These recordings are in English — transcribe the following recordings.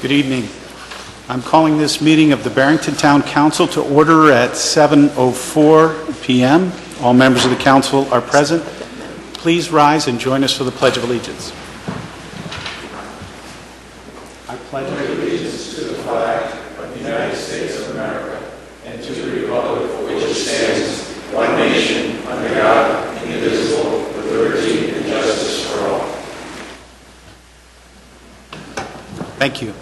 Good evening. I'm calling this meeting of the Barrington Town Council to order at 7:04 p.m. All members of the council are present. Please rise and join us for the Pledge of Allegiance. I pledge allegiance to the flag of the United States of America and to the republic for which it stands, one nation, under God, indivisible, with liberty and justice for all. Thank you.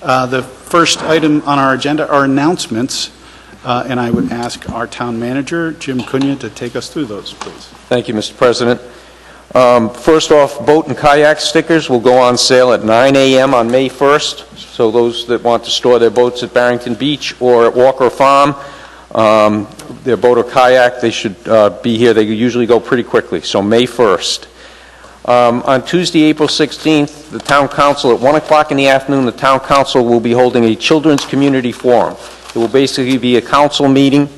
The first item on our agenda are announcements, and I would ask our town manager, Jim Cunha, to take us through those, please. Thank you, Mr. President. First off, boat and kayak stickers will go on sale at 9 a.m. on May 1st. So those that want to store their boats at Barrington Beach or at Walker Farm, their boat or kayak, they should be here. They usually go pretty quickly, so May 1st. On Tuesday, April 16th, the Town Council, at 1 o'clock in the afternoon, the Town Council will be holding a Children's Community Forum. It will basically be a council meeting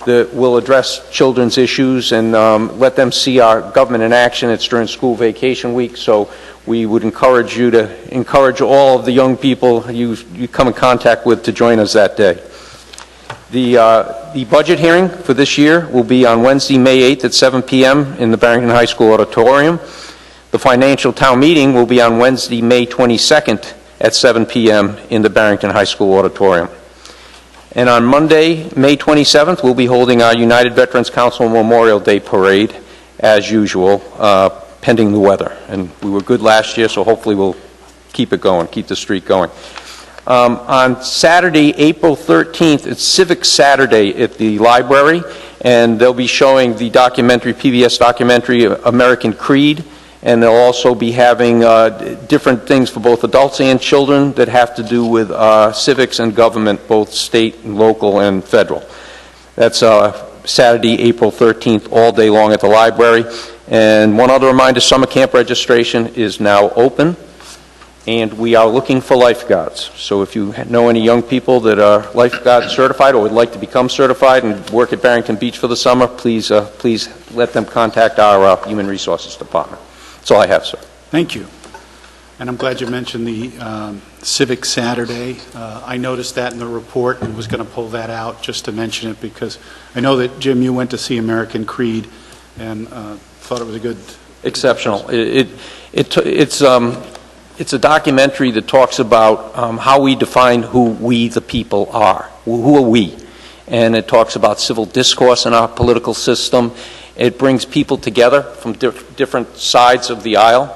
that will address children's issues and let them see our government in action. It's during school vacation week, so we would encourage you to encourage all of the young people you come in contact with to join us that day. The budget hearing for this year will be on Wednesday, May 8th at 7 p.m. in the Barrington High School auditorium. The financial town meeting will be on Wednesday, May 22nd at 7 p.m. in the Barrington High School auditorium. And on Monday, May 27th, we'll be holding our United Veterans Council Memorial Day Parade, as usual, pending the weather. And we were good last year, so hopefully we'll keep it going, keep the streak going. On Saturday, April 13th, it's Civic Saturday at the library, and they'll be showing the documentary, PBS documentary, American Creed. And they'll also be having different things for both adults and children that have to do with civics and government, both state and local and federal. That's Saturday, April 13th, all day long at the library. And one other reminder, summer camp registration is now open, and we are looking for lifeguards. So if you know any young people that are lifeguard certified or would like to become certified and work at Barrington Beach for the summer, please let them contact our Human Resources Department. That's all I have, sir. Thank you. And I'm glad you mentioned the Civic Saturday. I noticed that in the report and was going to pull that out just to mention it because I know that, Jim, you went to see American Creed and thought it was a good... Exceptional. It's a documentary that talks about how we define who we, the people, are. Who are we? And it talks about civil discourse in our political system. It brings people together from different sides of the aisle.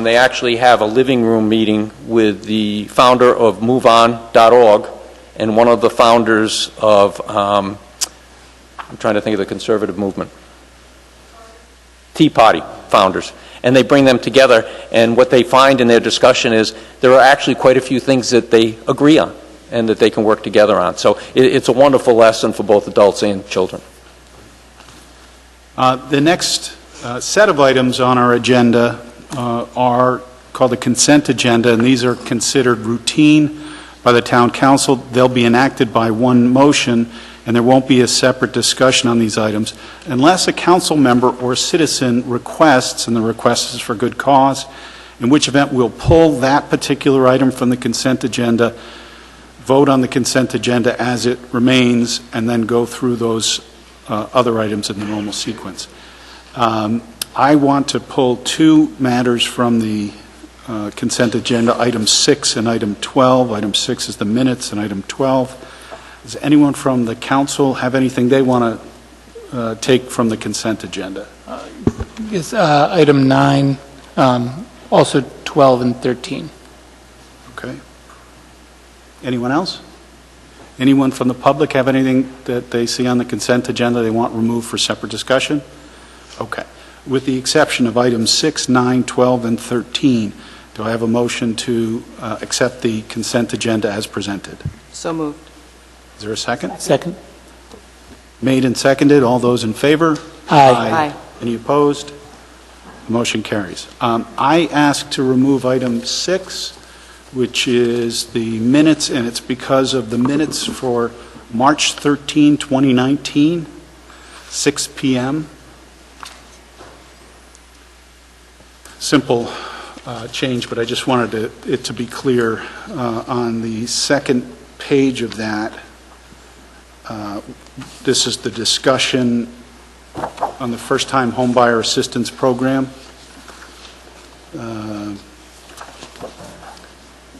They actually have a living room meeting with the founder of MoveOn.org and one of the founders of, I'm trying to think of the conservative movement, Tea Party founders. And they bring them together, and what they find in their discussion is there are actually quite a few things that they agree on and that they can work together on. So it's a wonderful lesson for both adults and children. The next set of items on our agenda are called the consent agenda, and these are considered routine by the Town Council. They'll be enacted by one motion, and there won't be a separate discussion on these items unless a council member or citizen requests, and the request is for good cause, in which event we'll pull that particular item from the consent agenda, vote on the consent agenda as it remains, and then go through those other items in the normal sequence. I want to pull two matters from the consent agenda, item 6 and item 12. Item 6 is the minutes, and item 12. Does anyone from the council have anything they want to take from the consent agenda? Yes, item 9, also 12 and 13. Okay. Anyone else? Anyone from the public have anything that they see on the consent agenda they want removed for separate discussion? Okay. With the exception of items 6, 9, 12, and 13, do I have a motion to accept the consent agenda as presented? So moved. Is there a second? Second. Made and seconded. All those in favor? Aye. Aye. Any opposed? The motion carries. I ask to remove item 6, which is the minutes, and it's because of the minutes for March 13, 2019, 6 p.m. Simple change, but I just wanted it to be clear. On the second page of that, this is the discussion on the first-time homebuyer assistance program,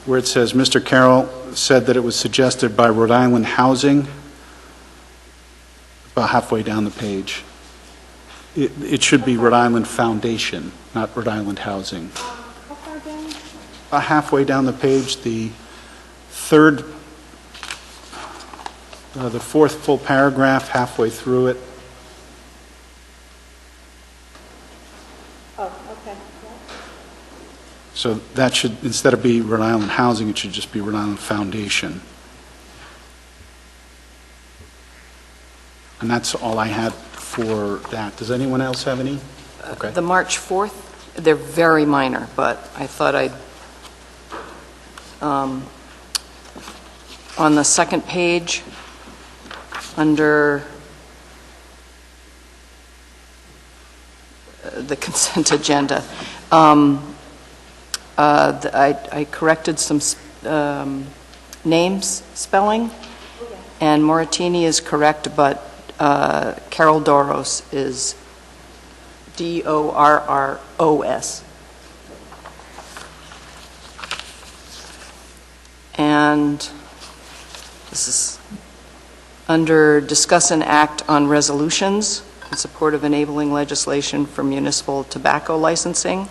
where it says, Mr. Carroll said that it was suggested by Rhode Island Housing, about halfway down the page. It should be Rhode Island Foundation, not Rhode Island Housing. How far down? Halfway down the page, the third, the fourth full paragraph, halfway through it. Oh, okay. Yeah. So that should, instead of be Rhode Island Housing, it should just be Rhode Island Foundation. And that's all I had for that. Does anyone else have any? Okay. The March 4th, they're very minor, but I thought I'd, on the second page, under the consent agenda, I corrected some names spelling, and Moratini is correct, but Carol Doros is Dorros. And this is under discuss and act on resolutions in support of enabling legislation for municipal tobacco licensing.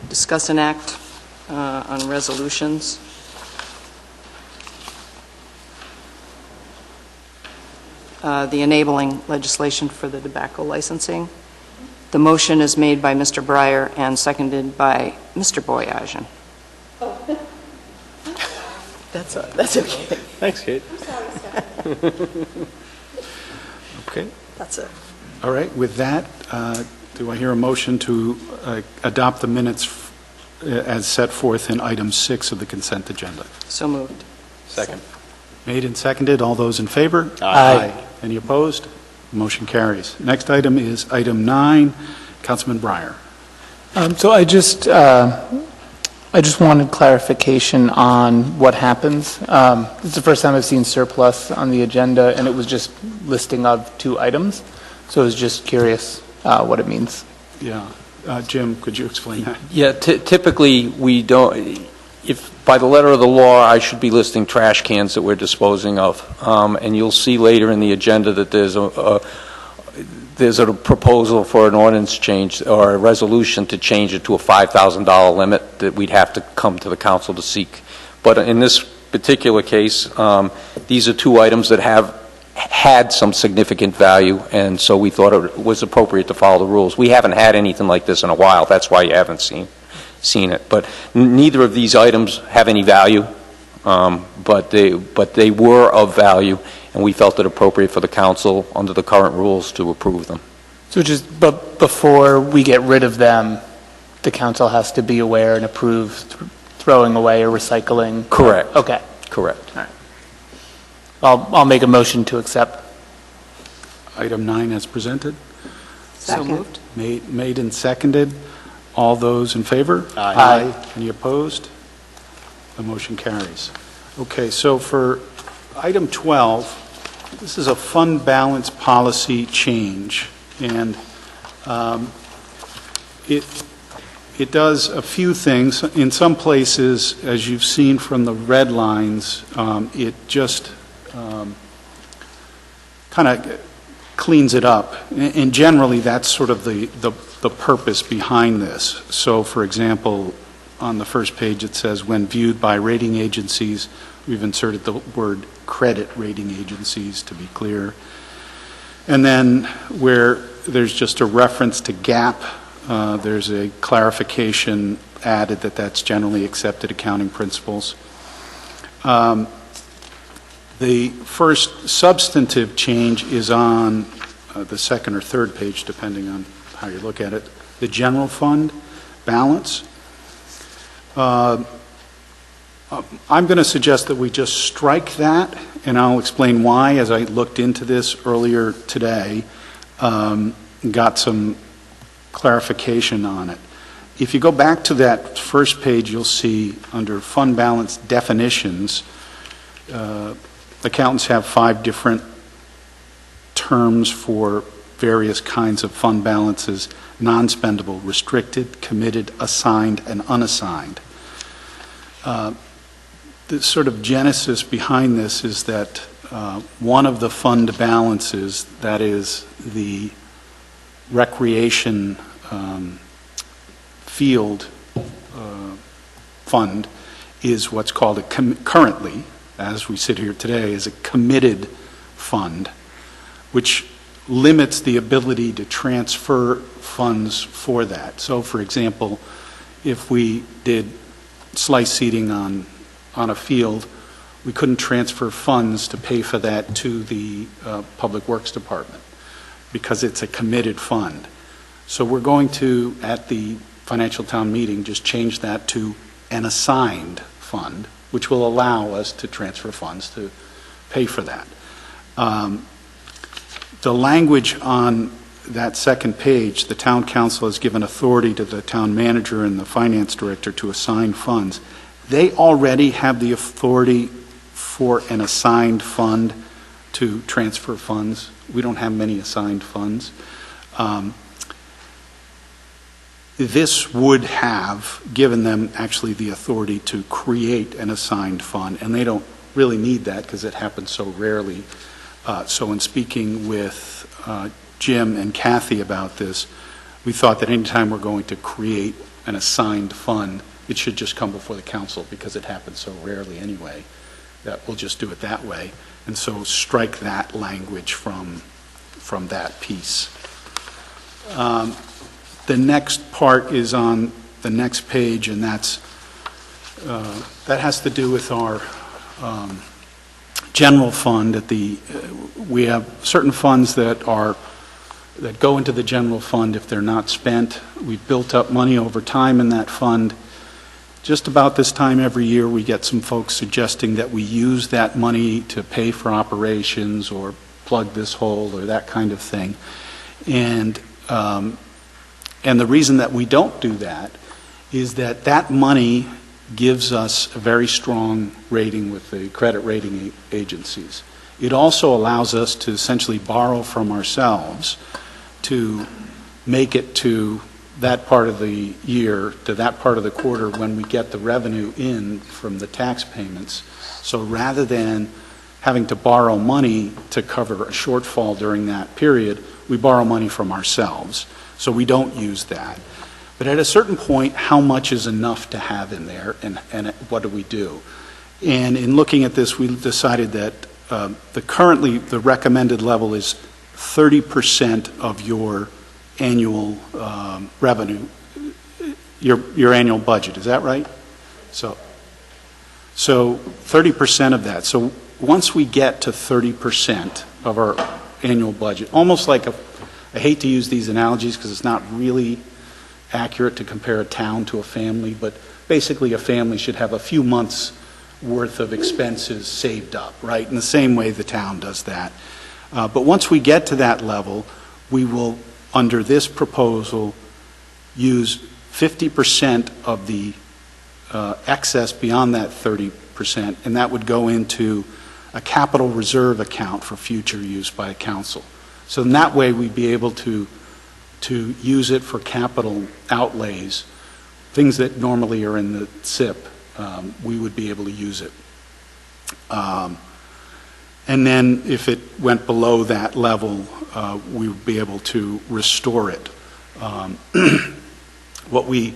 Discuss and act on resolutions. The enabling legislation for the tobacco licensing. The motion is made by Mr. Breyer and seconded by Mr. Boyajian. That's okay. Thanks, Kate. I'm sorry, Stephanie. Okay. That's it. All right. With that, do I hear a motion to adopt the minutes as set forth in item 6 of the consent agenda? So moved. Second. Made and seconded. All those in favor? Aye. Any opposed? Motion carries. Next item is item 9. Councilman Breyer. So I just wanted clarification on what happens. This is the first time I've seen surplus on the agenda, and it was just listing of 2 items. So I was just curious what it means. Yeah. Jim, could you explain that? Yeah, typically, we don't, if by the letter of the law, I should be listing trash cans that we're disposing of. And you'll see later in the agenda that there's a proposal for an ordinance change or a resolution to change it to a $5,000 limit that we'd have to come to the council to seek. But in this particular case, these are 2 items that have had some significant value, and so we thought it was appropriate to follow the rules. We haven't had anything like this in a while. That's why you haven't seen it. But neither of these items have any value, but they were of value, and we felt it appropriate for the council under the current rules to approve them. So but before we get rid of them, the council has to be aware and approve throwing away or recycling? Correct. Okay. Correct. All right. I'll make a motion to accept. Item 9 as presented. So moved. Made and seconded. All those in favor? Aye. Any opposed? The motion carries. Okay, so for item 12, this is a fund balance policy change, and it does a few things. In some places, as you've seen from the red lines, it just kind of cleans it up, and generally that's sort of the purpose behind this. So, for example, on the first page it says, when viewed by rating agencies, we've inserted the word credit rating agencies to be clear. And then where there's just a reference to GAAP, there's a clarification added that that's generally accepted accounting principles. The first substantive change is on the second or third page, depending on how you look at it, the general fund balance. I'm going to suggest that we just strike that, and I'll explain why. As I looked into this earlier today, got some clarification on it. If you go back to that first page, you'll see under fund balance definitions, accountants have 5 different terms for various kinds of fund balances: non-spendable, restricted, committed, assigned, and unassigned. The sort of genesis behind this is that one of the fund balances, that is the recreation field fund, is what's called currently, as we sit here today, is a committed fund, which limits the ability to transfer funds for that. So, for example, if we did slice seeding on a field, we couldn't transfer funds to pay for that to the Public Works Department because it's a committed fund. So we're going to, at the financial town meeting, just change that to an assigned fund, which will allow us to transfer funds to pay for that. The language on that second page, the town council has given authority to the town manager and the finance director to assign funds. They already have the authority for an assigned fund to transfer funds. We don't have many assigned funds. This would have given them actually the authority to create an assigned fund, and they don't really need that because it happens so rarely. So in speaking with Jim and Kathy about this, we thought that anytime we're going to create an assigned fund, it should just come before the council because it happens so rarely anyway, that we'll just do it that way. And so strike that language from that piece. The next part is on the next page, and that has to do with our general fund. We have certain funds that go into the general fund if they're not spent. We've built up money over time in that fund. Just about this time every year, we get some folks suggesting that we use that money to pay for operations or plug this hole or that kind of thing. And the reason that we don't do that is that money gives us a very strong rating with the credit rating agencies. It also allows us to essentially borrow from ourselves to make it to that part of the year, to that part of the quarter when we get the revenue in from the tax payments. So rather than having to borrow money to cover a shortfall during that period, we borrow money from ourselves. So we don't use that. But at a certain point, how much is enough to have in there, and what do we do? And in looking at this, we decided that currently the recommended level is 30% of your annual revenue, your annual budget. Is that right? So 30% of that. So once we get to 30% of our annual budget, almost like I hate to use these analogies because it's not really accurate to compare a town to a family, but basically a family should have a few months worth of expenses saved up, right? In the same way the town does that. But once we get to that level, we will, under this proposal, use 50% of the excess beyond that 30%, and that would go into a capital reserve account for future use by a council. So in that way, we'd be able to use it for capital outlays, things that normally are in the SIP. We would be able to use it. And then if it went below that level, we would be able to restore it. What we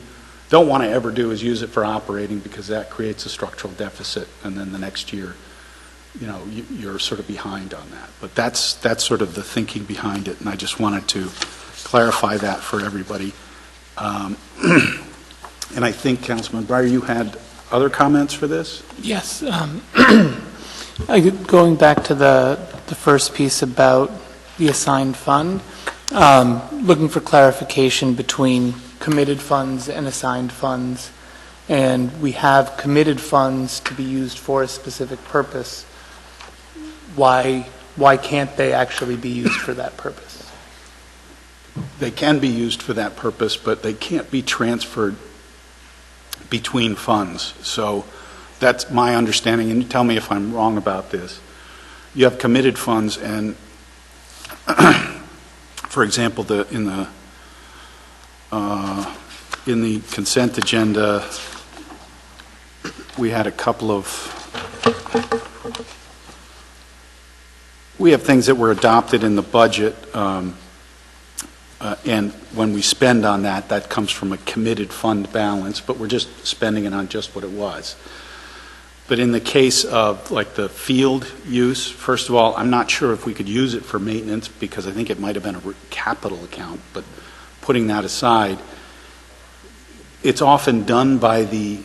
don't want to ever do is use it for operating because that creates a structural deficit, and then the next year, you're sort of behind on that. But that's sort of the thinking behind it, and I just wanted to clarify that for everybody. And I think, Councilman Breyer, you had other comments for this? Yes. Going back to the first piece about the assigned fund, looking for clarification between committed funds and assigned funds, and we have committed funds to be used for a specific purpose, why can't they actually be used for that purpose? They can be used for that purpose, but they can't be transferred between funds. So that's my understanding, and you tell me if I'm wrong about this. You have committed funds, and for example, in the consent agenda, we had a couple of, we have things that were adopted in the budget, and when we spend on that, that comes from a committed fund balance, but we're just spending it on just what it was. But in the case of like the field use, first of all, I'm not sure if we could use it for maintenance because I think it might have been a capital account, but putting that aside, it's often done by the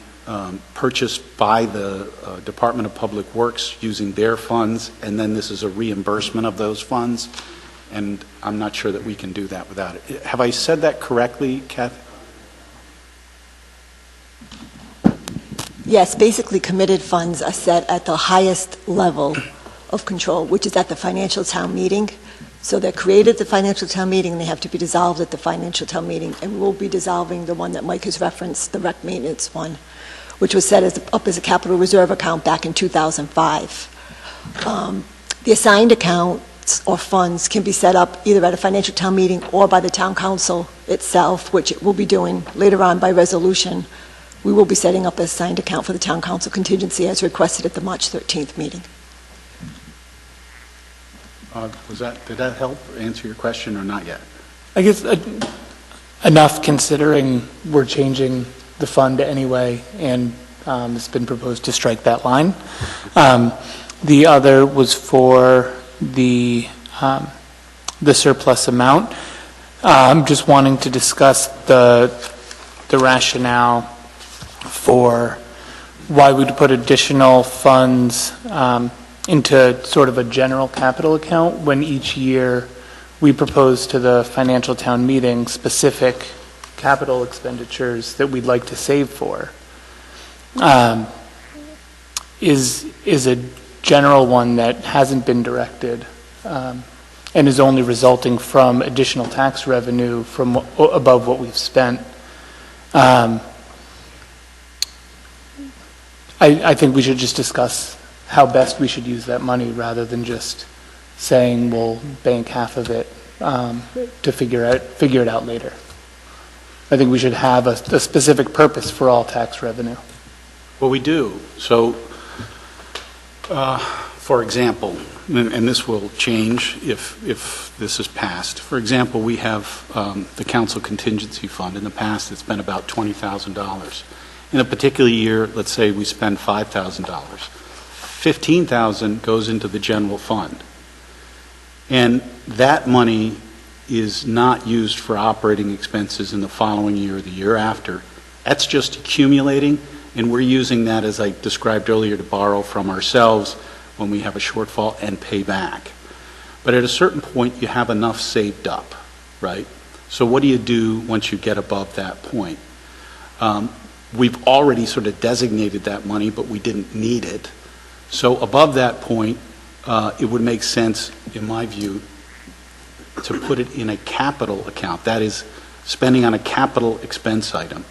purchased by the Department of Public Works using their funds, and then this is a reimbursement of those funds, and I'm not sure that we can do that without it. Have I said that correctly, Kathy? Yes, basically committed funds are set at the highest level of control, which is at the financial town meeting. So they're created at the financial town meeting, and they have to be dissolved at the financial town meeting. And we'll be dissolving the one that Mike has referenced, the rec maintenance one, which was set up as a capital reserve account back in 2005. The assigned accounts or funds can be set up either at a financial town meeting or by the town council itself, which it will be doing later on by resolution. We will be setting up a assigned account for the town council contingency as requested at the March 13th meeting. Did that help answer your question or not yet? I guess enough considering we're changing the fund anyway, and it's been proposed to strike that line. The other was for the surplus amount. I'm just wanting to discuss the rationale for why we'd put additional funds into sort of a general capital account when each year we propose to the financial town meeting specific capital expenditures that we'd like to save for. Is a general one that hasn't been directed and is only resulting from additional tax revenue from above what we've spent. I think we should just discuss how best we should use that money rather than just saying we'll bank half of it to figure it out later. I think we should have a specific purpose for all tax revenue. Well, we do. So, for example, and this will change if this is passed. For example, we have the council contingency fund. In the past, it's been about $20,000. In a particular year, let's say we spend $5,000. $15,000 goes into the general fund. And that money is not used for operating expenses in the following year or the year after. That's just accumulating, and we're using that, as I described earlier, to borrow from ourselves when we have a shortfall and pay back. But at a certain point, you have enough saved up, right? So what do you do once you get above that point? We've already sort of designated that money, but we didn't need it. So above that point, it would make sense, in my view, to put it in a capital account. That is, spending on a capital expense item.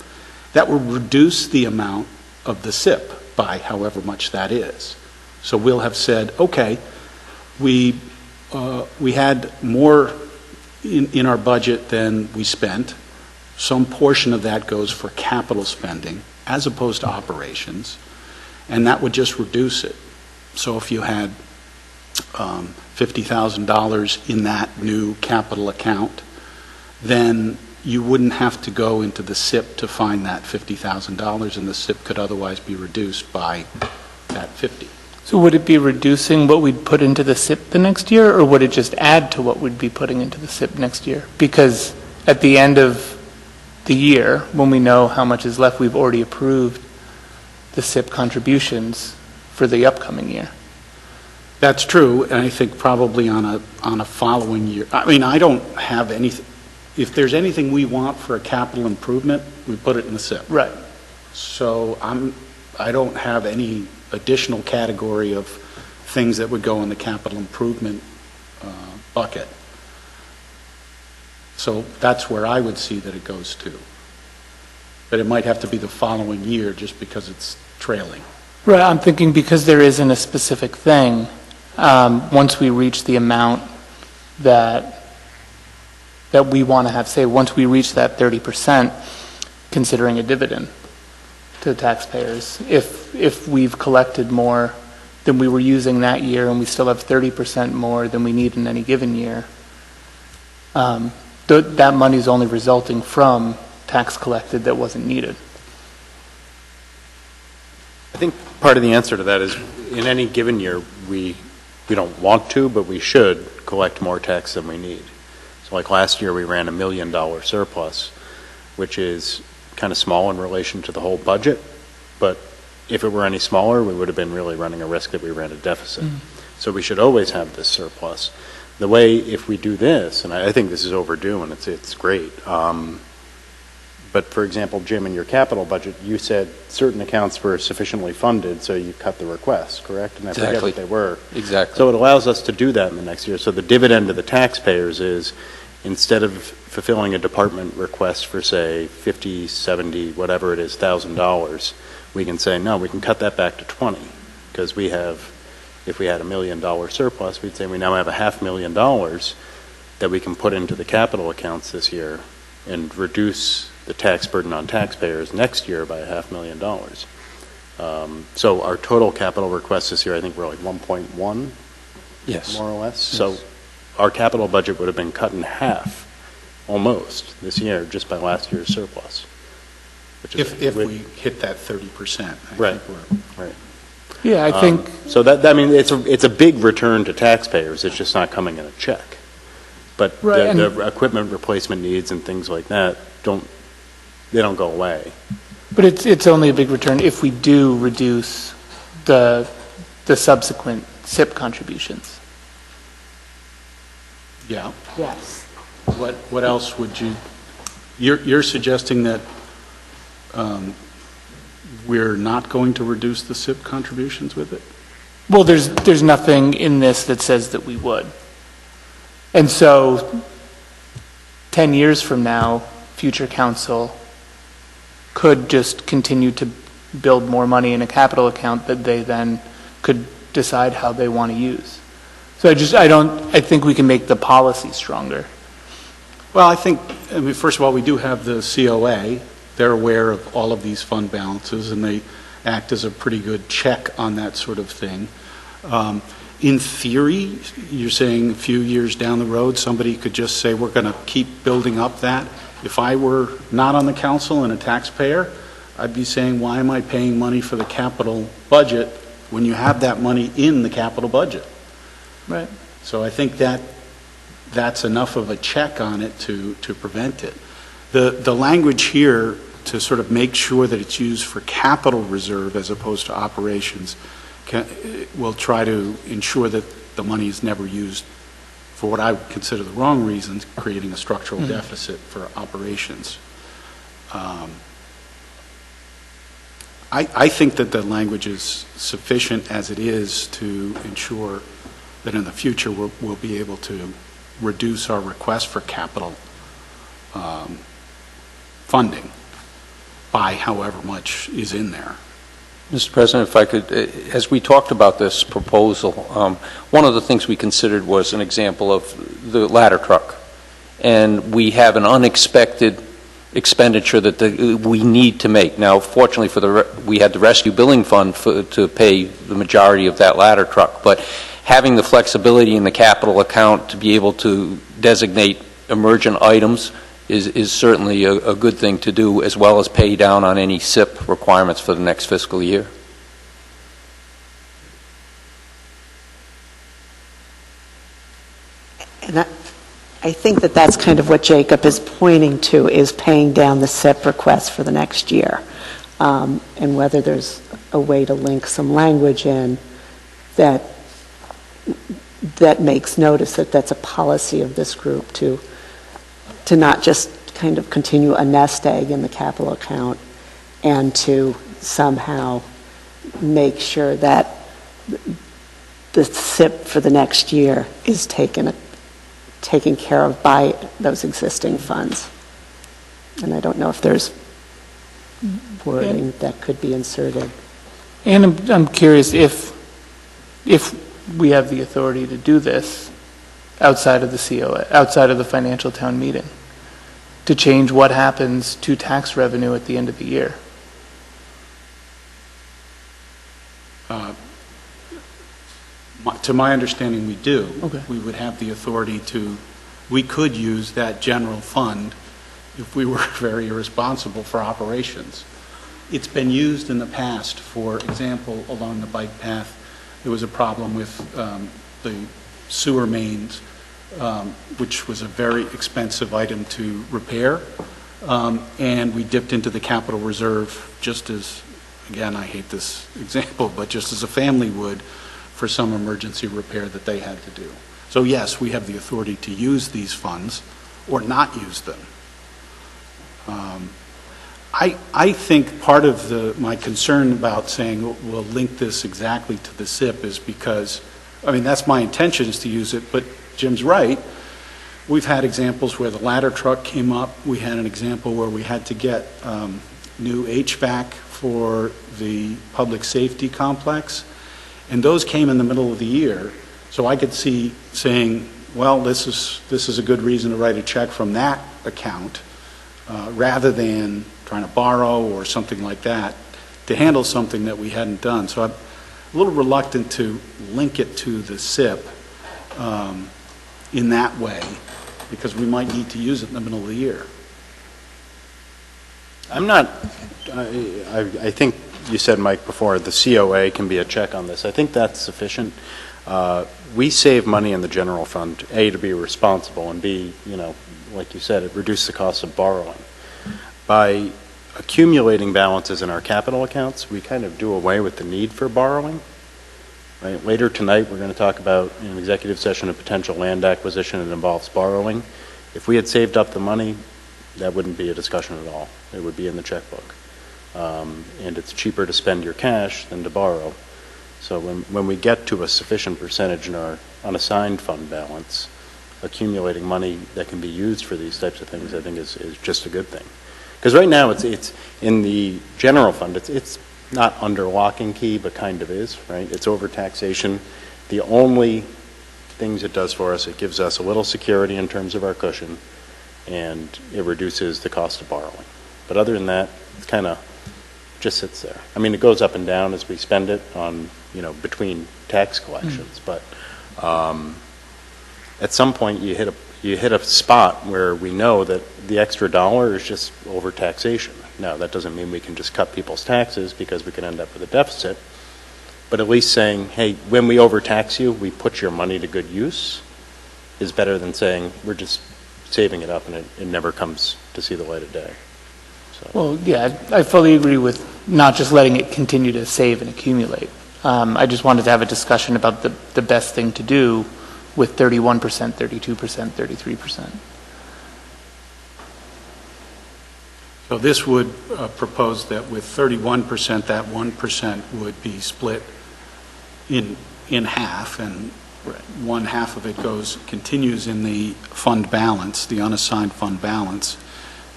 That will reduce the amount of the SIP by however much that is. So we'll have said, okay, we had more in our budget than we spent. Some portion of that goes for capital spending as opposed to operations, and that would just reduce it. So if you had $50,000 in that new capital account, then you wouldn't have to go into the SIP to find that $50,000, and the SIP could otherwise be reduced by that 50. So would it be reducing what we'd put into the SIP the next year, or would it just add to what we'd be putting into the SIP next year? Because at the end of the year, when we know how much is left, we've already approved the SIP contributions for the upcoming year. That's true, and I think probably on a following year. I mean, I don't have anything. If there's anything we want for a capital improvement, we put it in the SIP. Right. So I don't have any additional category of things that would go in the capital improvement bucket. So that's where I would see that it goes to. But it might have to be the following year just because it's trailing. Right, I'm thinking because there isn't a specific thing, once we reach the amount that we want to have, say, once we reach that 30%, considering a dividend to the taxpayers, if we've collected more than we were using that year and we still have 30% more than we need in any given year, that money is only resulting from tax collected that wasn't needed. I think part of the answer to that is in any given year, we don't want to, but we should collect more tax than we need. So like last year, we ran $1 million surplus, which is kind of small in relation to the whole budget, but if it were any smaller, we would have been really running a risk that we ran a deficit. So we should always have this surplus. The way, if we do this, and I think this is overdue and it's great, but for example, Jim, in your capital budget, you said certain accounts were sufficiently funded, so you cut the requests, correct? And I forget what they were. Exactly. So it allows us to do that in the next year. So the dividend to the taxpayers is, instead of fulfilling a department request for, say, 50, 70, whatever it is, $1,000, we can say, no, we can cut that back to 20, because we have, if we had $1 million surplus, we'd say we now have $500,000 that we can put into the capital accounts this year and reduce the tax burden on taxpayers next year by $500,000. So our total capital requests this year, I think we're like 1.1, Yes. more or less. So our capital budget would have been cut in half, almost, this year, just by last year's surplus. Which is If we hit that 30%. Right. Think right. Yeah, I think, So that, I mean, it's a big return to taxpayers. It's just not coming in a check. But Right, the equipment replacement needs and things like that don't go away. but it's only a big return if we do reduce the subsequent SIP contributions. Yeah. Yes. What else would you're suggesting that we're not going to reduce the SIP contributions with it? Well, there's nothing in this that says that we would. And so 10 years from now, future council could just continue to build more money in a capital account that they then could decide how they want to use. So I think we can make the policy stronger. Well, I mean, first of all, we do have the COA. They're aware of all of these fund balances, and they act as a pretty good check on that sort of thing. In theory, you're saying a few years down the road, somebody could just say, we're going to keep building up that. If I were not on the council and a taxpayer, I'd be saying, why am I paying money for the capital budget when you have that money in the capital budget? Right. So I think that's enough of a check on it to prevent it. The language here to sort of make sure that it's used for capital reserve as opposed to operations will try to ensure that the money is never used for what I would consider the wrong reasons, creating a structural deficit for operations. I think that the language is sufficient as it is to ensure that in the future we'll be able to reduce our request for capital funding by however much is in there. Mr. President, if I could, as we talked about this proposal, one of the things we considered was an example of the ladder truck. And we have an unexpected expenditure that we need to make. Now, fortunately, we had the rescue billing fund to pay the majority of that ladder truck. But having the flexibility in the capital account to be able to designate emergent items is certainly a good thing to do, as well as pay down on any SIP requirements for the next fiscal year. And I think that that's kind of what Jacob is pointing to, is paying down the SIP request for the next year. And whether there's a way to link some language in that makes notice that that's a policy of this group to not just kind of continue a nest egg in the capital account and to somehow make sure that the SIP for the next year is taken care of by those existing funds. And I don't know if there's wording that could be inserted. And I'm curious if we have the authority to do this outside of the COA, outside of the financial town meeting, to change what happens to tax revenue at the end of the year. To my understanding, we do. Okay. We would have the authority we could use that general fund if we were very irresponsible for operations. It's been used in the past. For example, along the bike path, there was a problem with the sewer mains, which was a very expensive item to repair, and we dipped into the capital reserve just as, again, I hate this example, but just as a family would for some emergency repair that they had to do. So yes, we have the authority to use these funds or not use them. I think part of my concern about saying we'll link this exactly to the SIP is because, I mean, that's my intention, is to use it, but Jim's right. We've had examples where the ladder truck came up. We had an example where we had to get new HVAC for the public safety complex, and those came in the middle of the year. So I could see saying, well, this is a good reason to write a check from that account rather than trying to borrow or something like that to handle something that we hadn't done. So I'm a little reluctant to link it to the SIP in that way, because we might need to use it in the middle of the year. I'm not, I think you said, Mike, before, the COA can be a check on this. I think that's sufficient. We save money in the general fund, A, to be responsible, and B, like you said, it reduces the cost of borrowing. By accumulating balances in our capital accounts, we kind of do away with the need for borrowing. Right? Later tonight, we're going to talk about, in an executive session, a potential land acquisition that involves borrowing. If we had saved up the money, that wouldn't be a discussion at all. It would be in the checkbook. And it's cheaper to spend your cash than to borrow. So when we get to a sufficient percentage in our unassigned fund balance, accumulating money that can be used for these types of things, I think is just a good thing. Because right now it's in the general fund, it's not under lock and key, but kind of is, right? It's over taxation. The only things it does for us, it gives us a little security in terms of our cushion, and it reduces the cost of borrowing. But other than that, it's kind of just sits there. I mean, it goes up and down as we spend it on, between tax collections, but at some point you hit a spot where we know that the extra dollar is just over taxation. Now, that doesn't mean we can just cut people's taxes, because we can end up with a deficit, but at least saying, hey, when we overtax you, we put your money to good use, is better than saying we're just saving it up and it never comes to see the light of day. So. Well, yeah, I fully agree with not just letting it continue to save and accumulate. I just wanted to have a discussion about the best thing to do with 31%, 32%, 33%. So this would propose that with 31%, that 1% would be split in half, and one half of it continues in the fund balance, the unassigned fund balance,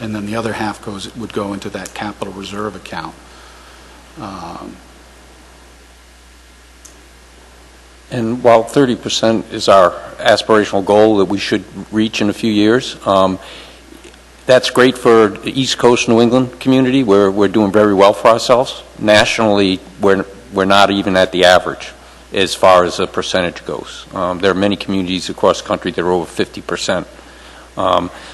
and then the other half would go into that capital reserve account. And while 30% is our aspirational goal that we should reach in a few years, that's great for the East Coast New England community, where we're doing very well for ourselves. Nationally, we're not even at the average as far as a percentage goes. There are many communities across the country that are over 50%.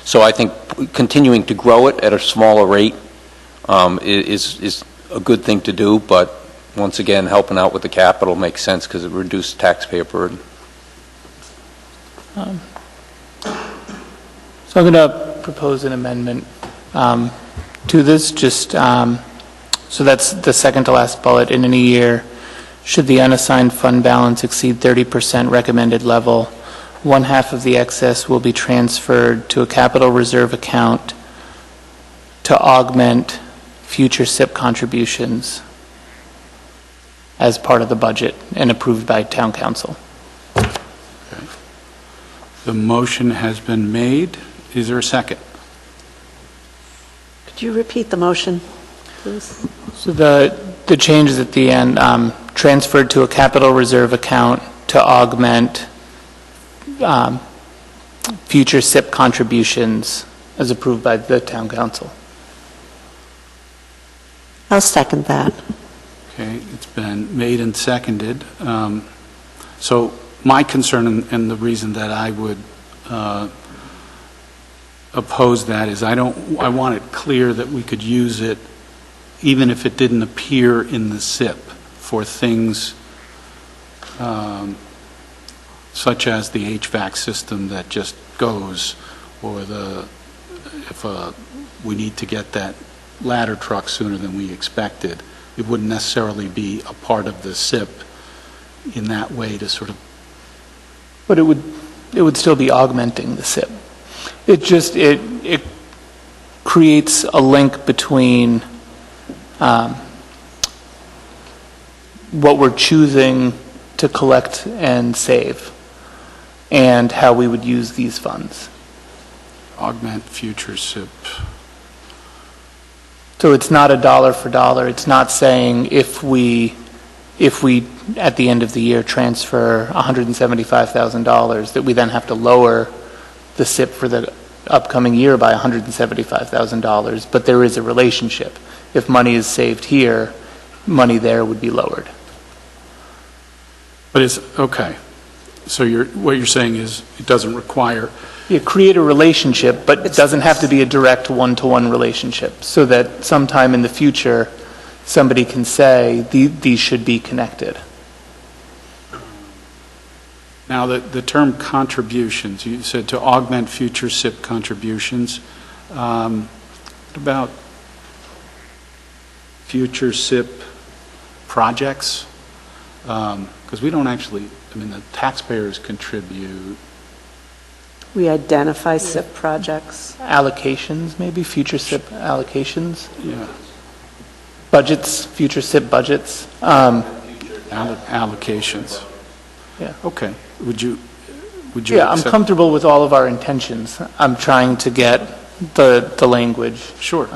So I think continuing to grow it at a smaller rate is a good thing to do, but once again, helping out with the capital makes sense because it reduces taxpayer burden. So I'm going to propose an amendment to this, just so that's the second to last bullet. In any year, should the unassigned fund balance exceed 30% recommended level, one half of the excess will be transferred to a capital reserve account to augment future SIP contributions as part of the budget and approved by town council. The motion has been made. Is there a second? Could you repeat the motion, please? So the changes at the end, transferred to a capital reserve account to augment future SIP contributions as approved by the town council. I'll second that. Okay, it's been made and seconded. So my concern and the reason that I would oppose that is I want it clear that we could use it even if it didn't appear in the SIP for things such as the HVAC system that just goes, or if we need to get that ladder truck sooner than we expected. It wouldn't necessarily be a part of the SIP in that way to sort of... But it would still be augmenting the SIP. It creates a link between what we're choosing to collect and save and how we would use these funds. Augment future SIP. So it's not a dollar for dollar. It's not saying if we at the end of the year transfer $175,000 that we then have to lower the SIP for the upcoming year by $175,000, but there is a relationship. If money is saved here, money there would be lowered. But it's, okay. So what you're saying is it doesn't require... You create a relationship, but it doesn't have to be a direct one-to-one relationship, so that sometime in the future, somebody can say, these should be connected. Now, the term contributions, you said to augment future SIP contributions. What about future SIP projects? Because we don't actually, the taxpayers contribute. We identify SIP projects. Allocations, maybe, future SIP allocations? Yeah. Budgets, future SIP budgets. Allocations. Yeah. Okay. Would you Yeah, I'm accept- comfortable with all of our intentions. I'm trying to get the language. Sure.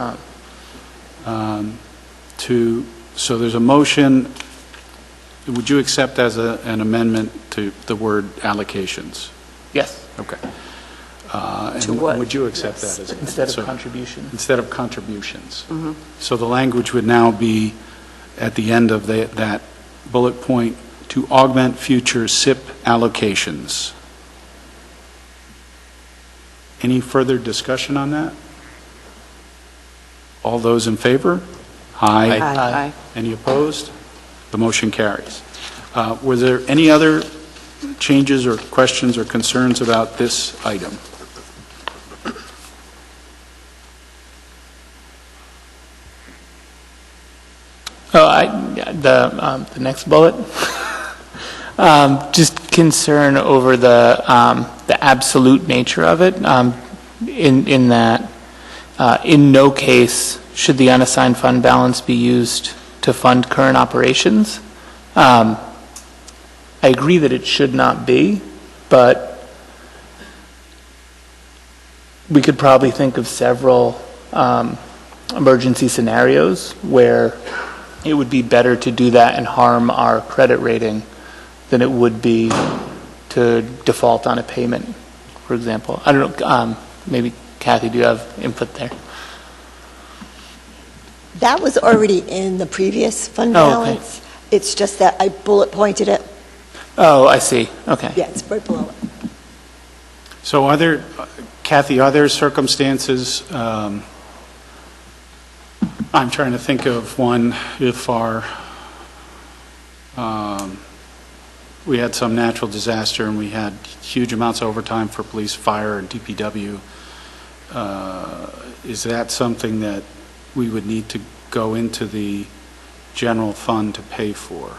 So there's a motion. Would you accept as an amendment to the word allocations? Yes, Okay. To And what? would you accept that as... instead of so- contribution. Instead of contributions. So the language would now be, at the end of that bullet point, to augment future SIP allocations. Any further discussion on that? All those in favor? Aye. Aye. Any opposed? The motion carries. Were there any other changes or questions or concerns about this item? The next bullet, just concern over the absolute nature of it, in that, in no case should the unassigned fund balance be used to fund current operations. I agree that it should not be, but we could probably think of several emergency scenarios where it would be better to do that and harm our credit rating than it would be to default on a payment, for example. I don't know, maybe Kathy, do you have input there? That was already in the previous fund Oh, okay. balance. It's just that I bullet pointed it. Oh, I see, okay. Yeah, it's right below it. So Kathy, are there circumstances, I'm trying to think of one, if we had some natural disaster and we had huge amounts of overtime for police, fire, and DPW, is that something that we would need to go into the general fund to pay for?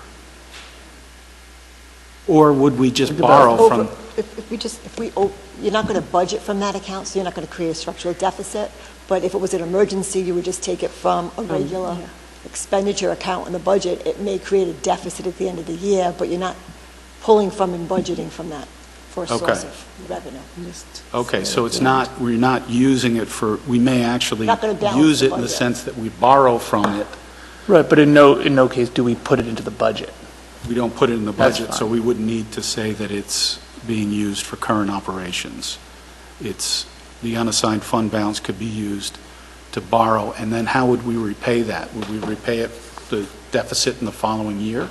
Or would we just borrow from, You're not going to budget from that account, so you're not going to create a structural deficit, but if it was an emergency, you would just take it from a regular expenditure account in the budget. It may create a deficit at the end of the year, but you're not pulling from and budgeting from that for a source Okay. of revenue. okay, so it's not, we're not using it for, we may actually Not gonna balance use the it in the budget. sense that we borrow from it. Right, but in no case do we put it into the budget. We don't put it in the That's budget, so fine. we wouldn't need to say that it's being used for current operations. It's, the unassigned fund balance could be used to borrow, and then how would we repay that? Would we repay it, the deficit in the following year?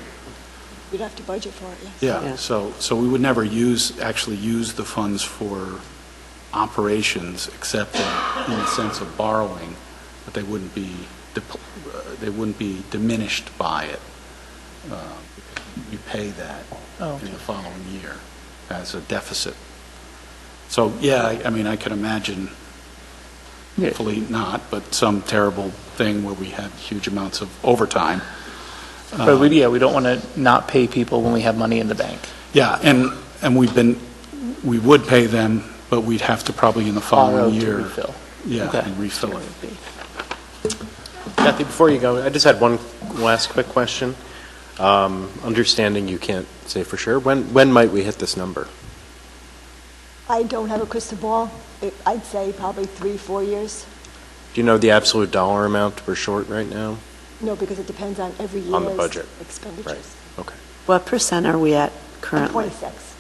We'd have to budget for it, yes. Yeah, so we would never actually use the funds for operations, except in the sense of borrowing, but they wouldn't be diminished by it. You pay that in the following year as a deficit. So, yeah, I mean, I can imagine, Yeah. hopefully not, but some terrible thing where we had huge amounts of overtime. But we don't want to not pay people when we have money in the bank. Yeah, and we would pay them, but we'd have to probably in the Borrow following to year. refill. Yeah, Okay. and refill it. Kathy, before you go, I just had one last quick question. Understanding you can't say for sure, when might we hit this number? I don't have a crystal ball. I'd say probably 3-4 years. Do you know the absolute dollar amount we're short right now? No, because it depends on every year's On the budget. expenditures. Okay. What percent are we at currently? 26.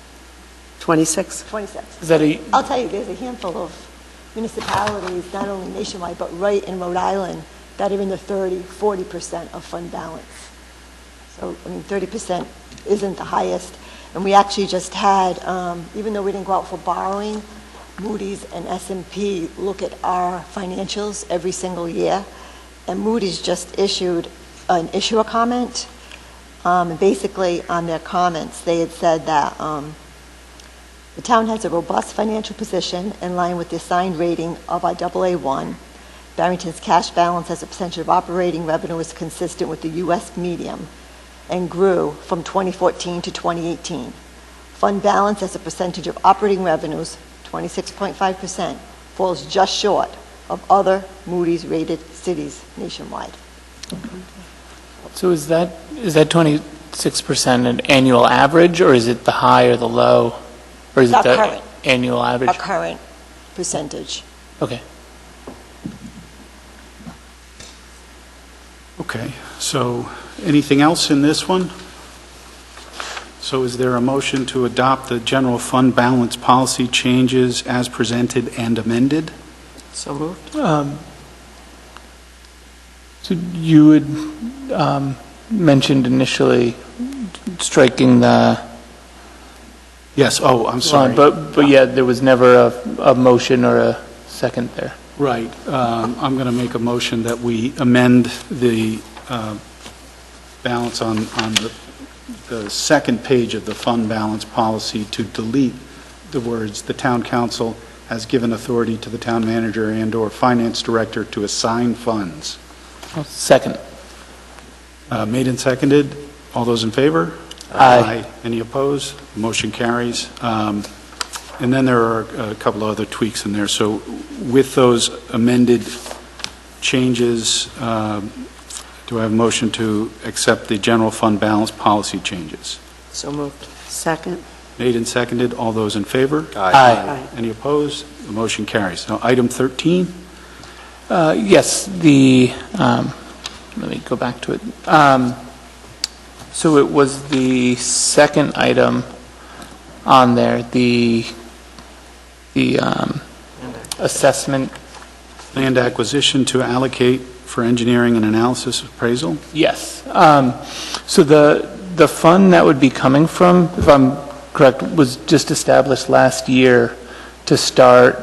26? 26. Is that a, I'll tell you, there's a handful of municipalities, not only nationwide, but right in Rhode Island, that are in the 30-40% of fund balance. So, I mean, 30% isn't the highest. And we actually just had, even though we didn't go out for borrowing, Moody's and S&P look at our financials every single year. And Moody's just issued an issuer comment. And basically, on their comments, they had said that the town has a robust financial position in line with the assigned rating of our AA1. Barrington's cash balance as a percentage of operating revenue is consistent with the U.S. median and grew from 2014 to 2018. Fund balance as a percentage of operating revenues, 26.5%, falls just short of other Moody's rated cities nationwide. so is that 26% an annual average, or is it the high or the low? Or is it Our the current. annual average? Our current percentage. Okay. Okay, so anything else in this one? So is there a motion to adopt the general fund balance policy changes as presented and amended? So moved. So you had mentioned initially striking the Yes, oh, I'm sorry. line, but yeah, there was never a motion or a second there. Right. I'm going to make a motion that we amend the balance on the second page of the fund balance policy to delete the words, "The town council has given authority to the town manager and/or finance director to assign funds." Second. Made and seconded. All those in favor? Aye. Any opposed? Motion carries. And then there are a couple of other tweaks in there. So with those amended changes, do I have a motion to accept the general fund balance policy changes? So moved. Second? Made and seconded. All those in favor? Aye. Any opposed? The motion carries. Now, item 13. Yes, let me go back to it. So it was the second item on there, the assessment. Land acquisition to allocate for engineering and analysis appraisal. Yes. So the fund that would be coming from, if I'm correct, was just established last year to start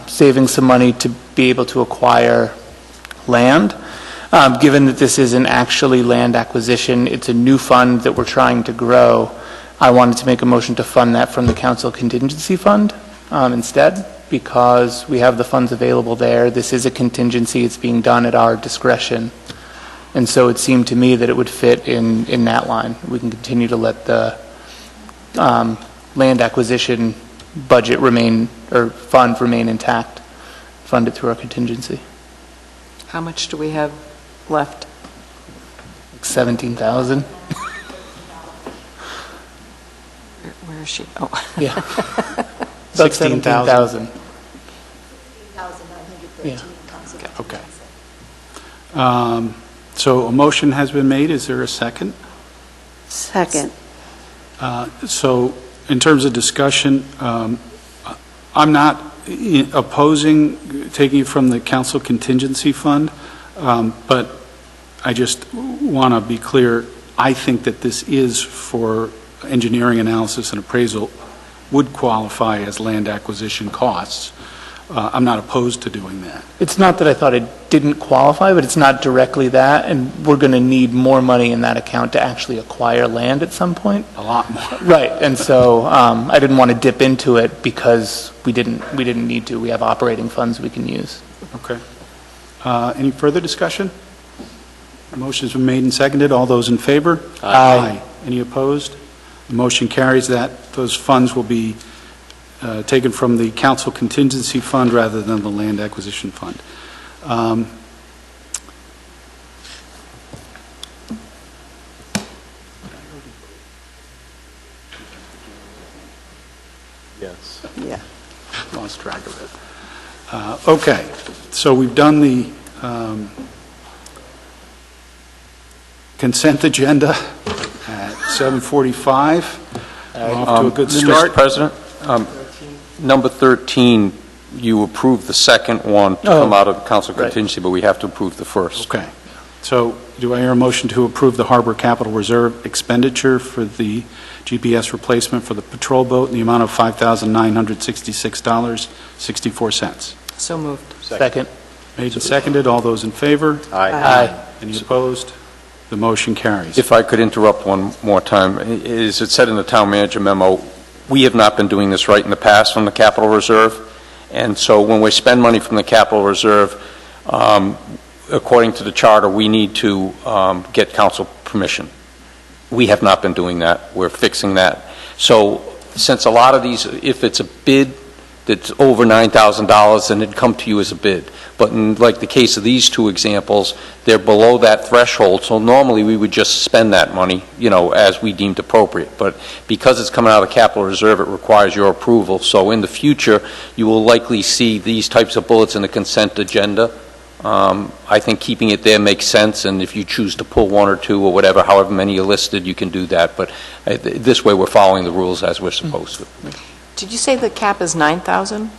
saving some money to be able to acquire land. Given that this isn't actually land acquisition, it's a new fund that we're trying to grow, I wanted to make a motion to fund that from the council contingency fund instead, because we have the funds available there. This is a contingency. It's being done at our discretion. And so it seemed to me that it would fit in that line. We can continue to let the land acquisition budget remain, or fund remain intact, funded through our contingency. How much do we have left? 17,000? Where is she? Oh. Yeah. About 16,000. 17,000. Yeah. Okay. So a motion has been made. Is there a second? Second. So in terms of discussion, I'm not opposing taking it from the council contingency fund, but I just want to be clear, I think that this is for engineering analysis and appraisal would qualify as land acquisition costs. I'm not opposed to doing that. It's not that I thought it didn't qualify, but it's not directly that, and we're going to need more money in that account to actually acquire land at some point. A lot more. Right, and so I didn't want to dip into it because we didn't need to. We have operating funds we can use. Okay. Any further discussion? Motion's been made and seconded. All those in favor? Aye. Any opposed? The motion carries. That those funds will be taken from the council contingency fund rather than the land acquisition fund. Yes. Yeah. Lost track of it. Okay, so we've done the consent agenda at 7:45. Off to a good start. Mr. President, number 13, you approved the second one to come out of council right. contingency, but we have to approve the first. Okay, so do I hear a motion to approve the Harbor Capital Reserve expenditure for the GPS replacement for the patrol boat in the amount of $5,966.64? So moved. Second. Made and seconded. All those in favor? Aye. Any opposed? The motion carries. If I could interrupt one more time, as it said in the town manager memo, we have not been doing this right in the past from the capital reserve, and so when we spend money from the capital reserve, according to the charter, we need to get council permission. We have not been doing that. We're fixing that. So since a lot of these, if it's a bid that's over $9,000, then it'd come to you as a bid. But in like the case of these two examples, they're below that threshold, so normally we would just spend that money, as we deemed appropriate. But because it's coming out of capital reserve, it requires your approval. So in the future, you will likely see these types of bullets in the consent agenda. I think keeping it there makes sense, and if you choose to pull one or two or whatever, however many are listed, you can do that. But this way, we're following the rules as we're supposed to. Did you say the cap is 9,000?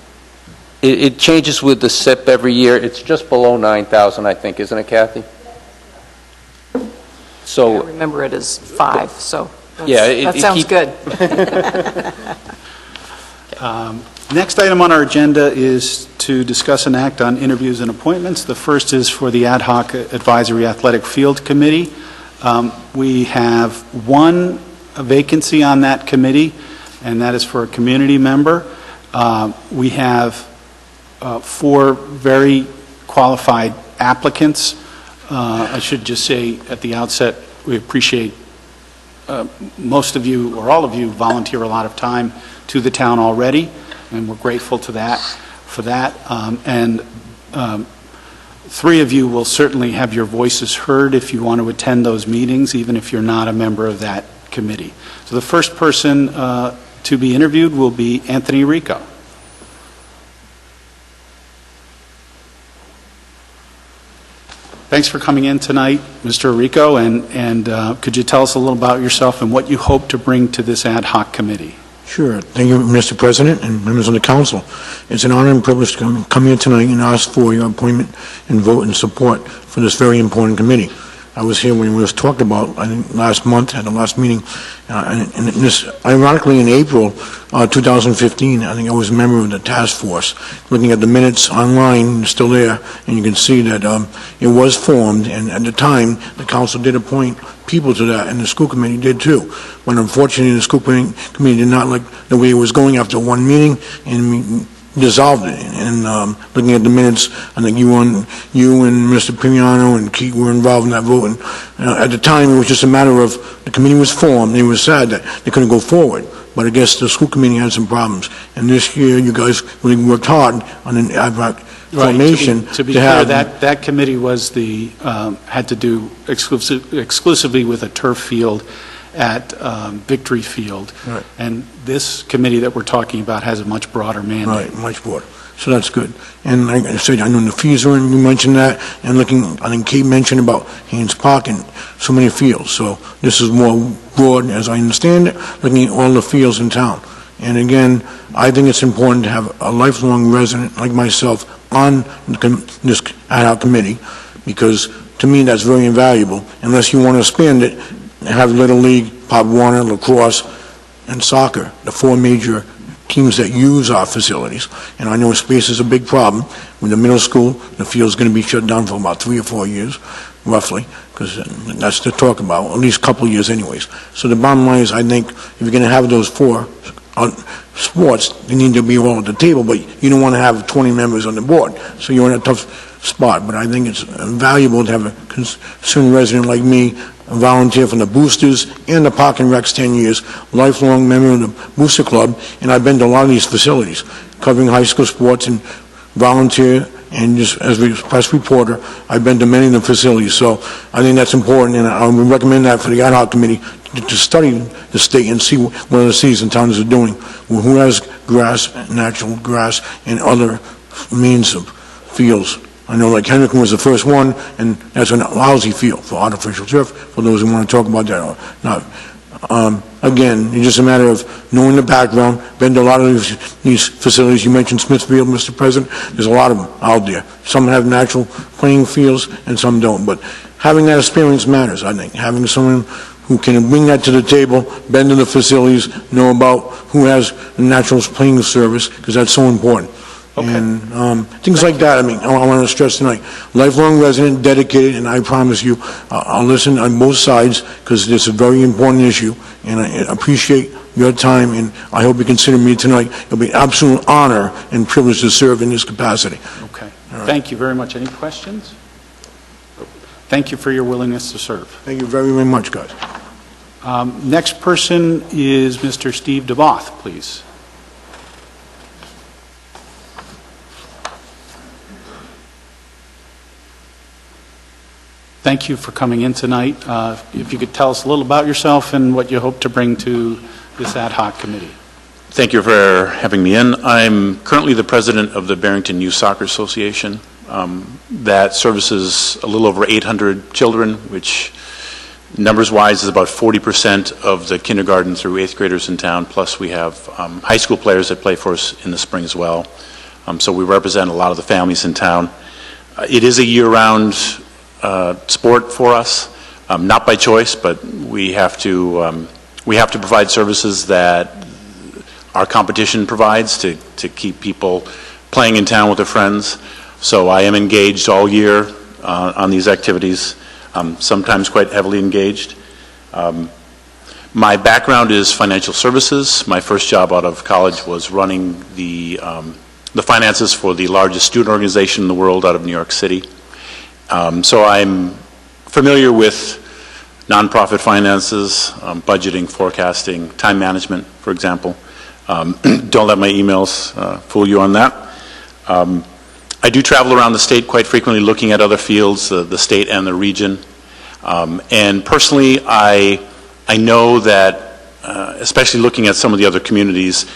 It changes with the SIP every year. It's just below 9,000, I think, isn't it, Kathy? I So, remember it as 5, so yeah, that sounds good. Next item on our agenda is to discuss and act on interviews and appointments. The first is for the Ad hoc Advisory Athletic Field Committee. We have one vacancy on that committee, and that is for a community member. We have 4 very qualified applicants. I should just say at the outset, we appreciate most of you, or all of you, volunteer a lot of time to the town already, and we're grateful to that for that. And 3 of you will certainly have your voices heard if you want to attend those meetings, even if you're not a member of that committee. So the first person to be interviewed will be Anthony Rico. Thanks for coming in tonight, Mr. Rico, and could you tell us a little about yourself and what you hope to bring to this ad hoc committee? Sure. Thank you, Mr. President and members of the council. It's an honor and privilege to come here tonight and ask for your appointment and vote and support for this very important committee. I was here when it was talked about, I think, last month at the last meeting, and this, ironically, in April 2015, I think I was a member of the task force. Looking at the minutes online, it's still there, and you can see that it was formed, and at the time, the council did appoint people to that, and the school committee did too. But unfortunately, the school committee did not like the way it was going after one meeting, and we dissolved it. And looking at the minutes, I think you and Mr. Primiano and Keith were involved in that vote. And at the time, it was just a matter of the committee was formed, and it was sad that they couldn't go forward. but I guess the school committee had some problems. And this year, you guys really worked hard on an ad hoc formation To be clear, that committee was had to do exclusively with a turf field at Victory Field. Right. And this committee that we're talking about has a much broader mandate. Right, much broader. So that's good. And like I said, I know the fees are in, you mentioned that, and I think Kate mentioned about Haynes Park and so many fields. So this is more broad, as I understand it, looking at all the fields in town. And again, I think it's important to have a lifelong resident like myself on this ad hoc committee, because to me, that's very invaluable. Unless you want to expand it, have Little League, Pop Warner, lacrosse, and soccer, the four major teams that use our facilities. And I know space is a big problem. With the middle school, the field's going to be shut down for about 3 or 4 years, roughly, because that's to talk about, at least a couple of years anyways. So the bottom line is, I think, if you're going to have those four sports, they need to be all at the table, but you don't want to have 20 members on the board, so you're in a tough spot. But I think it's valuable to have a concerned resident like me, a volunteer from the Boosters and the Park and Rec's 10 years, lifelong member of the Booster Club, and I've been to a lot of these facilities, covering high school sports and volunteer, and just as a press reporter, I've been to many of the facilities. So I think that's important, and I would recommend that for the ad hoc committee to study the state and see what other cities and towns are doing, who has grass, natural grass, and other means of fields. I know like Henriksen was the first one, and that's a lousy field for artificial turf, for those who want to talk about that or not. Again, it's just a matter of knowing the background, been to a lot of these facilities. You mentioned Smithfield, Mr. President. There's a lot of them out there. Some have natural playing fields and some don't, but having that experience matters, I think. Having someone who can bring that to the table, been to the facilities, know about who has natural playing service, because that's so important. Okay. And things like that, I mean, I want to stress tonight, lifelong resident, dedicated, and I promise you, I'll listen on both sides, because it's a very important issue, and I appreciate your time, and I hope you consider me tonight. It'll be an absolute honor and privilege to serve in this capacity. Okay. Thank you very much. Any questions? Thank you for your willingness to serve. Thank you very, very much, guys. Next person is Mr. Steve DeBoth, please. Thank you for coming in tonight. If you could tell us a little about yourself and what you hope to bring to this ad hoc committee. Thank you for having me in. I'm currently the president of the Barrington Youth Soccer Association. That services a little over 800 children, which numbers-wise is about 40% of the kindergarten through 8th graders in town, plus we have high school players that play for us in the spring as well. So we represent a lot of the families in town. It is a year-round sport for us, not by choice, but we have to provide services that our competition provides to keep people playing in town with their friends. So I am engaged all year on these activities, sometimes quite heavily engaged. My background is financial services. My first job out of college was running the finances for the largest student organization in the world out of New York City. So I'm familiar with nonprofit finances, budgeting, forecasting, time management, for example. Don't let my emails fool you on that. I do travel around the state quite frequently looking at other fields, the state and the region. And personally, I know that, especially looking at some of the other communities,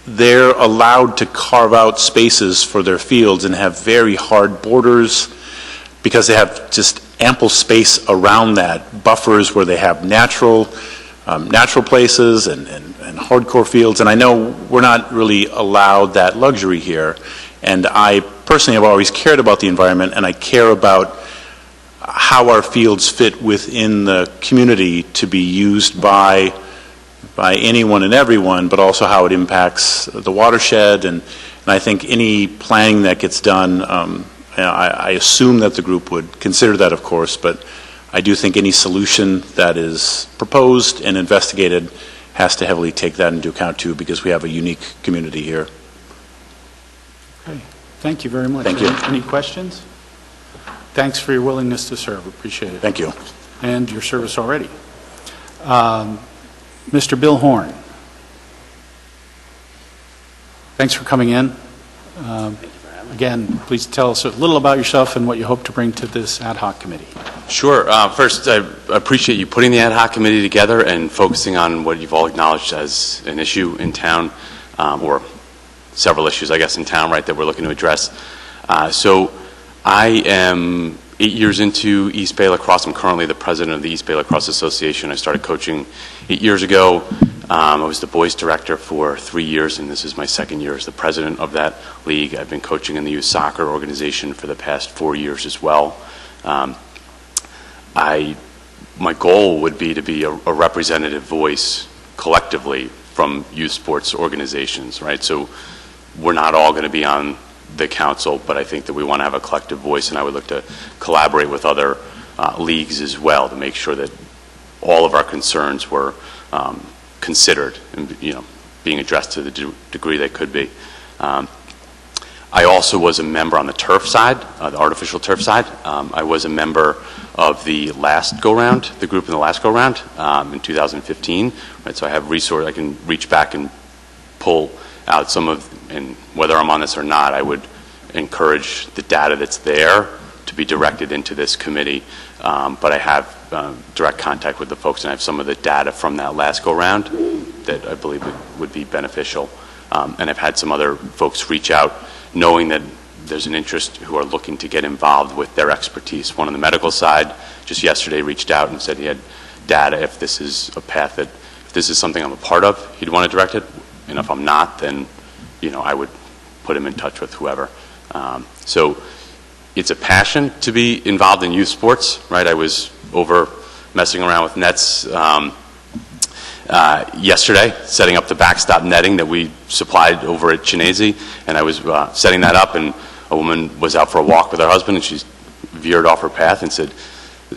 they're allowed to carve out spaces for their fields and have very hard borders because they have just ample space around that, buffers where they have natural places and hardcore fields. And I know we're not really allowed that luxury here. And I personally have always cared about the environment, and I care about how our fields fit within the community to be used by anyone and everyone, but also how it impacts the watershed. And I think any planning that gets done, I assume that the group would consider that, of course, but I do think any solution that is proposed and investigated has to heavily take that into account too, because we have a unique community here. Okay. Thank you very much. Thank you. Any questions? Thanks for your willingness to serve. Appreciate it. Thank you. And your service already. Mr. Bill Horn. Thanks for coming in. Again, please tell us a little about yourself and what you hope to bring to this ad hoc committee. Sure. First, I appreciate you putting the ad hoc committee together and focusing on what you've all acknowledged as an issue in town, or several issues, I guess, in town, right, that we're looking to address. So I am 8 years into East Bay Lacrosse. I'm currently the president of the East Bay Lacrosse Association. I started coaching 8 years ago. I was the boys director for 3 years, and this is my second year as the president of that league. I've been coaching in the youth soccer organization for the past 4 years as well. My goal would be to be a representative voice collectively from youth sports organizations, right? So we're not all going to be on the council, but I think that we want to have a collective voice, and I would look to collaborate with other leagues as well to make sure that all of our concerns were considered and, being addressed to the degree they could be. I also was a member on the turf side, the artificial turf side. I was a member of the last go-round, the group in the last go-round in 2015. Right, so I have I can reach back and pull out some of, and whether I'm on this or not, I would encourage the data that's there to be directed into this committee. But I have direct contact with the folks, and I have some of the data from that last go-round that I believe would be beneficial. And I've had some other folks reach out knowing that there's an interest who are looking to get involved with their expertise. One on the medical side just yesterday reached out and said he had data if this is a path that, if this is something I'm a part of, he'd want to direct it. And if I'm not, then, I would put him in touch with whoever. So it's a passion to be involved in youth sports, right? I was over messing around with nets yesterday, setting up the backstop netting that we supplied over at Chinese, and I was setting that up, and a woman was out for a walk with her husband, and she veered off her path and said,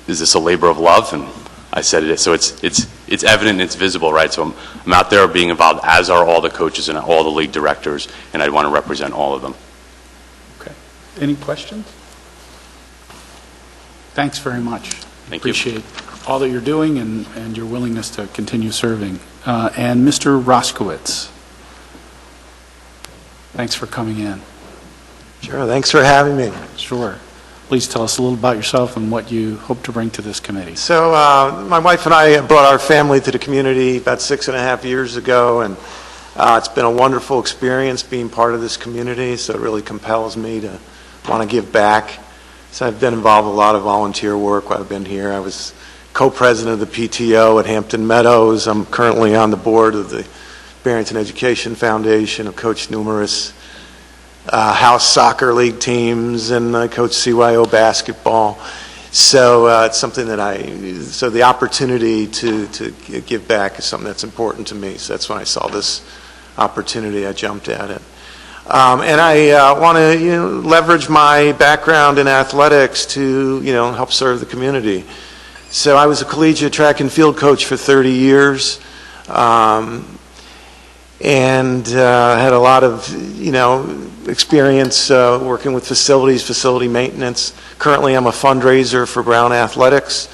"Is this a labor of love?" And I said it is. So it's evident and it's visible, right? So I'm out there being involved, as are all the coaches and all the league directors, and I want to represent all of them. Okay. Any questions? Thanks very much. Thank you. Appreciate all that you're doing and your willingness to continue serving. And Mr. Roskowitz, thanks for coming in. Sure, thanks for having me. Sure. Please tell us a little about yourself and what you hope to bring to this committee. So my wife and I brought our family to the community about 6.5 years ago, and it's been a wonderful experience being part of this community, so it really compels me to want to give back. So I've been involved with a lot of volunteer work while I've been here. I was co-president of the PTO at Hampton Meadows. I'm currently on the board of the Barrington Education Foundation. I've coached numerous house soccer league teams, and I coach CYO basketball. So it's something that so the opportunity to give back is something that's important to me. So that's when I saw this opportunity, I jumped at it. And I want to leverage my background in athletics to help serve the community. So I was a collegiate track and field coach for 30 years, and had a lot of experience working with facility maintenance. Currently, I'm a fundraiser for Brown Athletics.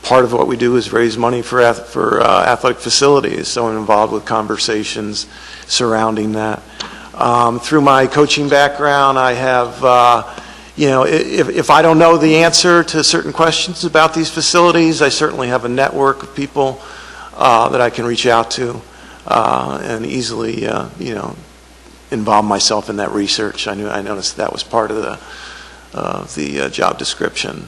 Part of what we do is raise money for athletic facilities, so I'm involved with conversations surrounding that. Through my coaching background, I have, if I don't know the answer to certain questions about these facilities, I certainly have a network of people that I can reach out to and easily, involve myself in that research. I noticed that was part of the job description.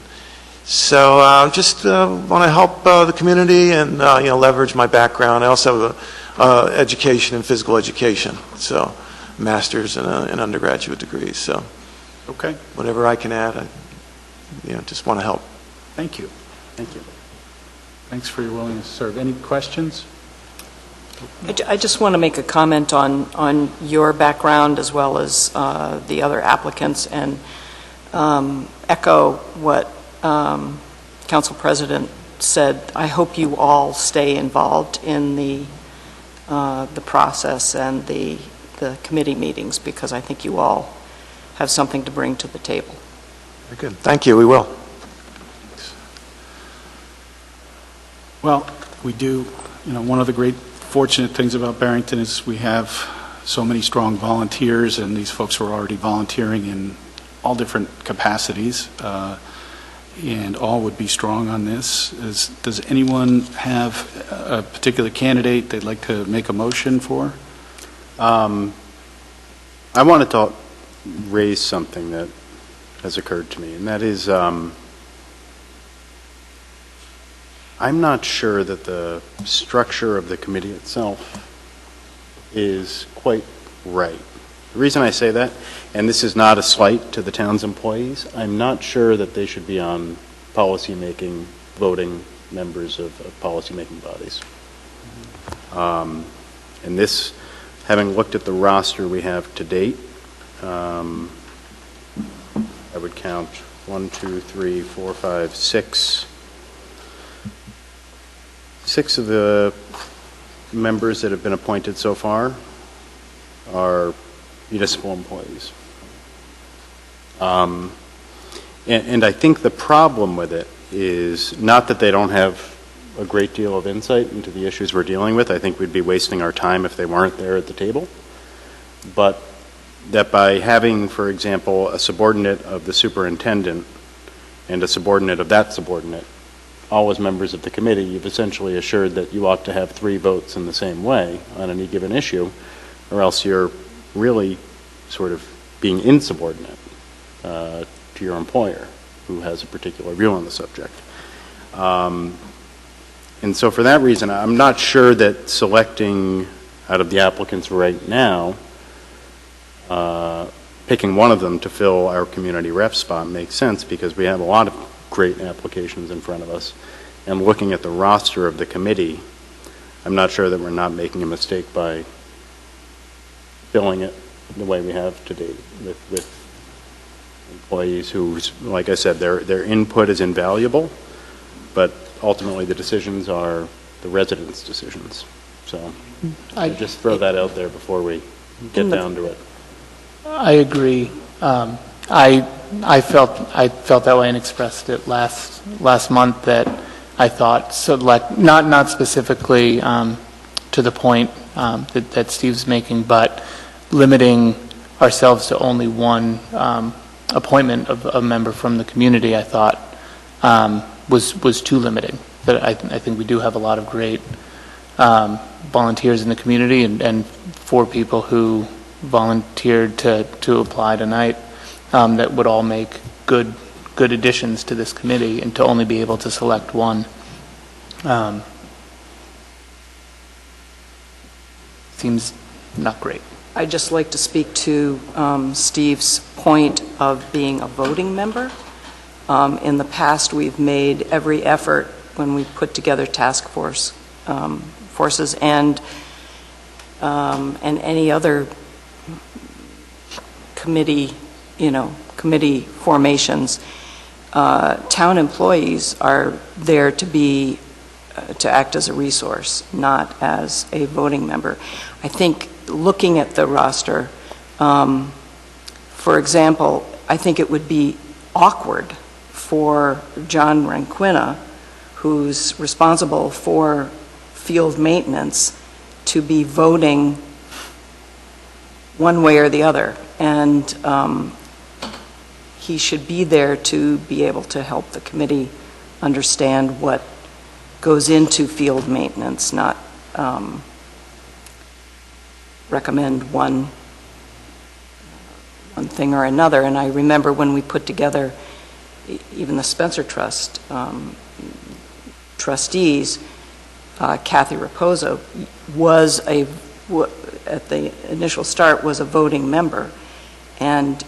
So just want to help the community and leverage my background. I also have education in physical education, so master's and an undergraduate degree. So Okay. whatever I can add, I just want to help. Thank you. Thank you. Thanks for your willingness to serve. Any questions? I just want to make a comment on your background as well as the other applicants, and echo what Council President said. I hope you all stay involved in the process and the committee meetings, because I think you all have something to bring to the table. Very good. Thank you. We will. Well, we do, one of the great fortunate things about Barrington is we have so many strong volunteers, and these folks were already volunteering in all different capacities, and all would be strong on this. Does anyone have a particular candidate they'd like to make a motion for? I wanted to raise something that has occurred to me, and that is, I'm not sure that the structure of the committee itself is quite right. The reason I say that, and this is not a slight to the town's employees, I'm not sure that they should be on policy-making, voting members of policy-making bodies. And this, having looked at the roster we have to date, I would count 1, 2, 3, 4, 5, 6. 6 of the members that have been appointed so far are municipal employees. And I think the problem with it is not that they don't have a great deal of insight into the issues we're dealing with. I think we'd be wasting our time if they weren't there at the table. But that by having, for example, a subordinate of the superintendent and a subordinate of that subordinate, all as members of the committee, you've essentially assured that you ought to have 3 votes in the same way on any given issue, or else you're really sort of being insubordinate to your employer, who has a particular view on the subject. And so for that reason, I'm not sure that selecting out of the applicants right now, picking one of them to fill our community rep spot makes sense, because we have a lot of great applications in front of us. And looking at the roster of the committee, I'm not sure that we're not making a mistake by filling it the way we have to date with employees who, like I said, their input is invaluable, but ultimately the decisions are the residents' decisions. So I just throw that out there before we get down to it. I agree. I felt that way and expressed it last month, that I thought not specifically to the point that Steve's making, but limiting ourselves to only one appointment of a member from the community, I thought was too limiting. But I think we do have a lot of great volunteers in the community, and 4 people who volunteered to apply tonight that would all make good additions to this committee, and to only be able to select one seems not great. I'd just like to speak to Steve's point of being a voting member. In the past, we've made every effort when we put together task forces and any other committee formations. Town employees are there to act as a resource, not as a voting member. I think looking at the roster, for example, I think it would be awkward for John Ranquina, who's responsible for field maintenance, to be voting one way or the other. And he should be there to be able to help the committee understand what goes into field maintenance, not recommend one thing or another. And I remember when we put together even the Spencer Trust trustees, Kathy Raposo was at the initial start was a voting member, and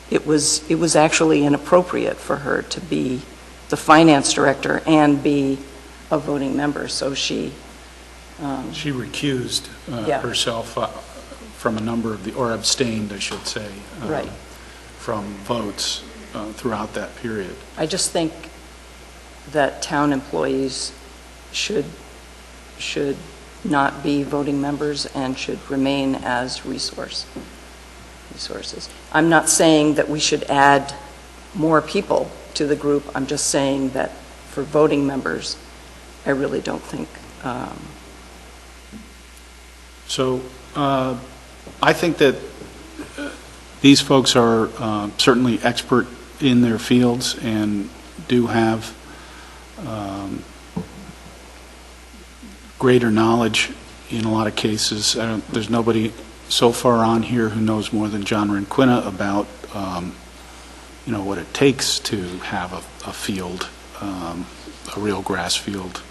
it was actually inappropriate for her to be the finance director and be a voting member. So she recused herself from a number of or abstained, I should say, right, from votes throughout that period. I just think that town employees should not be voting members and should remain as resources. I'm not saying that we should add more people to the group. I'm just saying that for voting members, I really don't think. So I think that these folks are certainly expert in their fields and do have greater knowledge in a lot of cases. There's nobody so far on here who knows more than John Rinquina about what it takes to have a field, a real grass field.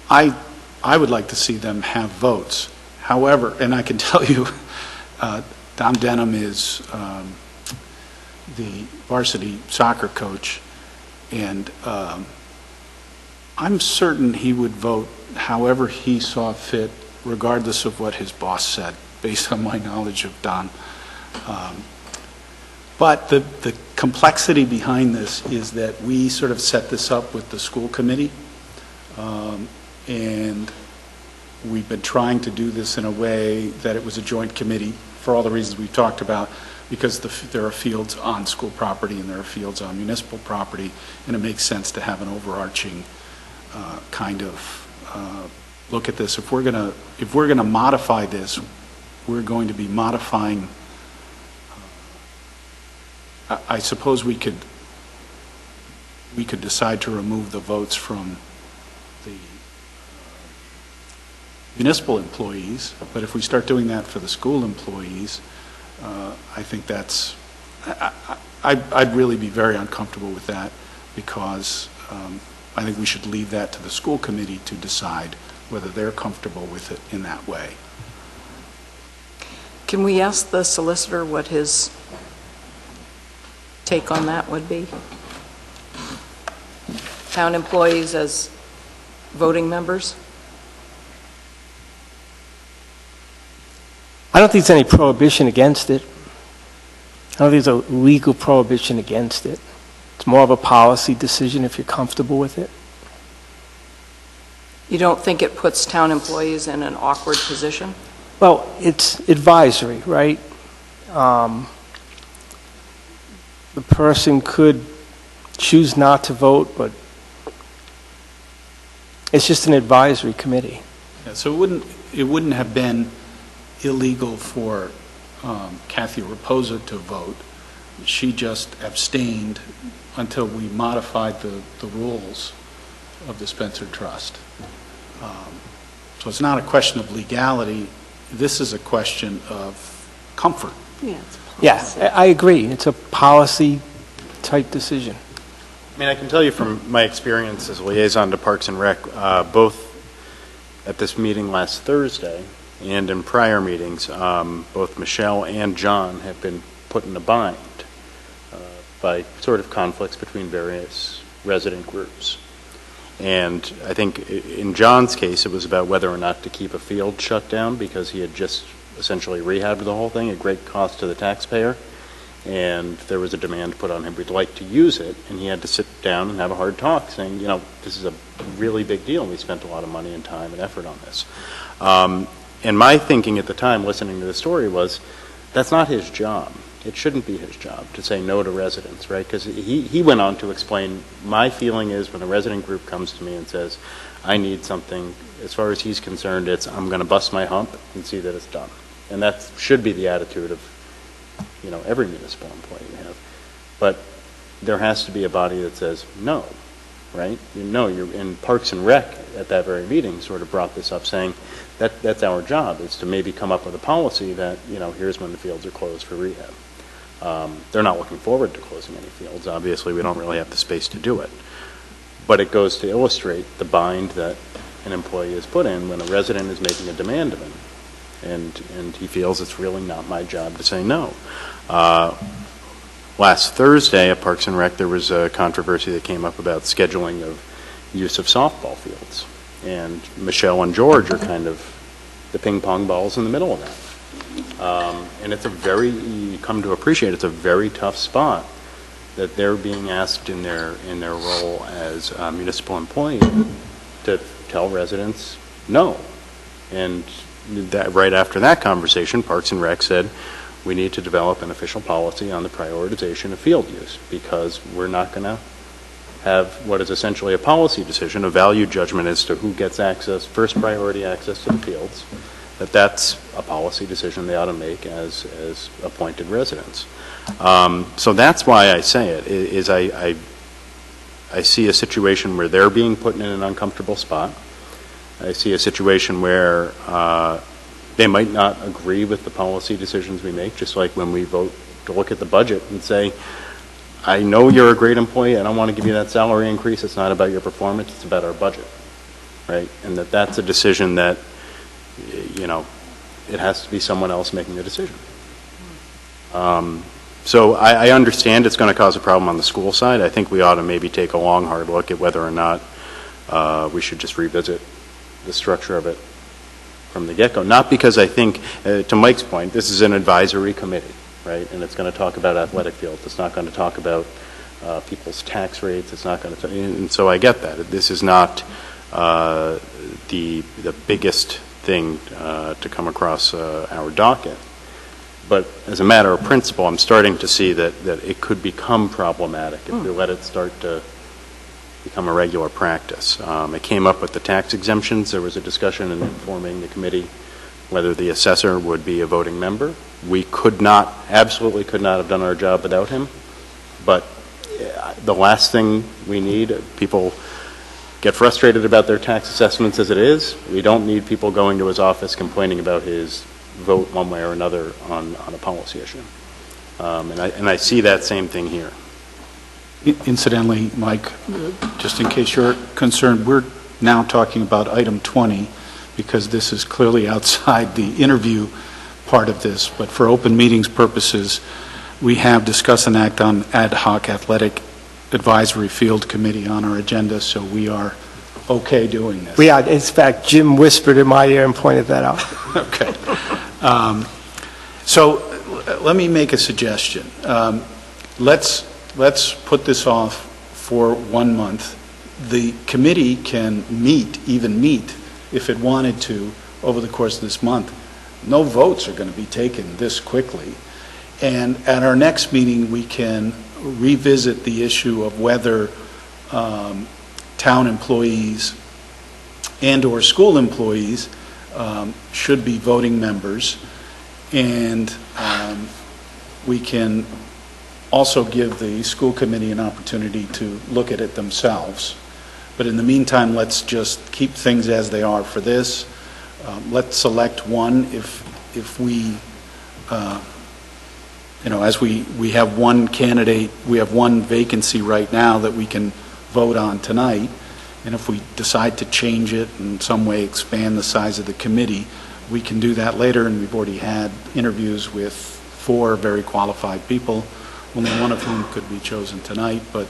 I would like to see them have votes. However, and I can tell you, Don Denham is the varsity soccer coach, and I'm certain he would vote however he saw fit, regardless of what his boss said, based on my knowledge of Don. But the complexity behind this is that we sort of set this up with the school committee, and we've been trying to do this in a way that it was a joint committee for all the reasons we've talked about, because there are fields on school property and there are fields on municipal property, and it makes sense to have an overarching kind of look at this. If we're going to modify this, we're going to be modifying. I suppose we could decide to remove the votes from the municipal employees, but if we start doing that for the school employees, I think that's, I'd really be very uncomfortable with that, because I think we should leave that to the school committee to decide whether they're comfortable with it in that way. Can we ask the solicitor what his take on that would be? Town employees as voting members? I don't think there's any prohibition against it. I don't think there's a legal prohibition against it. It's more of a policy decision if you're comfortable with it. You don't think it puts town employees in an awkward position? Well, it's advisory, right? The person could choose not to vote, but it's just an advisory committee. Yeah, so it wouldn't have been illegal for Kathy Raposa to vote. She just abstained until we modified the rules of the Spencer Trust. So it's not a question of legality. This is a question of comfort. Yeah, I agree. It's a policy-type decision. I mean, I can tell you from my experience as a liaison to Parks and Rec, both at this meeting last Thursday and in prior meetings, both Michelle and John have been put in a bind by sort of conflicts between various resident groups. And I think in John's case, it was about whether or not to keep a field shut down, because he had just essentially rehabbed the whole thing at great cost to the taxpayer. And there was a demand put on him, we'd like to use it, and he had to sit down and have a hard talk saying, this is a really big deal, and we spent a lot of money and time and effort on this. And my thinking at the time, listening to the story, was that's not his job. It shouldn't be his job to say no to residents, right? Because he went on to explain, my feeling is when a resident group comes to me and says, I need something, as far as he's concerned, it's I'm going to bust my hump and see that it's done. And that should be the attitude of every municipal employee you have. But there has to be a body that says no, right? You're in Parks and Rec at that very meeting sort of brought this up, saying that's our job, is to maybe come up with a policy that, here's when the fields are closed for rehab. They're not looking forward to closing any fields. Obviously, we don't really have the space to do it. But it goes to illustrate the bind that an employee is put in when a resident is making a demand of him. And he feels it's really not my job to say no. Last Thursday at Parks and Rec, there was a controversy that came up about scheduling of use of softball fields. And Michelle and George are kind of the ping pong balls in the middle of that. And it's you come to appreciate, it's a very tough spot that they're being asked in their role as a municipal employee to tell residents no. And that right after that conversation, Parks and Rec said, we need to develop an official policy on the prioritization of field use, because we're not going to have what is essentially a policy decision, a value judgment as to who gets access, first priority access to the fields, that's a policy decision they ought to make as appointed residents. So that's why I say it, is I see a situation where they're being put in an uncomfortable spot. I see a situation where they might not agree with the policy decisions we make, just like when we vote to look at the budget and say, I know you're a great employee, I don't want to give you that salary increase, it's not about your performance, it's about our budget, right? And that's a decision that, you know, it has to be someone else making the decision. So I understand it's going to cause a problem on the school side. I think we ought to maybe take a long, hard look at whether or not we should just revisit the structure of it from the get-go. Not because I think, to Mike's point, this is an advisory committee, right? And it's going to talk about athletic fields. It's not going to talk about people's tax rates. It's not going to, and so I get that. This is not the biggest thing to come across our docket. But as a matter of principle, I'm starting to see that it could become problematic if we let it start to become a regular practice. It came up with the tax exemptions. There was a discussion in forming the committee whether the assessor would be a voting member. We could not, absolutely could not have done our job without him. But the last thing we need, people get frustrated about their tax assessments as it is. We don't need people going to his office complaining about his vote one way or another on a policy issue. And I see that same thing here. Incidentally, Mike, just in case you're concerned, we're now talking about item 20 because this is clearly outside the interview part of this, but for open meetings purposes, we have discuss and act on ad hoc athletic advisory field committee on our agenda, so we are okay doing this. We are, in fact, Jim whispered in my ear and pointed that out. Okay. So let me make a suggestion. Let's put this off for 1 month. The committee can even meet, if it wanted to, over the course of this month. No votes are going to be taken this quickly. And at our next meeting, we can revisit the issue of whether town employees and or school employees should be voting members. And we can also give the school committee an opportunity to look at it themselves. But in the meantime, let's just keep things as they are for this. Let's select one if we, as we have one candidate, we have one vacancy right now that we can vote on tonight. And if we decide to change it in some way, expand the size of the committee, we can do that later. And we've already had interviews with 4 very qualified people, only one of whom could be chosen tonight. But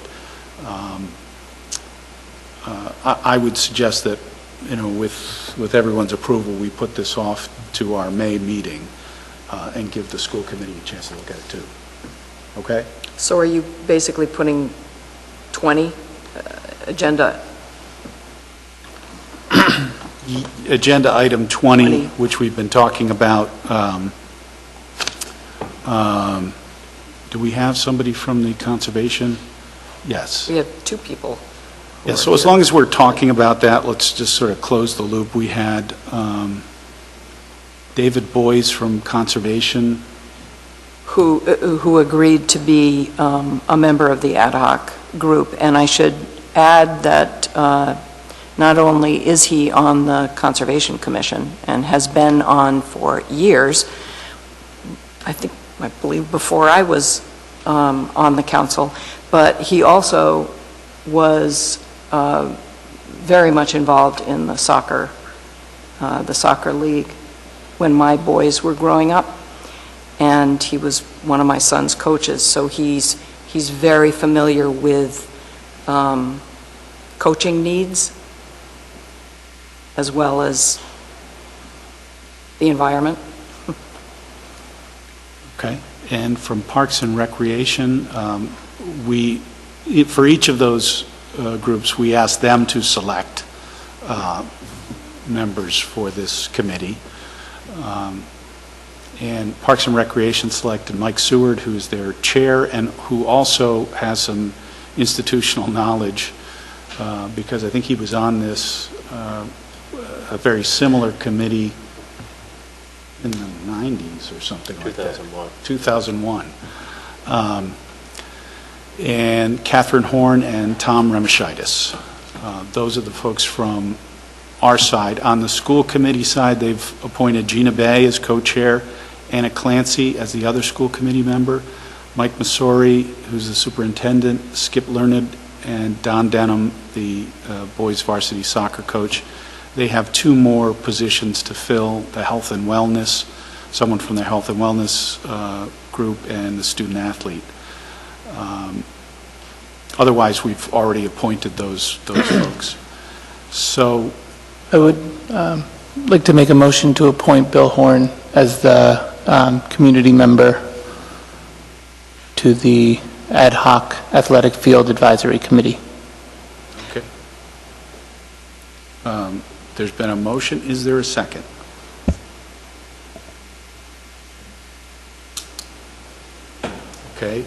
I would suggest that, with everyone's approval, we put this off to our May meeting and give the school committee a chance to look at it too. Okay? So are you basically putting 20 agenda? Agenda item 20, which we've been talking about. Do we have somebody from the conservation? Yes. We have 2 people. Yeah, so as long as we're talking about that, let's just sort of close the loop. We had David Boyes from Conservation. Who agreed to be a member of the ad hoc group. And I should add that not only is he on the Conservation Commission and has been on for years, I believe before I was on the council, but he also was very much involved in the soccer league when my boys were growing up, and he was one of my son's coaches. So he's very familiar with coaching needs as well as the environment. Okay. And from Parks and Recreation, for each of those groups, we asked them to select members for this committee. And Parks and Recreation selected Mike Seward, who's their chair and who also has some institutional knowledge, because I think he was on this, a very similar committee in the 90s or something like that. 2001. And Catherine Horn and Tom Remishitis. Those are the folks from our side. On the school committee side, they've appointed Gina Bay as co-chair, Anna Clancy as the other school committee member, Mike Masori, who's the superintendent, Skip Learned, and Don Denham, the boys varsity soccer coach. They have 2 more positions to fill, the health and wellness, someone from their health and wellness group, and the student athlete. Otherwise, we've already appointed those folks. So I would like to make a motion to appoint Bill Horn as the community member to the Ad hoc Athletic Field Advisory Committee. okay. There's been a motion. Is there a second? Okay.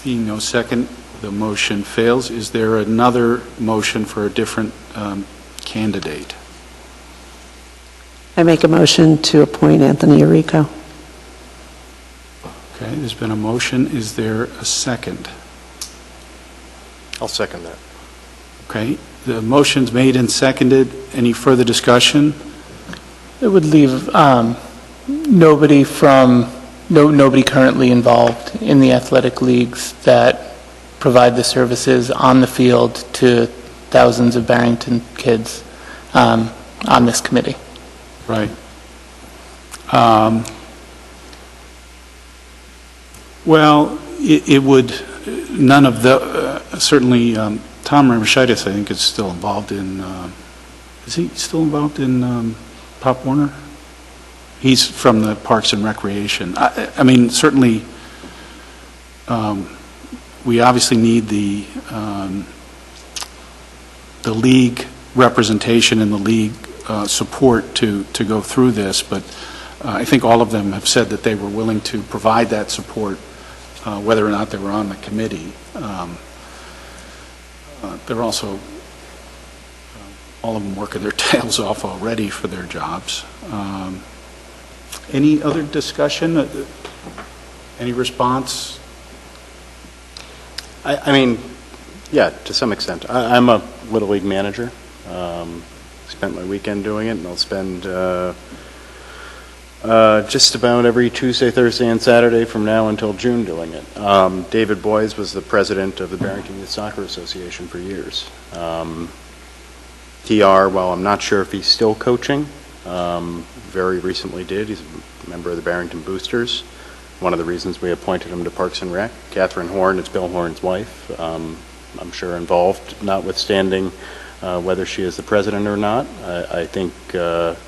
Being no second, the motion fails. Is there another motion for a different candidate? I make a motion to appoint Anthony Arrico. Okay, there's been a motion. Is there a second? I'll second that. Okay, the motion's made and seconded. Any further discussion? It would leave nobody currently involved in the athletic leagues that provide the services on the field to thousands of Barrington kids on this committee. Right. Well, it would, none of the, certainly Tom Remishitis, I think, is still involved in, is he still involved in Pop Warner? He's from the Parks and Recreation. I mean, certainly, we obviously need the league representation and the league support to go through this, but I think all of them have said that they were willing to provide that support, whether or not they were on the committee. They're also, all of them working their tails off already for their jobs. Any other discussion? Any response? I mean, yeah, to some extent. I'm a Little League manager. Spent my weekend doing it, and I'll spend just about every Tuesday, Thursday, and Saturday from now until June doing it. David Boyes was the president of the Barrington Youth Soccer Association for years. TR, while I'm not sure if he's still coaching, very recently did. He's a member of the Barrington Boosters. One of the reasons we appointed him to Parks and Rec. Catherine Horn is Bill Horn's wife. I'm sure involved, notwithstanding whether she is the president or not. I think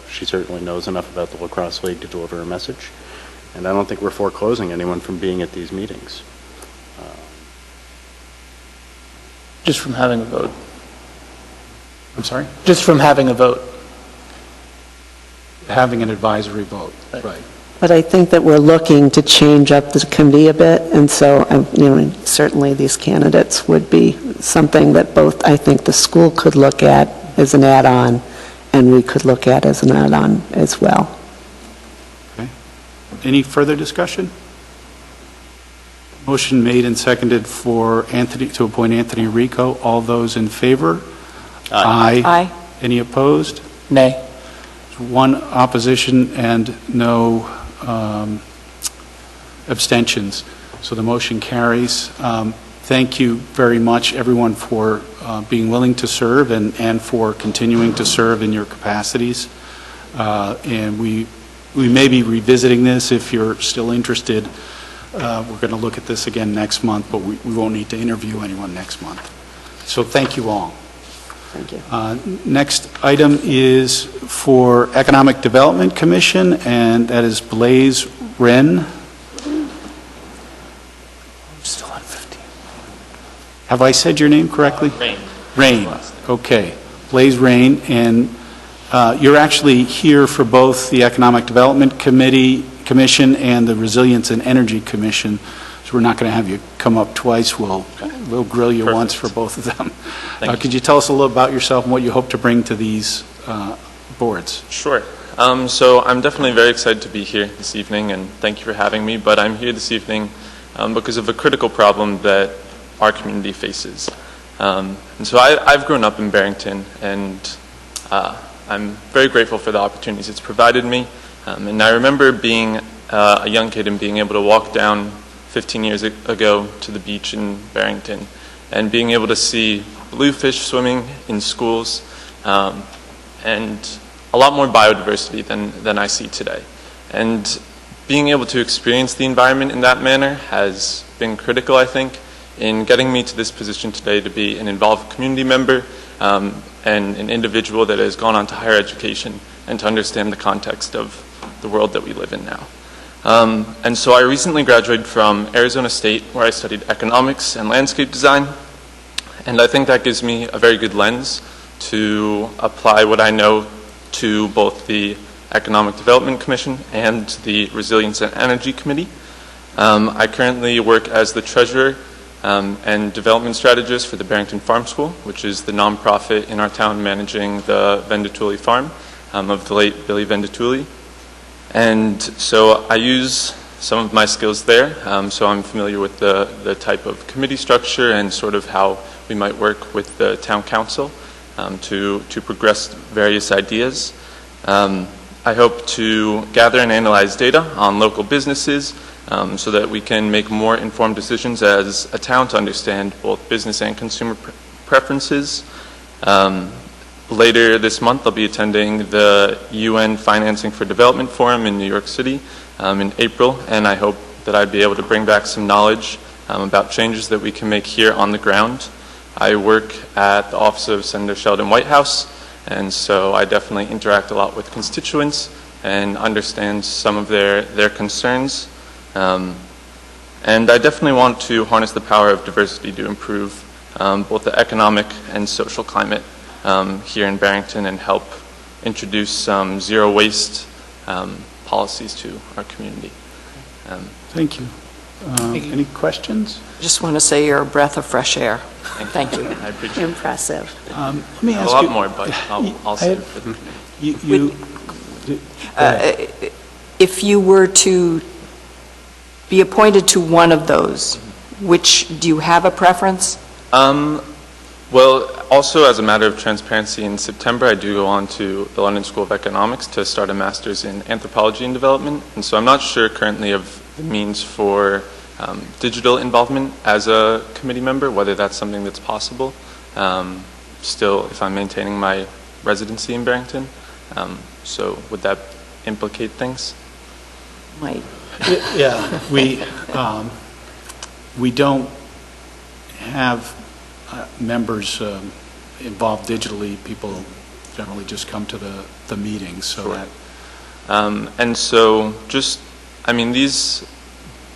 she certainly knows enough about the Lacrosse League to deliver a message. And I don't think we're foreclosing anyone from being at these meetings. Just from having a vote. I'm sorry? Just from having a vote. Having an advisory vote, right. But I think that we're looking to change up the committee a bit, and so, certainly these candidates would be something that both, I think, the school could look at as an add-on, and we could look at as an add-on as well. Okay. Any further discussion? Motion made and seconded for Anthony, to appoint Anthony Arrico. All those in favor? Aye. Aye. Any opposed? Nay. One opposition and no abstentions. So the motion carries. Thank you very much, everyone, for being willing to serve and for continuing to serve in your capacities. And we may be revisiting this if you're still interested. We're going to look at this again next month, but we won't need to interview anyone next month. So thank you all. Thank you. Next item is for Economic Development Commission, and that is Blaise Wren. Still on 15. Have I said your name correctly? Rain. Rain. Okay. Blaise Rain, and you're actually here for both the Economic Development Commission and the Resilience and Energy Commission, so we're not going to have you come up twice. We'll we'll grill you Perfect. once for both of them. Thank you. Could you tell us a little about yourself and what you hope to bring to these boards? Sure. So I'm definitely very excited to be here this evening, and thank you for having me. But I'm here this evening because of a critical problem that our community faces. And so I've grown up in Barrington, and I'm very grateful for the opportunities it's provided me. And I remember being a young kid and being able to walk down 15 years ago to the beach in Barrington and being able to see bluefish swimming in schools and a lot more biodiversity than I see today. And being able to experience the environment in that manner has been critical, I think, in getting me to this position today to be an involved community member and an individual that has gone on to higher education and to understand the context of the world that we live in now. And so I recently graduated from Arizona State, where I studied economics and landscape design, and I think that gives me a very good lens to apply what I know to both the Economic Development Commission and the Resilience and Energy Committee. I currently work as the treasurer and development strategist for the Barrington Farm School, which is the nonprofit in our town managing the Vendatuli farm of the late Billy Vendatuli. And so I use some of my skills there, so I'm familiar with the type of committee structure and sort of how we might work with the town council to progress various ideas. I hope to gather and analyze data on local businesses so that we can make more informed decisions as a town to understand both business and consumer preferences. Later this month, I'll be attending the UN Financing for Development Forum in New York City in April, and I hope that I'd be able to bring back some knowledge about changes that we can make here on the ground. I work at the office of Senator Sheldon Whitehouse, and so I definitely interact a lot with constituents and understand some of their concerns. And I definitely want to harness the power of diversity to improve both the economic and social climate here in Barrington and help introduce some zero waste policies to our community. Thank you. Any questions? I just want to say you're a breath of fresh air. Thank you. I appreciate it. Impressive. Let me A ask lot you, more, but I'll save it for the If you were to be appointed to one of those, which, do you have a preference? Well, also as a matter of transparency, in September I do go on to the London School of Economics to start a master's in anthropology and development, and so I'm not sure currently of the means for digital involvement as a committee member, whether that's something that's possible, still if I'm maintaining my residency in Barrington. So would that implicate things? Might. Yeah, we don't have members involved digitally. People generally just come to the meetings, so Sure. that... And so just, I mean,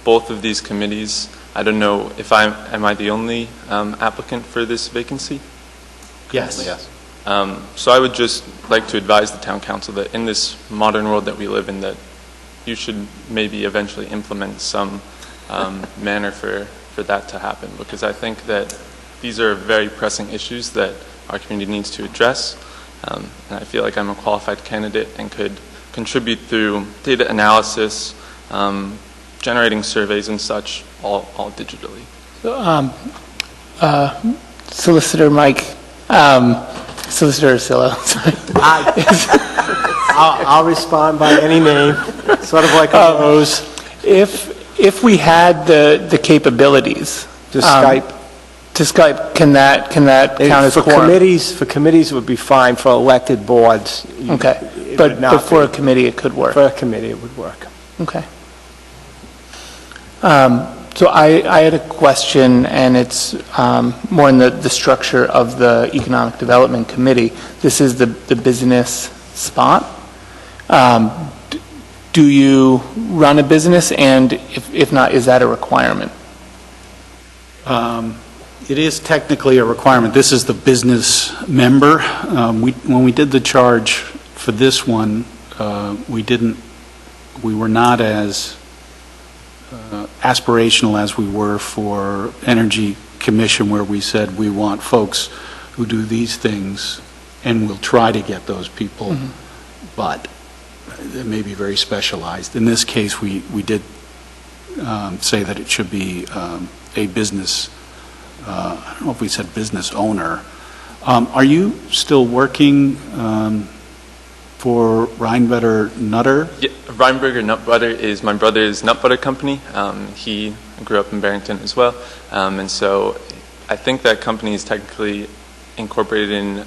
both of these committees, I don't know if am I the only applicant for this vacancy? Yes. Yes. So I would just like to advise the town council that in this modern world that we live in, that you should maybe eventually implement some manner for that to happen, because I think that these are very pressing issues that our community needs to address, and I feel like I'm a qualified candidate and could contribute through data analysis, generating surveys and such, all digitally. So, Solicitor Mike, Solicitor Arcillo, sorry. I'll respond by any name, sort of like a rose. If we had the capabilities To Skype. to Skype, can that count as For quorum? committees it would be fine. For elected boards, Okay, it but would not for a be. committee, it could work. For a committee, it would work. Okay. So I had a question, and it's more in the structure of the Economic Development Committee. This is the business spot. Do you run a business, and if not, is that a requirement? It is technically a requirement. This is the business member. When we did the charge for this one, we were not as aspirational as we were for energy commission where we said we want folks who do these things, and we'll try to get those people, but they may be very specialized. In this case, we did say that it should be a business, I don't know if we said business owner. Are you still working for Rheinbetter Nutter? Yeah, Rheinberger Nut Butter is my brother's nut butter company. He grew up in Barrington as well, and so I think that company is technically incorporated in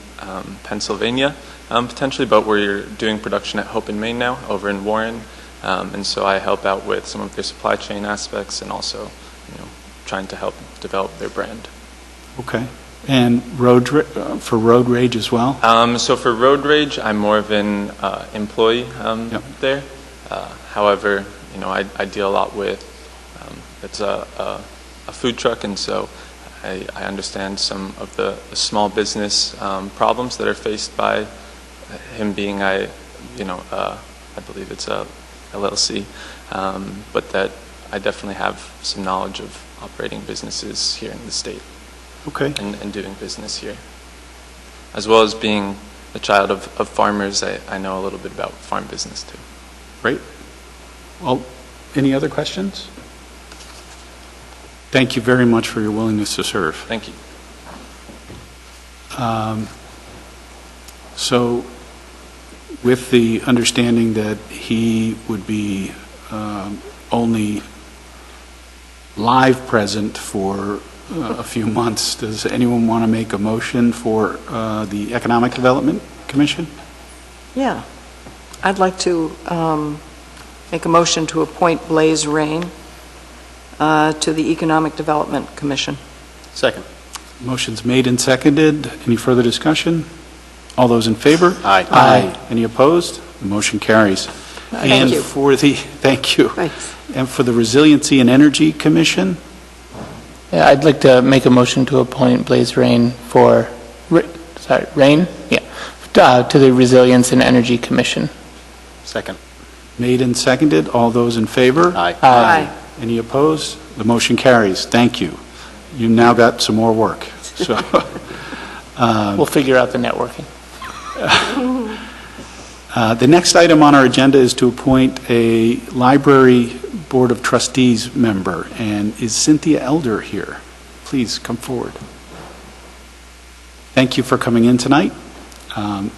Pennsylvania, potentially, but we're doing production at Hope in Maine now, over in Warren, and so I help out with some of their supply chain aspects and also, trying to help develop their brand. Okay. And for Road Rage as well? So for Road Rage, I'm more of an employee there. However, I deal a lot with, it's a food truck, and so I understand some of the small business problems that are faced by him being, I believe it's a LLC, but that I definitely have some knowledge of operating businesses here in the state. Okay. And doing business here. As well as being a child of farmers, I know a little bit about farm business too. Great. Well, any other questions? Thank you very much for your willingness to serve. Thank you. So, with the understanding that he would be only live present for a few months, does anyone want to make a motion for the Economic Development Commission? Yeah. I'd like to make a motion to appoint Blaze Rain to the Economic Development Commission. Second. Motion's made and seconded. Any further discussion? All those in favor? Aye. Aye. Any opposed? The motion carries. Thank you. Thank you. Thanks. And for the Resiliency and Energy Commission? Yeah, I'd like to make a motion to appoint Blaze Rain to the Resilience and Energy Commission. Second. Made and seconded. All those in favor? Aye. Aye. Any opposed? The motion carries. Thank you. You've now got some more work. So, We'll figure out the networking. the next item on our agenda is to appoint a Library Board of Trustees member. And is Cynthia Elder here? Please come forward. Thank you for coming in tonight.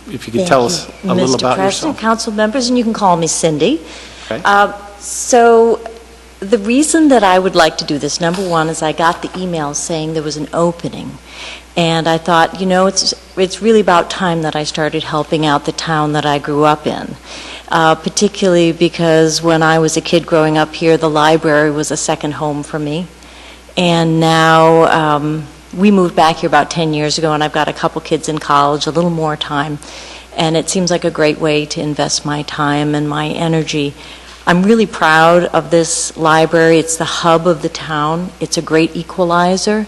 If you could tell us a little about Mr. President, yourself. council members, and you can call me Cindy. Okay. So the reason that I would like to do this, number one, is I got the email saying there was an opening. And I thought, it's really about time that I started helping out the town that I grew up in. Particularly because when I was a kid growing up here, the library was a second home for me. And now we moved back here about 10 years ago, and I've got a couple kids in college, a little more time. And it seems like a great way to invest my time and my energy. I'm really proud of this library. It's the hub of the town. It's a great equalizer.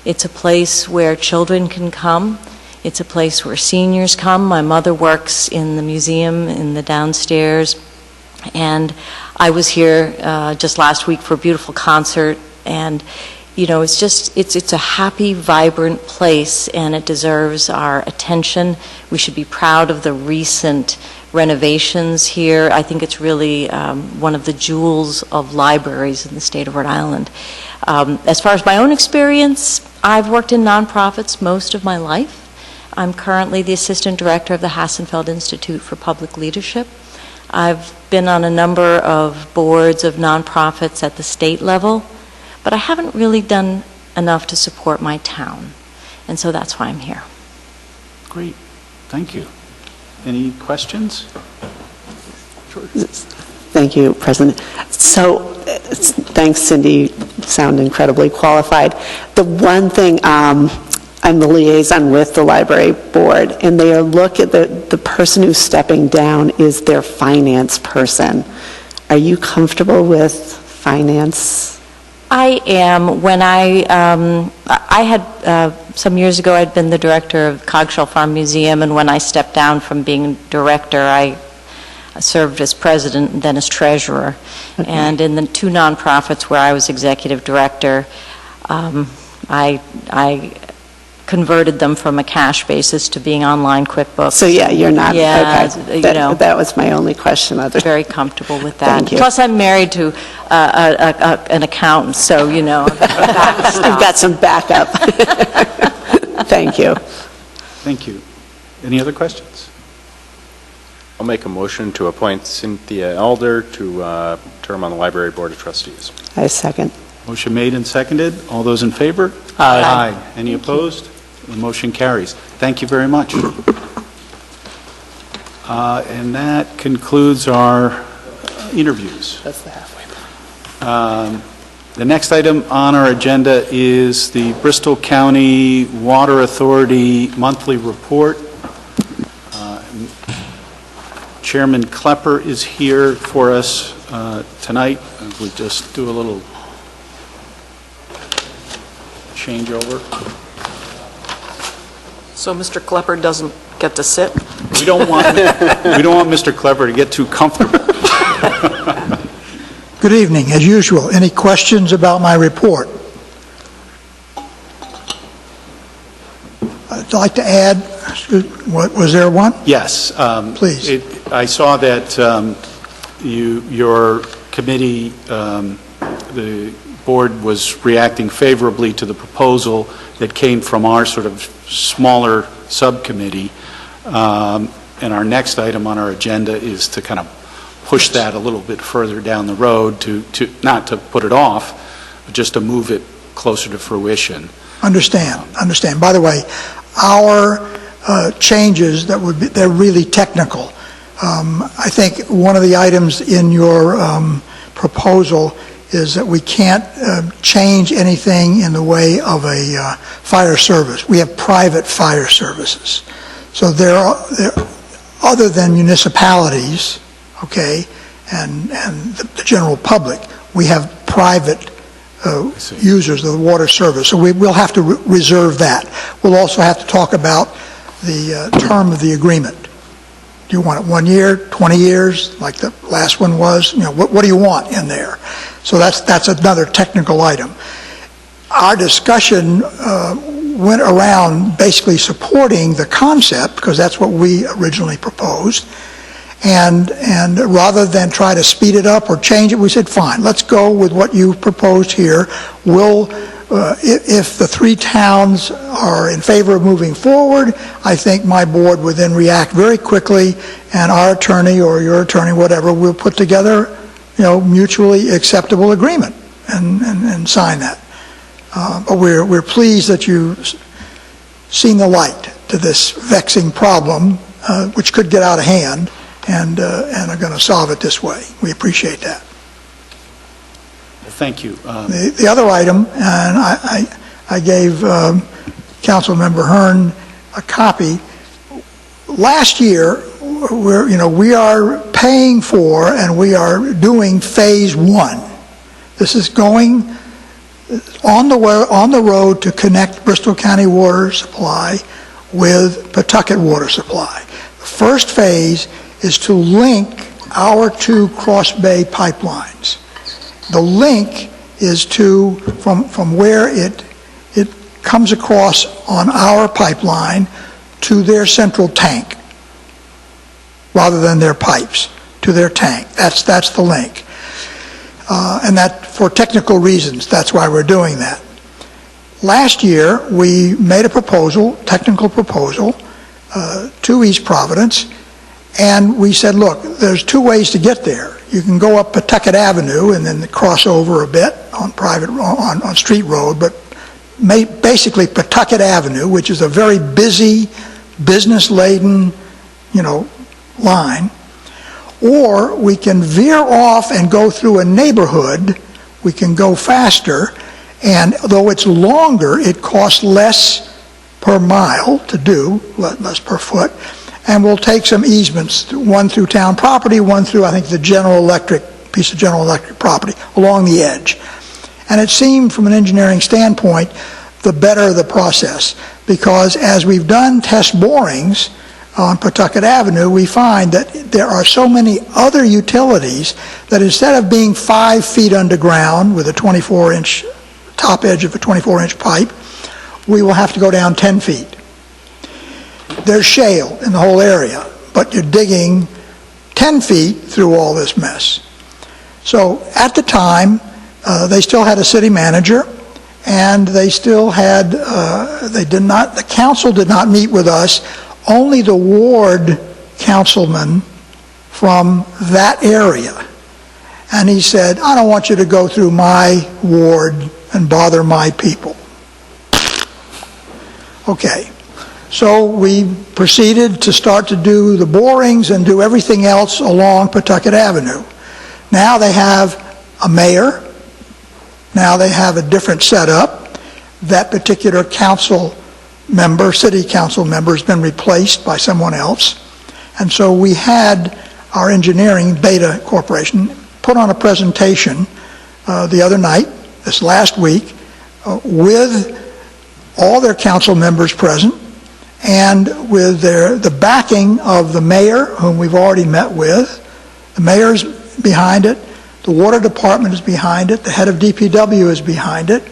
It's a place where children can come. It's a place where seniors come. My mother works in the museum in the downstairs. And I was here just last week for a beautiful concert. And, it's a happy, vibrant place, and it deserves our attention. We should be proud of the recent renovations here. I think it's really one of the jewels of libraries in the state of Rhode Island. As far as my own experience, I've worked in nonprofits most of my life. I'm currently the Assistant Director of the Hassenfeld Institute for Public Leadership. I've been on a number of boards of nonprofits at the state level, but I haven't really done enough to support my town, and so that's why I'm here. Great. Thank you. Any questions? Thank you, President. So, thanks, Cindy. You sound incredibly qualified. The one thing, I'm the liaison with the library board, and they are the person who's stepping down is their finance person. Are you comfortable with finance? I am. When I had, some years ago, I'd been the director of Coggeshall Farm Museum, and when I stepped down from being director, I served as president and then as treasurer. Okay. And in the two nonprofits where I was executive director, I converted them from a cash basis to being online QuickBooks. So, yeah, you're not, Yeah, okay. you know. That was my only question. Very comfortable with that. Thank you. Plus, I'm married to an accountant, so, you know. You've got some backup. Thank you. Thank you. Any other questions? I'll make a motion to appoint Cynthia Elder to term on the Library Board of Trustees. I second. Motion made and seconded. All those in favor? Aye. Any opposed? The motion carries. Thank you very much. And that concludes our interviews. That's the halfway point. The next item on our agenda is the Bristol County Water Authority monthly report. Chairman Klepper is here for us tonight. We just do a little changeover. So Mr. Klepper doesn't get to sit? We don't want Mr. Klepper to get too comfortable. Good evening. As usual, any questions about my report? I'd like to add, was there one? Yes. Please. I saw that your committee, the board was reacting favorably to the proposal that came from our sort of smaller subcommittee. And our next item on our agenda is to kind of push that a little bit further down the road to not to put it off, but just to move it closer to fruition. Understand. By the way, our changes they're really technical. I think one of the items in your proposal is that we can't change anything in the way of a fire service. We have private fire services. So there are other than municipalities, okay, and the general public, we have private users of the water service. So we'll have to reserve that. We'll also have to talk about the term of the agreement. Do you want it 1 year, 20 years, like the last one was? You know, what do you want in there? So that's another technical item. Our discussion went around basically supporting the concept, because that's what we originally proposed. And rather than try to speed it up or change it, we said, fine, let's go with what you proposed here. We'll, if the three towns are in favor of moving forward, I think my board would then react very quickly, and our attorney or your attorney, whatever, will put together, you know, mutually acceptable agreement and sign that. But we're pleased that you've seen the light to this vexing problem, which could get out of hand, and are going to solve it this way. We appreciate that. Thank you. The other item, and I gave Councilmember Hearn a copy. Last year, we are paying for and we are doing phase 1. This is going on the road to connect Bristol County Water Supply with Pawtucket Water Supply. The first phase is to link our two Cross Bay pipelines. The link is from where it comes across on our pipeline to their central tank, rather than their pipes, to their tank. That's the link. And that, for technical reasons, that's why we're doing that. Last year, we made a proposal, technical proposal, to East Providence, and we said, look, there's two ways to get there. You can go up Pawtucket Avenue and then cross over a bit on Street Road, but basically Pawtucket Avenue, which is a very busy, business-laden, line. Or we can veer off and go through a neighborhood. We can go faster, and though it's longer, it costs less per mile to do, less per foot. And we'll take some easements, one through town property, one through, I think, the piece of General Electric property along the edge. And it seemed, from an engineering standpoint, the better the process, because as we've done test borings on Pawtucket Avenue, we find that there are so many other utilities that instead of being 5 feet underground with a 24-inch top edge of a 24-inch pipe, we will have to go down 10 feet. There's shale in the whole area, but you're digging 10 feet through all this mess. So at the time, they still had a city manager, and they still had, the council did not meet with us, only the ward councilman from that area. And he said, I don't want you to go through my ward and bother my people. Okay. So we proceeded to start to do the borings and do everything else along Pawtucket Avenue. Now they have a mayor. Now they have a different setup. That particular council member, city council member, has been replaced by someone else. And so we had our engineering, Beta Corporation, put on a presentation the other night, this last week, with all their council members present, and with the backing of the mayor, whom we've already met with. The mayor's behind it, the water department is behind it, the head of DPW is behind it,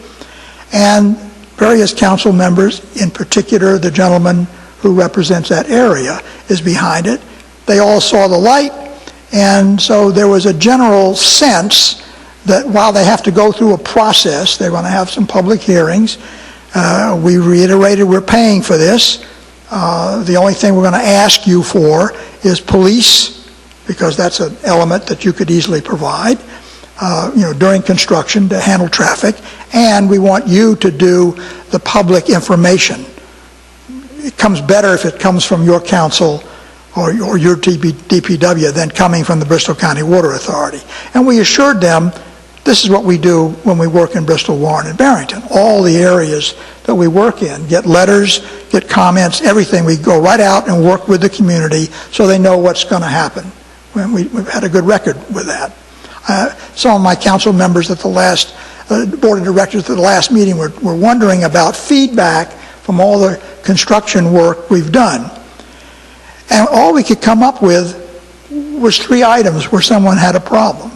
and various council members, in particular the gentleman who represents that area, is behind it. They all saw the light, and so there was a general sense that while they have to go through a process, they're going to have some public hearings. We reiterated we're paying for this. The only thing we're going to ask you for is police, because that's an element that you could easily provide, during construction to handle traffic, and we want you to do the public information. It comes better if it comes from your council or your DPW than coming from the Bristol County Water Authority. And we assured them this is what we do when we work in Bristol, Warren, and Barrington. All the areas that we work in, get letters, get comments, everything. We go right out and work with the community so they know what's going to happen. We've had a good record with that. Some of my council members at the last, board of directors at the last meeting were wondering about feedback from all the construction work we've done. And all we could come up with was 3 items where someone had a problem.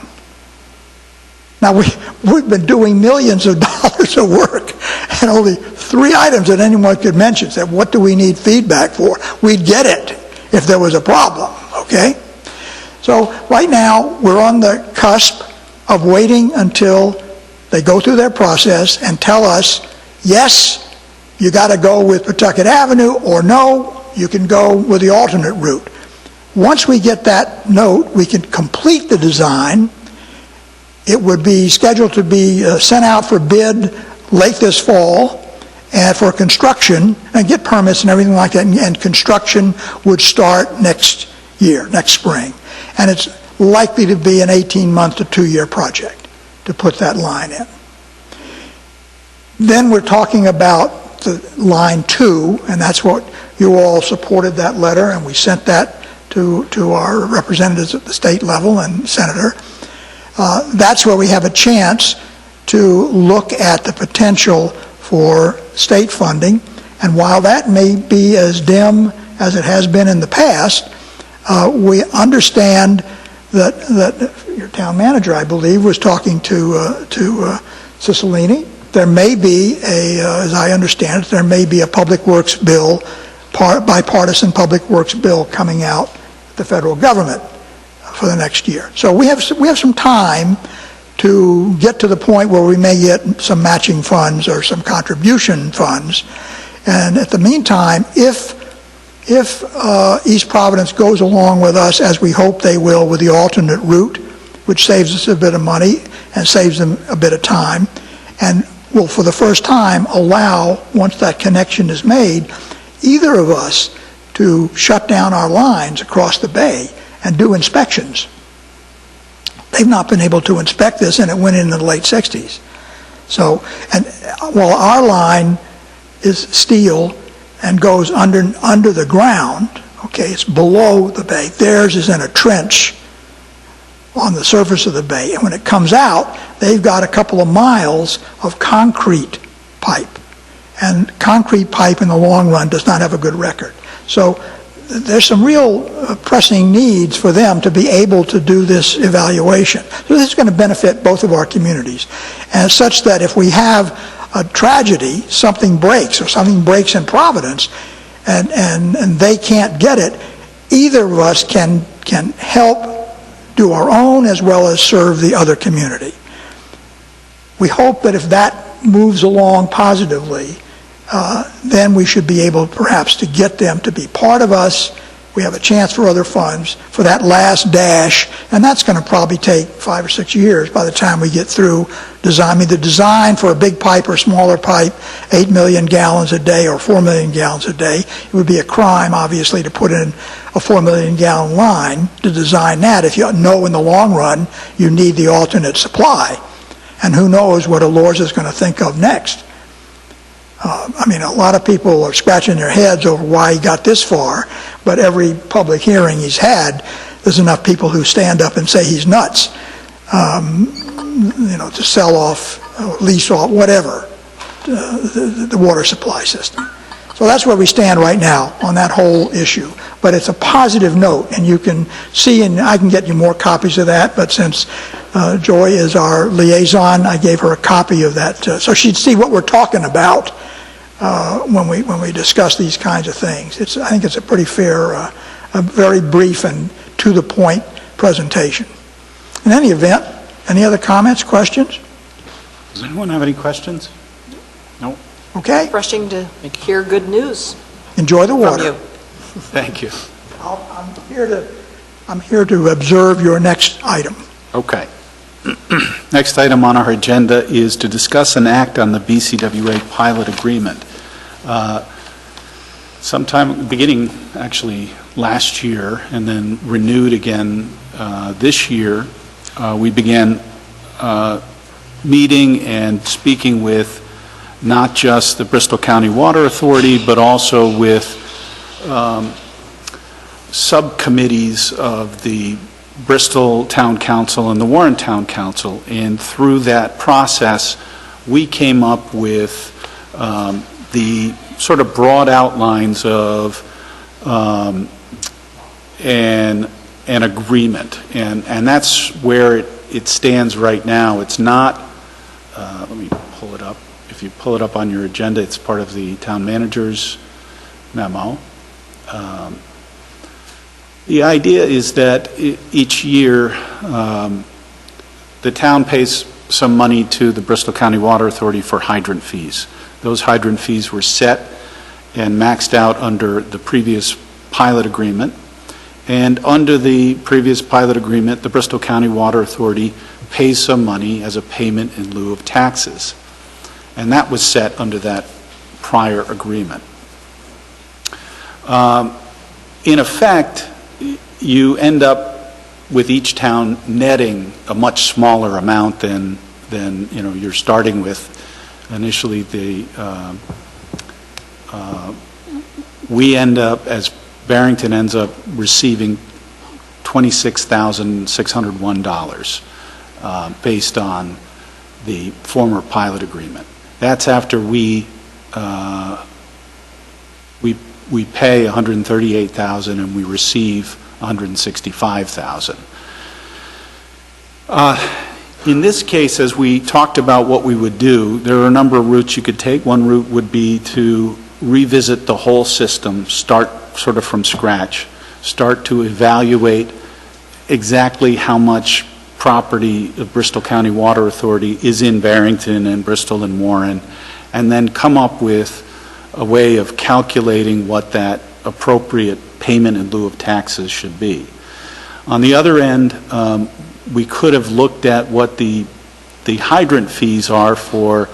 Now, we've been doing millions of dollars of work, and only 3 items that anyone could mention said, what do we need feedback for? We'd get it if there was a problem, okay? So right now, we're on the cusp of waiting until they go through their process and tell us, yes, you got to go with Pawtucket Avenue, or no, you can go with the alternate route. Once we get that note, we can complete the design. It would be scheduled to be sent out for bid late this fall, and for construction, and get permits and everything like that, and construction would start next year, next spring. And it's likely to be an 18-month to 2-year project to put that line in. Then we're talking about the line 2, and that's what you all supported that letter, and we sent that to our representatives at the state level and senator. That's where we have a chance to look at the potential for state funding, and while that may be as dim as it has been in the past, we understand that your town manager, I believe, was talking to Cicilline. There may be as I understand it, there may be a public works bill, bipartisan public works bill coming out at the federal government for the next year. So we have some time to get to the point where we may get some matching funds or some contribution funds. And at the meantime, if East Providence goes along with us, as we hope they will, with the alternate route, which saves us a bit of money and saves them a bit of time, and will for the first time allow, once that connection is made, either of us to shut down our lines across the bay and do inspections. They've not been able to inspect this, and it went in the late 60s. So, and while our line is steel and goes under the ground, okay, it's below the bay. Theirs is in a trench on the surface of the bay, and when it comes out, they've got a couple of miles of concrete pipe. And concrete pipe in the long run does not have a good record. So there's some real pressing needs for them to be able to do this evaluation. So this is going to benefit both of our communities. And such that if we have a tragedy, something breaks, or something breaks in Providence, and they can't get it, either of us can help do our own as well as serve the other community. We hope that if that moves along positively, then we should be able perhaps to get them to be part of us. We have a chance for other funds for that last dash, and that's going to probably take 5 or 6 years by the time we get through design. I mean, the design for a big pipe or smaller pipe, 8 million gallons a day or 4 million gallons a day, it would be a crime, obviously, to put in a 4 million gallon line to design that if you know in the long run you need the alternate supply. And who knows what Alorza is going to think of next. I mean, a lot of people are scratching their heads over why he got this far, but every public hearing he's had, there's enough people who stand up and say he's nuts, to sell off, lease off, whatever, the water supply system. So that's where we stand right now on that whole issue. But it's a positive note, and you can see, and I can get you more copies of that, but since Joy is our liaison, I gave her a copy of that, so she'd see what we're talking about when we discuss these kinds of things. I think it's a pretty fair, a very brief and to-the-point presentation. In any event, any other comments, questions? Does anyone have any questions? No? Okay. Refreshing to hear good news Enjoy the from water. you. Thank you. I'm here to observe your next item. Okay. Next item on our agenda is to discuss and act on the BCWA pilot agreement. Sometime beginning actually last year and then renewed again this year, we began meeting and speaking with not just the Bristol County Water Authority, but also with subcommittees of the Bristol Town Council and the Warren Town Council. And through that process, we came up with the sort of broad outlines of an agreement. And that's where it stands right now. It's not, let me pull it up. If you pull it up on your agenda, it's part of the town manager's memo. The idea is that each year the town pays some money to the Bristol County Water Authority for hydrant fees. Those hydrant fees were set and maxed out under the previous pilot agreement. And under the previous pilot agreement, the Bristol County Water Authority pays some money as a payment in lieu of taxes. And that was set under that prior agreement. In effect, you end up with each town netting a much smaller amount than you're starting with. Initially, we end up, as Barrington ends up receiving $26,601 based on the former pilot agreement. That's after we pay $138,000 and we receive $165,000. In this case, as we talked about what we would do, there are a number of routes you could take. One route would be to revisit the whole system, start sort of from scratch, start to evaluate exactly how much property of Bristol County Water Authority is in Barrington and Bristol and Warren, and then come up with a way of calculating what that appropriate payment in lieu of taxes should be. On the other end, we could have looked at what the hydrant fees are for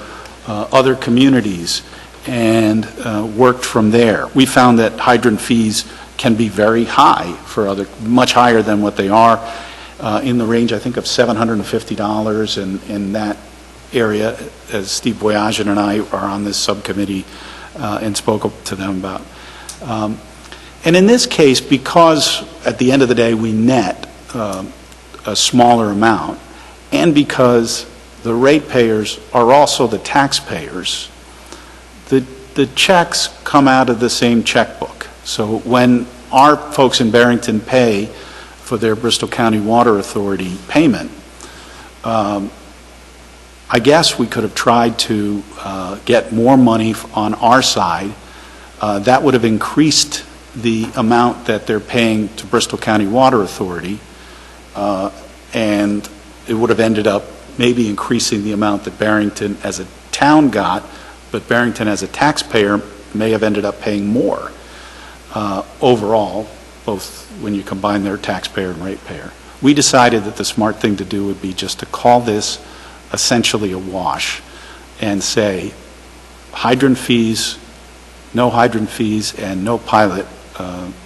other communities and worked from there. We found that hydrant fees can be very high for much higher than what they are, in the range, I think, of $750 in that area, as Steve Boyajian and I are on this subcommittee and spoke to them about. And in this case, because at the end of the day we net a smaller amount, and because the ratepayers are also the taxpayers, the checks come out of the same checkbook. So when our folks in Barrington pay for their Bristol County Water Authority payment. I guess we could have tried to get more money on our side. That would have increased the amount that they're paying to Bristol County Water Authority, and it would have ended up maybe increasing the amount that Barrington as a town got, but Barrington as a taxpayer may have ended up paying more overall, both when you combine their taxpayer and ratepayer. We decided that the smart thing to do would be just to call this essentially a wash and say hydrant fees, no hydrant fees, and no pilot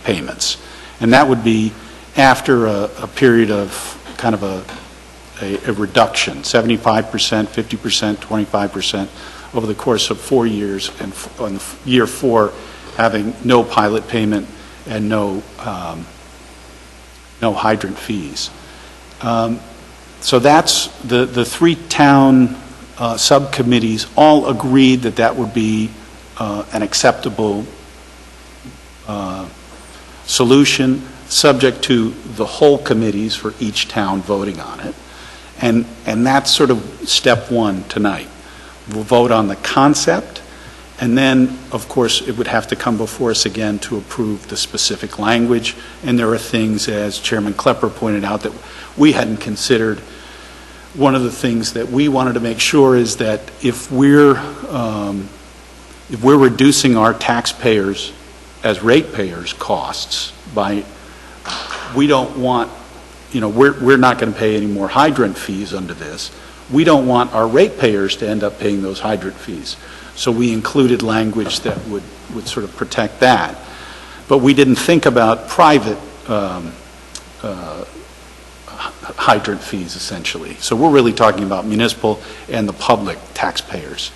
payments. And that would be after a period of kind of a reduction, 75%, 50%, 25% over the course of 4 years, and on year 4 having no pilot payment and no hydrant fees. So that's the 3 town subcommittees all agreed that that would be an acceptable solution, subject to the whole committees for each town voting on it. And that's sort of step 1 tonight. We'll vote on the concept, and then, of course, it would have to come before us again to approve the specific language. And there are things, as Chairman Klepper pointed out, that we hadn't considered. One of the things that we wanted to make sure is that if we're reducing our taxpayers as ratepayers costs by, we don't want, we're not going to pay any more hydrant fees under this. We don't want our ratepayers to end up paying those hydrant fees. So we included language that would sort of protect that. But we didn't think about private hydrant fees, essentially. So we're really talking about municipal and the public taxpayers.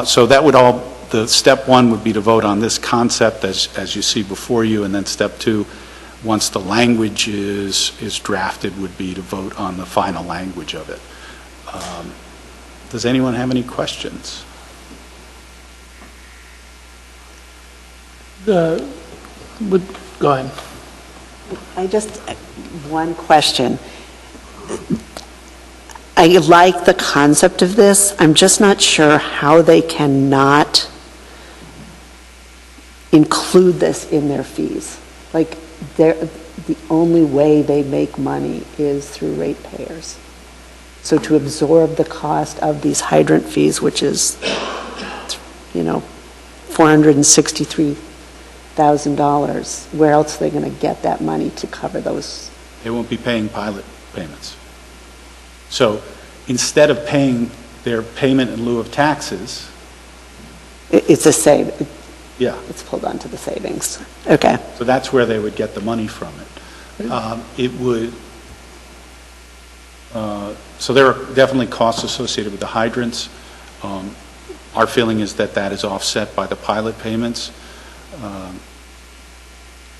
So that would all, the step 1 would be to vote on this concept as you see before you, and then step 2, once the language is drafted, would be to vote on the final language of it. Does anyone have any questions? Go ahead. One question. I like the concept of this. I'm just not sure how they cannot include this in their fees. Like, the only way they make money is through ratepayers. So to absorb the cost of these hydrant fees, which is, $463,000, where else are they going to get that money to cover those? They won't be paying pilot payments. So instead of paying their payment in lieu of taxes. It's a save. Yeah. It's pulled onto the savings. Okay. So that's where they would get the money from it. It would, so there are definitely costs associated with the hydrants. Our feeling is that that is offset by the pilot payments.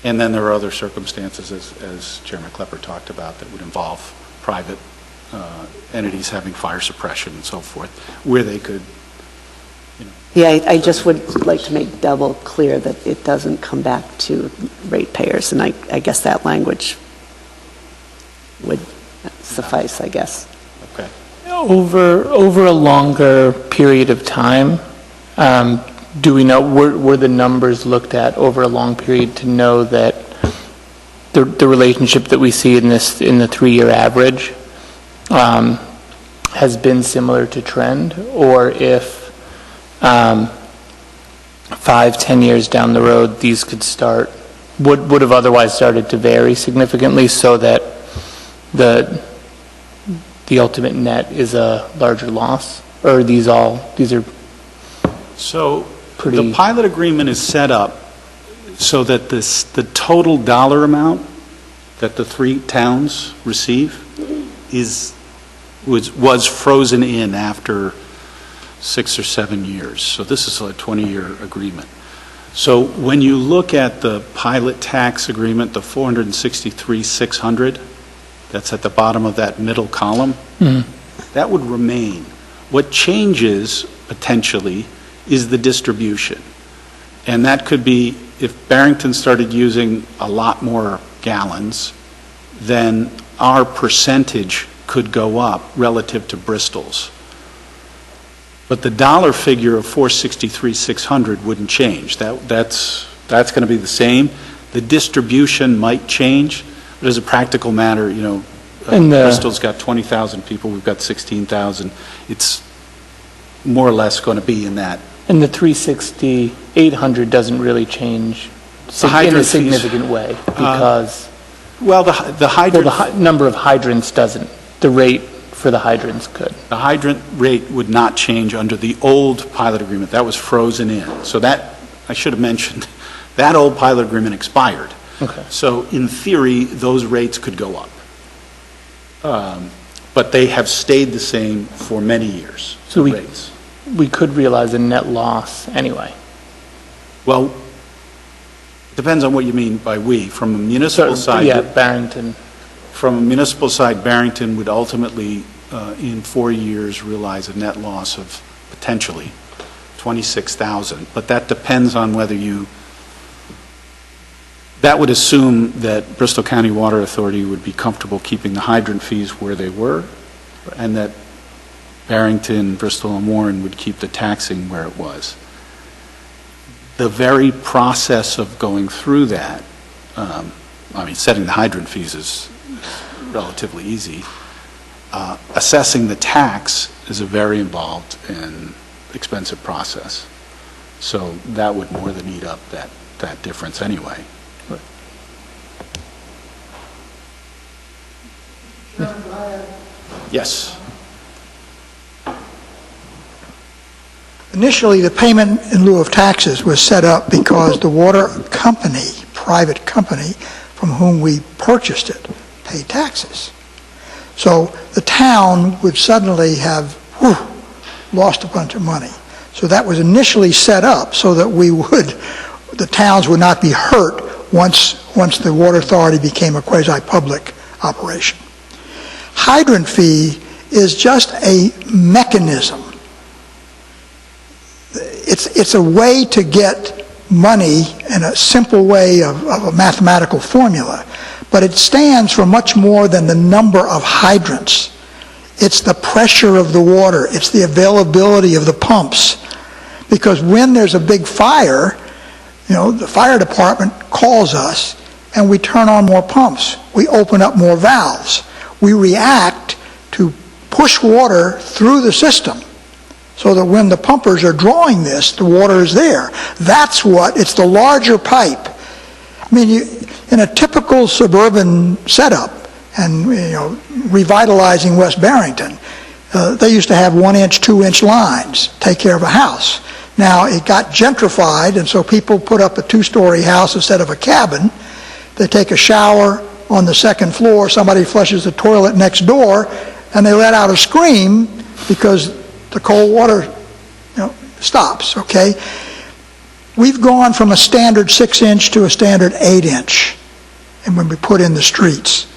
And then there are other circumstances, as Chairman Klepper talked about, that would involve private entities having fire suppression and so forth, where they could, Yeah, I just would like to make double clear that it doesn't come back to ratepayers, and I guess that language would suffice, I guess. Okay. Over a longer period of time, do we know, were the numbers looked at over a long period to know that the relationship that we see in the 3-year average has been similar to trend, or if 5-10 years down the road these could would have otherwise started to vary significantly, so that the ultimate net is a larger loss? Or these are So pretty... The pilot agreement is set up so that the total dollar amount that the 3 towns receive was frozen in after 6 or 7 years. So this is a 20-year agreement. So when you look at the pilot tax agreement, the $463,600, that's at the bottom of that middle column, that would remain. What changes potentially is the distribution. And that could be, if Barrington started using a lot more gallons, then our percentage could go up relative to Bristol's. But the dollar figure of $463,600 wouldn't change. That's going to be the same. The distribution might change, but as a practical matter, Bristol's got 20,000 people, we've got 16,000. It's more or less going to be in that. And the 800 doesn't really change in a significant way because the number of hydrants doesn't. The rate for the hydrants could. The hydrant rate would not change under the old pilot agreement. That was frozen in. So that, I should have mentioned, that old pilot agreement expired. Okay. So in theory, those rates could go up. But they have stayed the same for many years. So rates. We could realize a net loss anyway. Well, it depends on what you mean by we. From a municipal side, yeah, Barrington. From a municipal side, Barrington would ultimately, in 4 years, realize a net loss of potentially 26,000. But that depends on whether you. That would assume that Bristol County Water Authority would be comfortable keeping the hydrant fees where they were, and that Barrington, Bristol, and Warren would keep the taxing where it was. The very process of going through that, setting the hydrant fees is relatively easy. Assessing the tax is a very involved and expensive process. So that would more than eat up that difference anyway. Yes. Initially, the payment in lieu of taxes was set up because the water company, private company, from whom we purchased it, paid taxes. So the town would suddenly have lost a bunch of money. So that was initially set up so that the towns would not be hurt once the water authority became a quasi-public operation. Hydrant fee is just a mechanism. It's a way to get money in a simple way of a mathematical formula, but it stands for much more than the number of hydrants. It's the pressure of the water. It's the availability of the pumps. Because when there's a big fire, the fire department calls us and we turn on more pumps. We open up more valves. We react to push water through the system so that when the pumpers are drawing this, the water is there. It's the larger pipe. In a typical suburban setup and, revitalizing West Barrington, they used to have 1-inch, 2-inch lines take care of a house. Now, it got gentrified, and so people put up a 2-story house instead of a cabin. They take a shower on the second floor, somebody flushes the toilet next door, and they let out a scream because the cold water, stops, okay? We've gone from a standard 6-inch to a standard 8-inch, and when we put in the streets.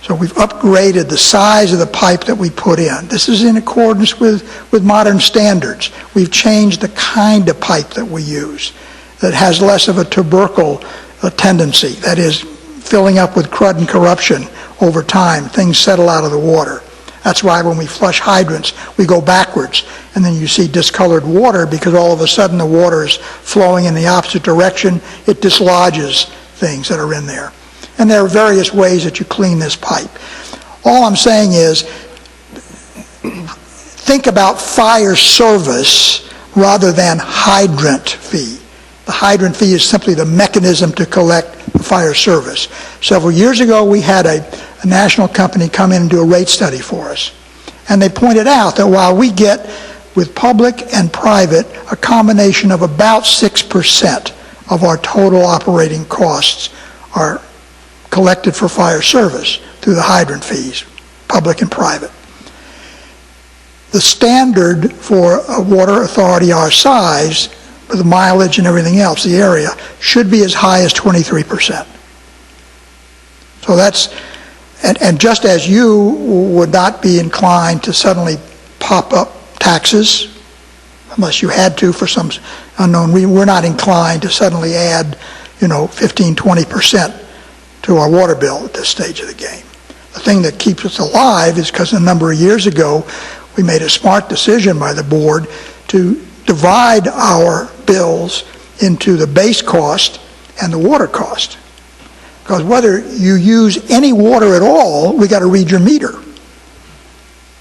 So we've upgraded the size of the pipe that we put in. This is in accordance with modern standards. We've changed the kind of pipe that we use that has less of a tubercle tendency, that is, filling up with crud and corruption over time. Things settle out of the water. That's why when we flush hydrants, we go backwards, and then you see discolored water because all of a sudden the water is flowing in the opposite direction. It dislodges things that are in there. And there are various ways that you clean this pipe. All I'm saying is, think about fire service rather than hydrant fee. The hydrant fee is simply the mechanism to collect the fire service. Several years ago, we had a national company come in and do a rate study for us. And they pointed out that while we get, with public and private, a combination of about 6% of our total operating costs are collected for fire service through the hydrant fees, public and private. The standard for a water authority our size, with the mileage and everything else, the area, should be as high as 23%. So that's, and just as you would not be inclined to suddenly pop up taxes unless you had to for some unknown reason. We're not inclined to suddenly add, 15, 20% to our water bill at this stage of the game. The thing that keeps us alive is because a number of years ago, we made a smart decision by the board to divide our bills into the base cost and the water cost. Because whether you use any water at all, we got to read your meter.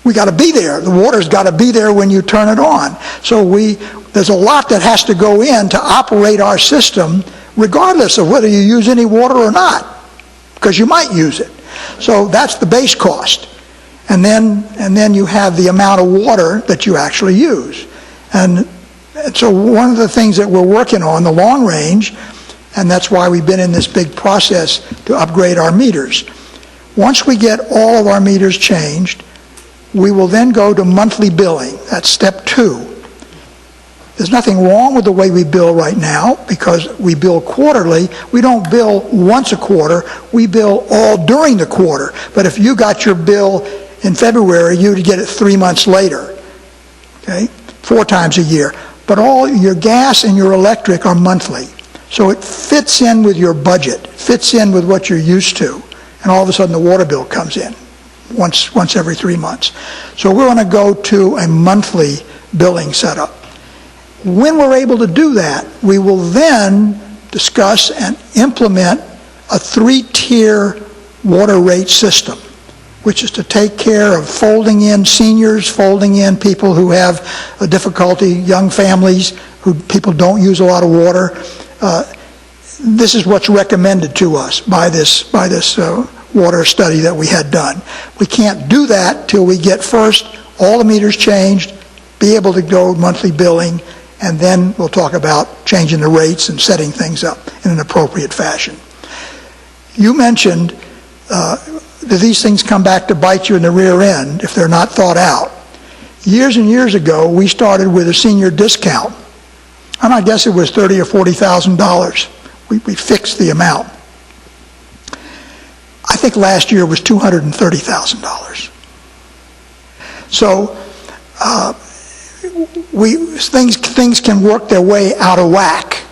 We got to be there. The water's got to be there when you turn it on. So there's a lot that has to go in to operate our system, regardless of whether you use any water or not, because you might use it. So that's the base cost. And then you have the amount of water that you actually use. And so one of the things that we're working on, the long range, and that's why we've been in this big process to upgrade our meters. Once we get all of our meters changed, we will then go to monthly billing. That's step 2. There's nothing wrong with the way we bill right now because we bill quarterly. We don't bill once a quarter. We bill all during the quarter. But if you got your bill in February, you'd get it 3 months later, okay? 4 times a year. But all your gas and your electric are monthly. So it fits in with your budget, fits in with what you're used to, and all of a sudden the water bill comes in once every 3 months. So we're going to go to a monthly billing setup. When we're able to do that, we will then discuss and implement a 3-tier water rate system, which is to take care of folding in seniors, folding in people who have a difficulty, young families, who people don't use a lot of water. This is what's recommended to us by this water study that we had done. We can't do that till we get first all the meters changed, be able to go monthly billing, and then we'll talk about changing the rates and setting things up in an appropriate fashion. You mentioned that these things come back to bite you in the rear end if they're not thought out. Years and years ago, we started with a senior discount, and I guess it was $30,000 or $40,000. We fixed the amount. I think last year was $230,000. So things can work their way out of whack,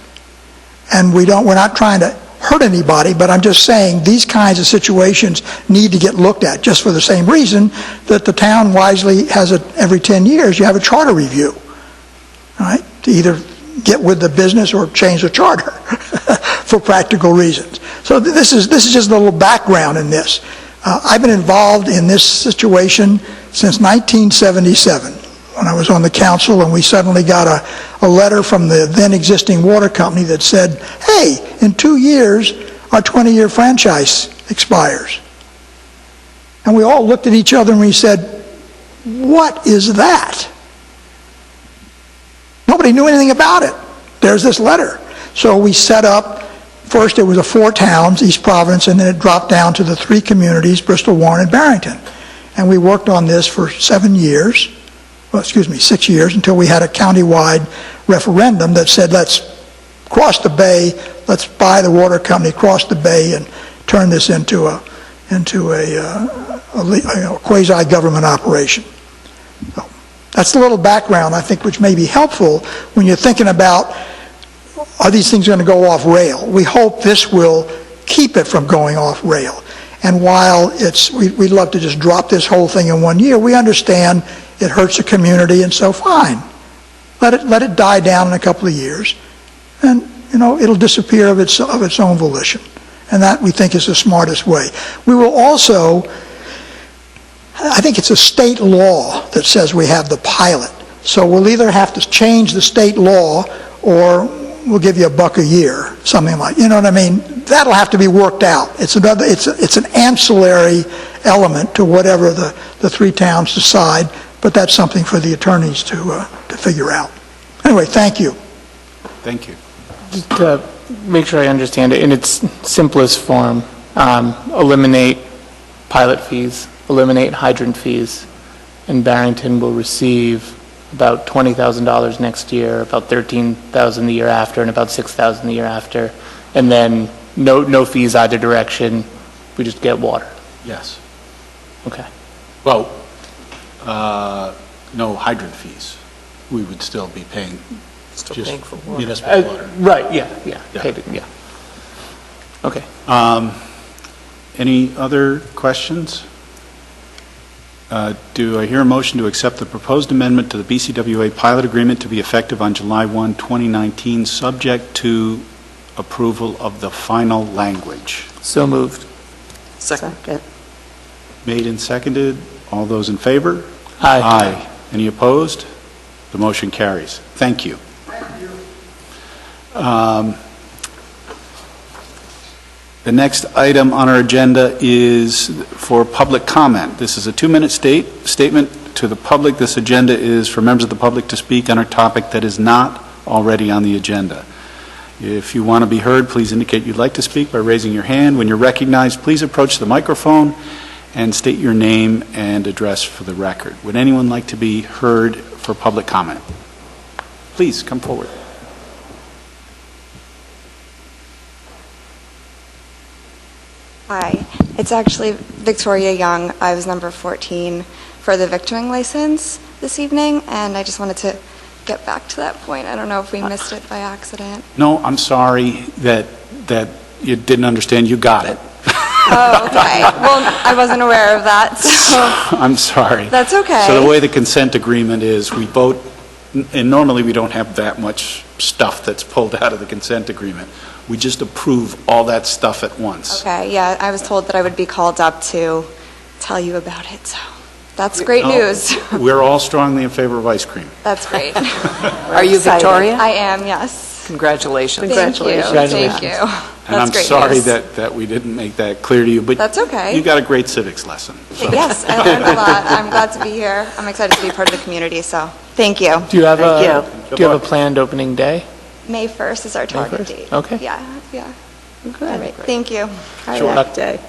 and we're not trying to hurt anybody, but I'm just saying these kinds of situations need to get looked at just for the same reason that the town wisely has every 10 years you have a charter review, right? To either get with the business or change the charter for practical reasons. So this is just a little background in this. I've been involved in this situation since 1977 when I was on the council, and we suddenly got a letter from the then existing water company that said, hey, in 2 years our 20-year franchise expires. And we all looked at each other and we said, what is that? Nobody knew anything about it. There's this letter. So we set up, first it was 4 towns, East Providence, and then it dropped down to the 3 communities, Bristol, Warren, and Barrington. And we worked on this for 6 years, until we had a countywide referendum that said, let's cross the bay, let's buy the water company, cross the bay, and turn this into a quasi-government operation. So that's the little background, I think, which may be helpful when you're thinking about, are these things going to go off rail? We hope this will keep it from going off rail. And while we'd love to just drop this whole thing in 1 year, we understand it hurts the community, and so fine. Let it die down in a couple of years, and it'll disappear of its own volition. And that, we think, is the smartest way. We will also, I think it's a state law that says we have the pilot. So we'll either have to change the state law, or we'll give you $1 a year, something like, you know what I mean? That'll have to be worked out. It's an ancillary element to whatever the 3 towns decide, but that's something for the attorneys to figure out. Anyway, thank you. Thank you. Just to make sure I understand it in its simplest form, eliminate pilot fees, eliminate hydrant fees, and Barrington will receive about $20,000 next year, about $13,000 the year after, and about $6,000 the year after, and then no fees either direction. We just get water. Yes. Okay. Well, no hydrant fees. we would still be paying Still just paying for water. municipal water. Right, yeah. Yeah. Paid it, yeah. Okay. Any other questions? Do I hear a motion to accept the proposed amendment to the BCWA pilot agreement to be effective on July 1, 2019, subject to approval of the final language? So moved. Second. Made and seconded. All those in favor? Aye. Aye. Any opposed? The motion carries. Thank you. The next item on our agenda is for public comment. This is a 2-minute statement to the public. This agenda is for members of the public to speak on a topic that is not already on the agenda. If you want to be heard, please indicate you'd like to speak by raising your hand. When you're recognized, please approach the microphone and state your name and address for the record. Would anyone like to be heard for public comment? Please come forward. Hi, it's actually Victoria Young. I was number 14 for the victualling license this evening, and I just wanted to get back to that point. I don't know if we missed it by accident. No, I'm sorry that you didn't understand. You got it. Oh, okay. Well, I wasn't aware of that, so I'm sorry. that's okay. So the way the consent agreement is, we vote, and normally we don't have that much stuff that's pulled out of the consent agreement. We just approve all that stuff at once. Okay, yeah, I was told that I would be called up to tell you about it, so that's great No, news. We're all strongly in favor of ice cream. That's great. Are you Victoria? I am, yes. Congratulations. Thank you. Congratulations. Thank you. And That's I'm great sorry news. that we didn't make that clear to you, but That's okay. you got a great civics lesson. So. Yes, I learned a lot. I'm glad to be here. I'm excited to be part of the community, so thank you. Do you have Thank do you have a planned opening day? May 1st is our target 1st? date. Okay. Yeah. All right, thank you. Kayak Day.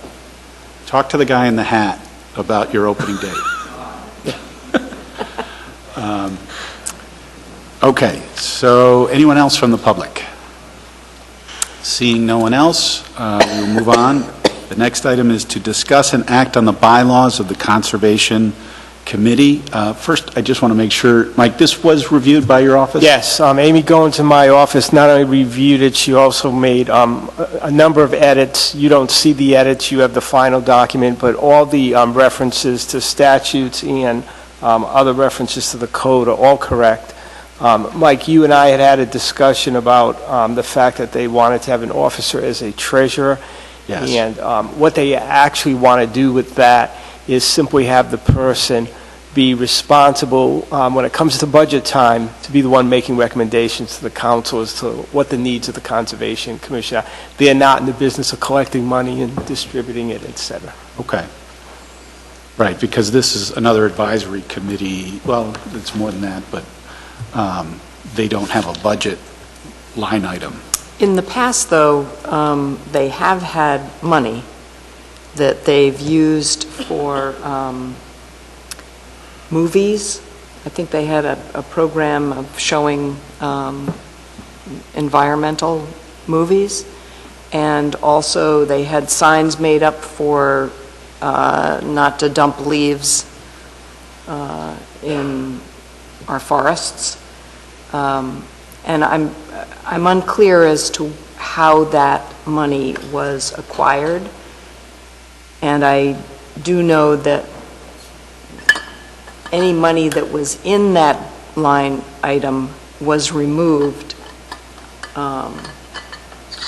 Talk to the guy in the hat about your opening date. Okay, so anyone else from the public? Seeing no one else, we'll move on. The next item is to discuss and act on the bylaws of the Conservation Committee. First, I just want to make sure, Mike, this was reviewed by your office? Yes, Amy going to my office not only reviewed it, she also made a number of edits. You don't see the edits, you have the final document, but all the references to statutes and other references to the code are all correct. Mike, you and I had a discussion about the fact that they wanted to have an officer as a treasurer. Yes. And what they actually want to do with that is simply have the person be responsible when it comes to budget time to be the one making recommendations to the council as to what the needs of the Conservation Commission are. They are not in the business of collecting money and distributing it, et cetera. Okay. Right, because this is another advisory committee, well, it's more than that, but they don't have a budget line item. In the past, though, they have had money that they've used for movies. I think they had a program of showing environmental movies, and also they had signs made up for not to dump leaves in our forests. And I'm unclear as to how that money was acquired. And I do know that any money that was in that line item was removed. I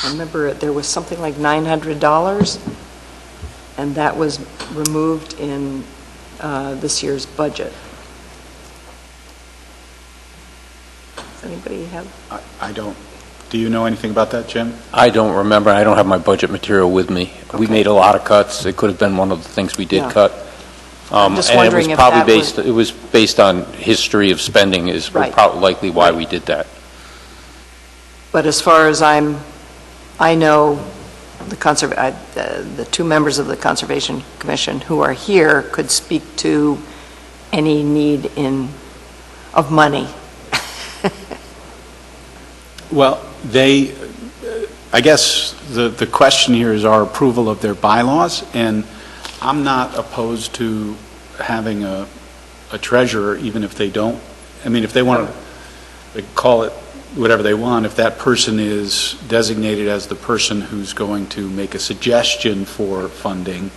remember there was something like $900, and that was removed in this year's budget. Does anybody have? I don't. Do you know anything about that, Jim? I don't remember. I don't have my budget material with me. We made a lot of cuts. It could have been one of the things we did Yeah. cut. I'm just wondering and if it was that probably was- it was based on history of spending is Right. probably likely why we did that. But as far as I know, the two members of the Conservation Commission who are here could speak to any need of money. Well, I guess the question here is our approval of their bylaws, and I'm not opposed to having a treasurer, even if they don't I mean, if they want to call it whatever they want, if that person is designated as the person who's going to make a suggestion for funding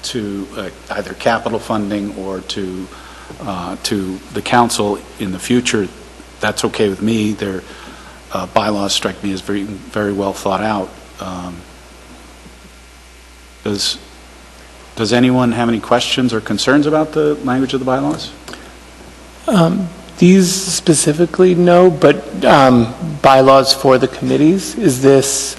to either capital funding or to the council in the future, that's okay with me. Their bylaws strike me as very, very well thought out. Does anyone have any questions or concerns about the language of the bylaws? These specifically, no, but bylaws for the committees, is this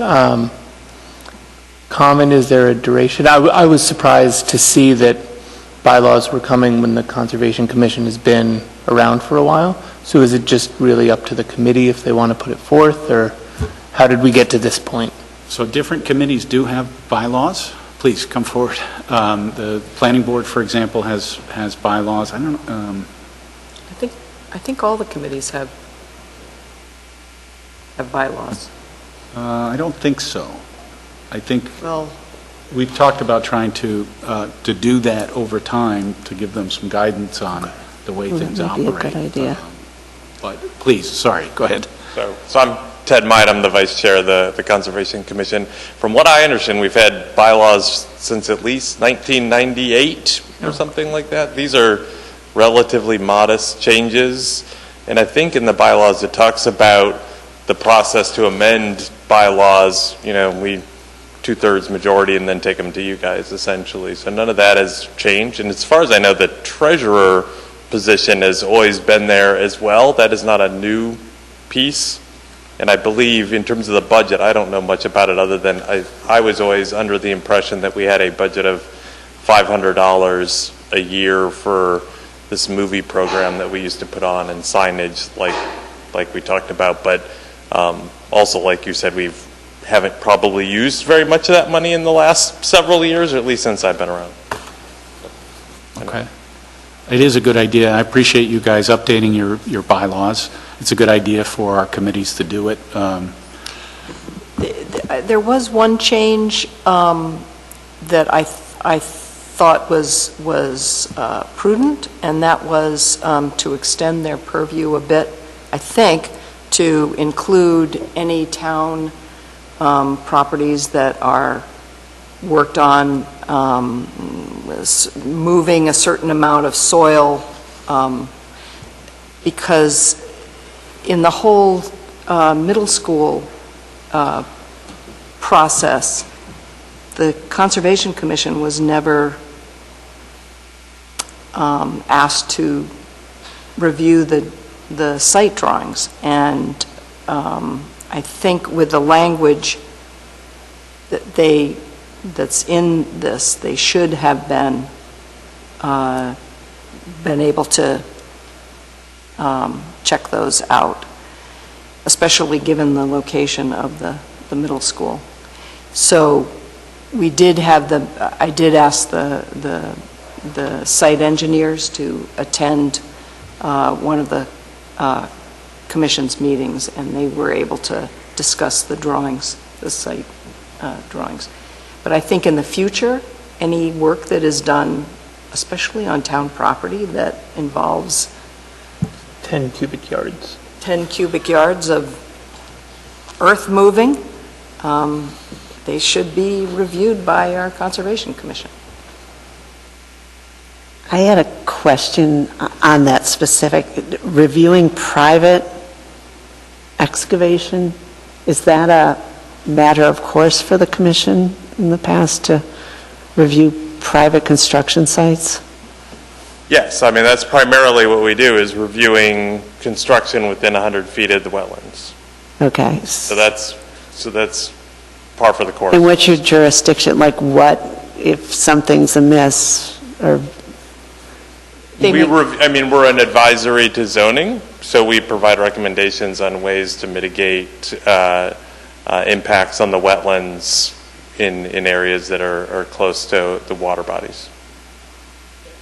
common? Is there a duration? I was surprised to see that bylaws were coming when the Conservation Commission has been around for a while. So is it just really up to the committee if they want to put it forth, or how did we get to this point? So different committees do have bylaws. Please come forward. The planning board, for example, has bylaws. I don't know. I think all the committees have bylaws. I don't think so. I think Well, we've talked about trying to do that over time to give them some guidance on the way things That would be a operate. good idea. But please, sorry, go ahead. So I'm Ted Might, I'm the Vice Chair of the Conservation Commission. From what I understand, we've had bylaws since at least 1998 or something like that. These are relatively modest changes, and I think in the bylaws it talks about the process to amend bylaws, we 2/3 majority and then take them to you guys, essentially. So none of that has changed, and as far as I know, the treasurer position has always been there as well. That is not a new piece. And I believe in terms of the budget, I don't know much about it other than I was always under the impression that we had a budget of $500 a year for this movie program that we used to put on and signage like we talked about. But also, like you said, we haven't probably used very much of that money in the last several years, or at least since I've been around. Okay. It is a good idea. I appreciate you guys updating your bylaws. It's a good idea for our committees to do it. there was one change that I thought was prudent, and that was to extend their purview a bit, I think, to include any town properties that are worked on moving a certain amount of soil, because in the whole middle school process, the Conservation Commission was never asked to review the site drawings, and I think with the language that's in this, they should have been able to check those out, especially given the location of the middle school. So we did have I did ask the site engineers to attend one of the commission's meetings, and they were able to discuss the drawings, the site drawings. But I think in the future, any work that is done, especially on town property, that involves 10 cubic yards. 10 cubic yards of earth moving, they should be reviewed by our Conservation Commission. I had a question on that specific, reviewing private excavation. Is that a matter of course for the commission in the past to review private construction sites? Yes, I mean, that's primarily what we do, is reviewing construction within 100 feet of the wetlands. Okay. So that's par for the course. And what's your jurisdiction? Like what if something's amiss or? We're an advisory to zoning, so we provide recommendations on ways to mitigate impacts on the wetlands in areas that are close to the water bodies.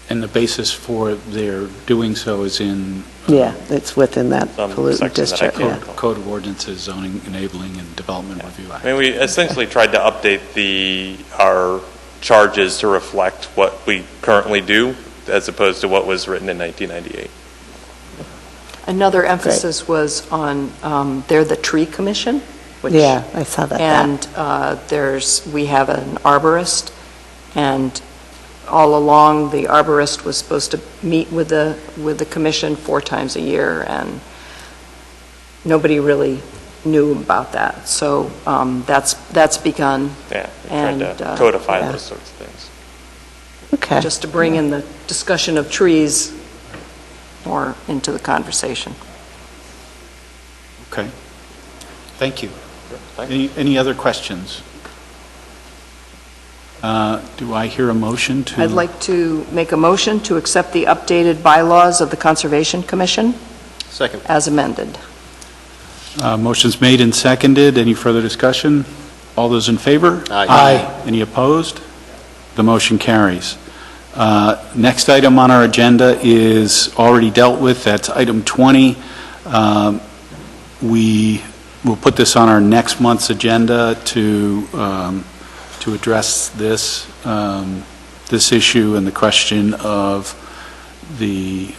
And the basis for their doing so is in... Yeah, it's within that pollutant district. Code of Ordinances, Zoning Enabling and Development Review Act. I mean, we essentially tried to update our charges to reflect what we currently do, as opposed to what was written in 1998. Another emphasis was on, they're the tree commission, which... Yeah, I saw that. And we have an arborist, and all along, the arborist was supposed to meet with the commission 4 times a year, and nobody really knew about that. So that's begun. Yeah, we tried And, to codify yeah. those sorts of things. Okay. Just to bring in the discussion of trees more into the conversation. Okay. Thank you. Any other questions? Do I hear a motion to? I'd like to make a motion to accept the updated bylaws of the Conservation Commission Second. as amended. Motion's made and seconded. Any further discussion? All those in favor? Aye. Any opposed? The motion carries. Next item on our agenda is already dealt with. That's item 20. We will put this on our next month's agenda to address this issue and the question of the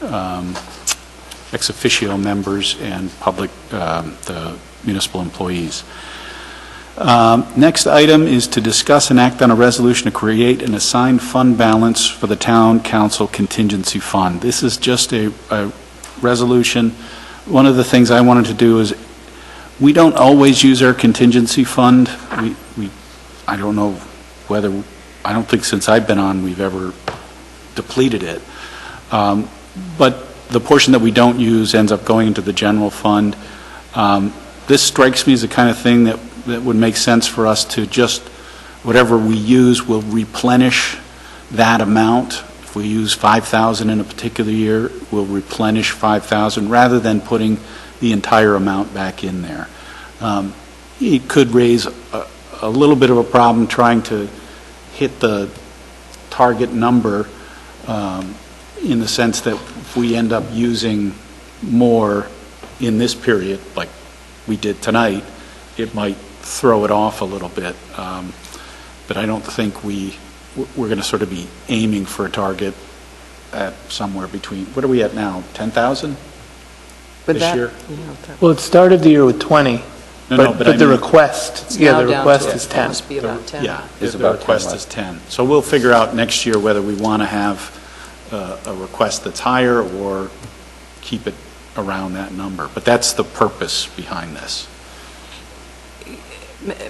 ex officio members and public, the municipal employees. Next item is to discuss and act on a resolution to create an assigned fund balance for the town council contingency fund. This is just a resolution. One of the things I wanted to do is, we don't always use our contingency fund. I don't know whether, I don't think since I've been on we've ever depleted it. But the portion that we don't use ends up going into the general fund. This strikes me as the kind of thing that would make sense for us to just, whatever we use, will replenish that amount. If we use $5,000 in a particular year, we'll replenish $5,000 rather than putting the entire amount back in there. It could raise a little bit of a problem trying to hit the target number in the sense that if we end up using more in this period, like we did tonight, it might throw it off a little bit. But I don't think we're going to sort of be aiming for a target at somewhere between, what are we at now, 10,000 this year? Well, it started the year with 20, but I the mean- request, It's yeah, now the down request to- is 10. It must be about 10. Yeah, It's the about 10 request left. is 10. So we'll figure out next year whether we want to have a request that's higher or keep it around that number. But that's the purpose behind this.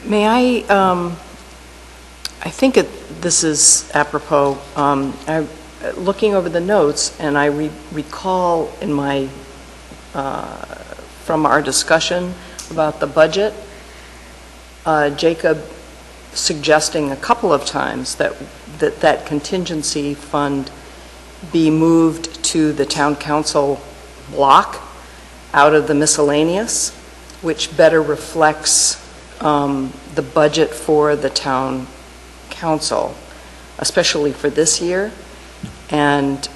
May I think this is apropos. Looking over the notes, and I recall in my, from our discussion about the budget, Jacob suggesting a couple of times that contingency fund be moved to the town council block out of the miscellaneous, which better reflects the budget for the town council, especially for this year. And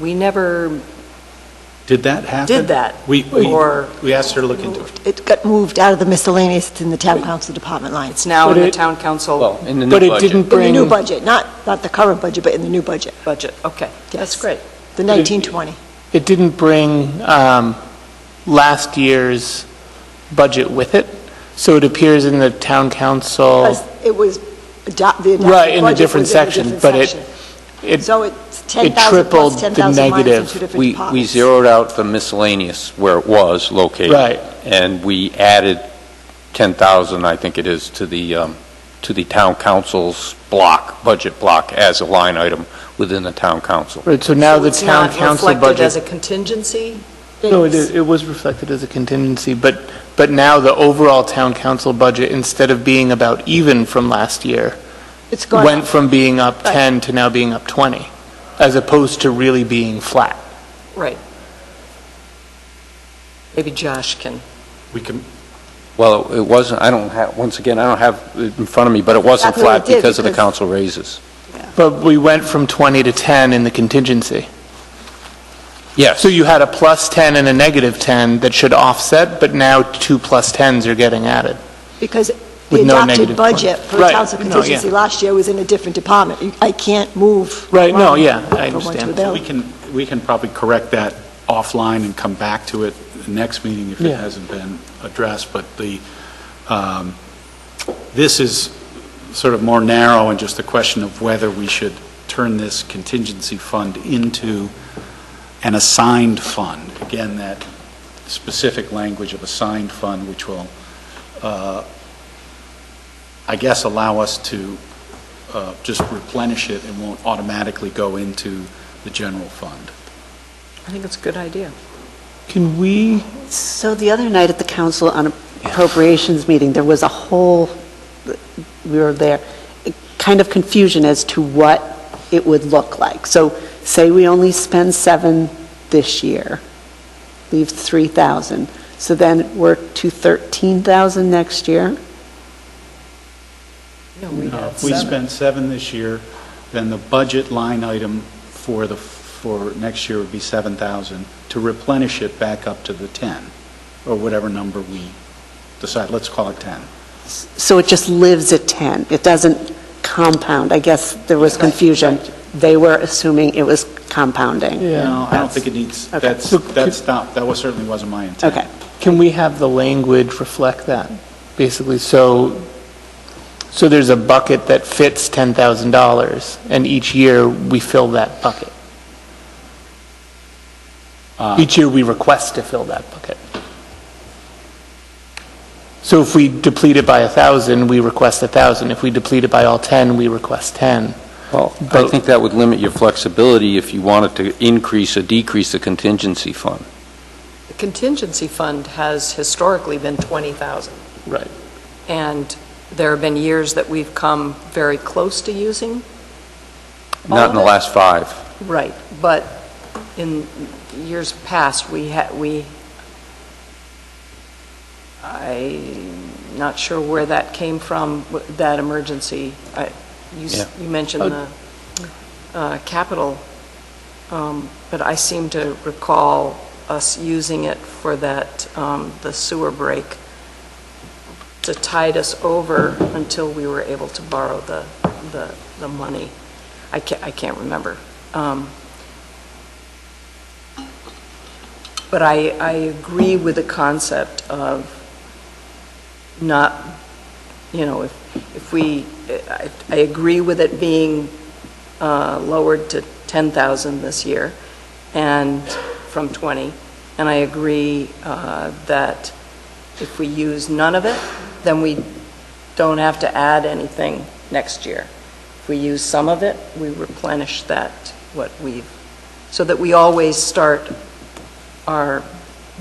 we never Did that happen? did that. We Or asked her to look into it. It got moved out of the miscellaneous in the town council department line. it's now But in the it- town council Well, in the But new it budget. didn't In the bring, new budget, not the current budget, but in the new budget. budget. Okay, that's Yes. great. The 1920. it didn't bring last year's budget with it, so it appears in the town council, Because it was, the adopted right, in a budget different was in a section, different but section. it So it's 10,000 tripled plus the 10,000 minus in negative. two different We departments. zeroed out the miscellaneous where it was located. Right. And we added 10,000, I think it is, to the town council's block, budget block, as a line item within the town council. right, so now So the it's town not council reflected as a budget. contingency? No, it was reflected as a contingency, but now the overall town council budget, instead of being about even from last year, It's gone went up. from being up Right. 10 to now being up 20, as opposed to really being flat. Right. Maybe Josh can. We can, Well, it wasn't, I don't have, once again, I don't have it in front of me, but it wasn't Exactly what flat it did, because of the because- council raises. But we went from 20 to 10 in the contingency. Yes. So you had a plus 10 and a negative 10 that should offset, but now 2 plus 10s are getting added. Because the With no adopted negative budget point. for Right. council No, yeah. contingency last year was in a different department. I can't move. Right, no, around yeah, I from one to understand. the other. we can probably correct that offline and come back to it the next meeting if it Yeah. hasn't been addressed, but this is sort of more narrow and just a question of whether we should turn this contingency fund into an assigned fund. Again, that specific language of assigned fund, which will, I guess, allow us to just replenish it and won't automatically go into the general fund. I think it's a good idea. Can we, So the other night at the council on appropriations meeting, there was a whole, we were there, kind of confusion as to what it would look like. So say we only spend 7 this year, leave 3,000. So then we're to 13,000 next year? No, we No, had if we 7. spend 7 this year, then the budget line item for next year would be 7,000 to replenish it back up to the 10, or whatever number we decide. Let's call it 10. So it just lives at 10? It doesn't compound? I guess there was confusion. They were assuming it was compounding. Yeah. No, I don't think it needs, Okay. that's not, that certainly wasn't my intent. Okay. can we have the language reflect that? Basically, so there's a bucket that fits $10,000, and each year we fill that bucket. Each year we request to fill that bucket. So if we deplete it by 1,000, we request 1,000. If we deplete it by all 10, we request 10. Well, I think that would limit your flexibility if you wanted to increase or decrease the contingency fund. The contingency fund has historically been 20,000. Right. And there have been years that we've come very close to using all Not in the of it. last 5. Right, but in years past, I'm not sure where that came from, that emergency. Yeah. You mentioned the capital, but I seem to recall us using it for that, the sewer break, to tide us over until we were able to borrow the money. I can't remember. But I agree with the concept of not, if we, I agree with it being lowered to 10,000 this year and from 20, and I agree that if we use none of it, then we don't have to add anything next year. If we use some of it, we replenish so that we always start our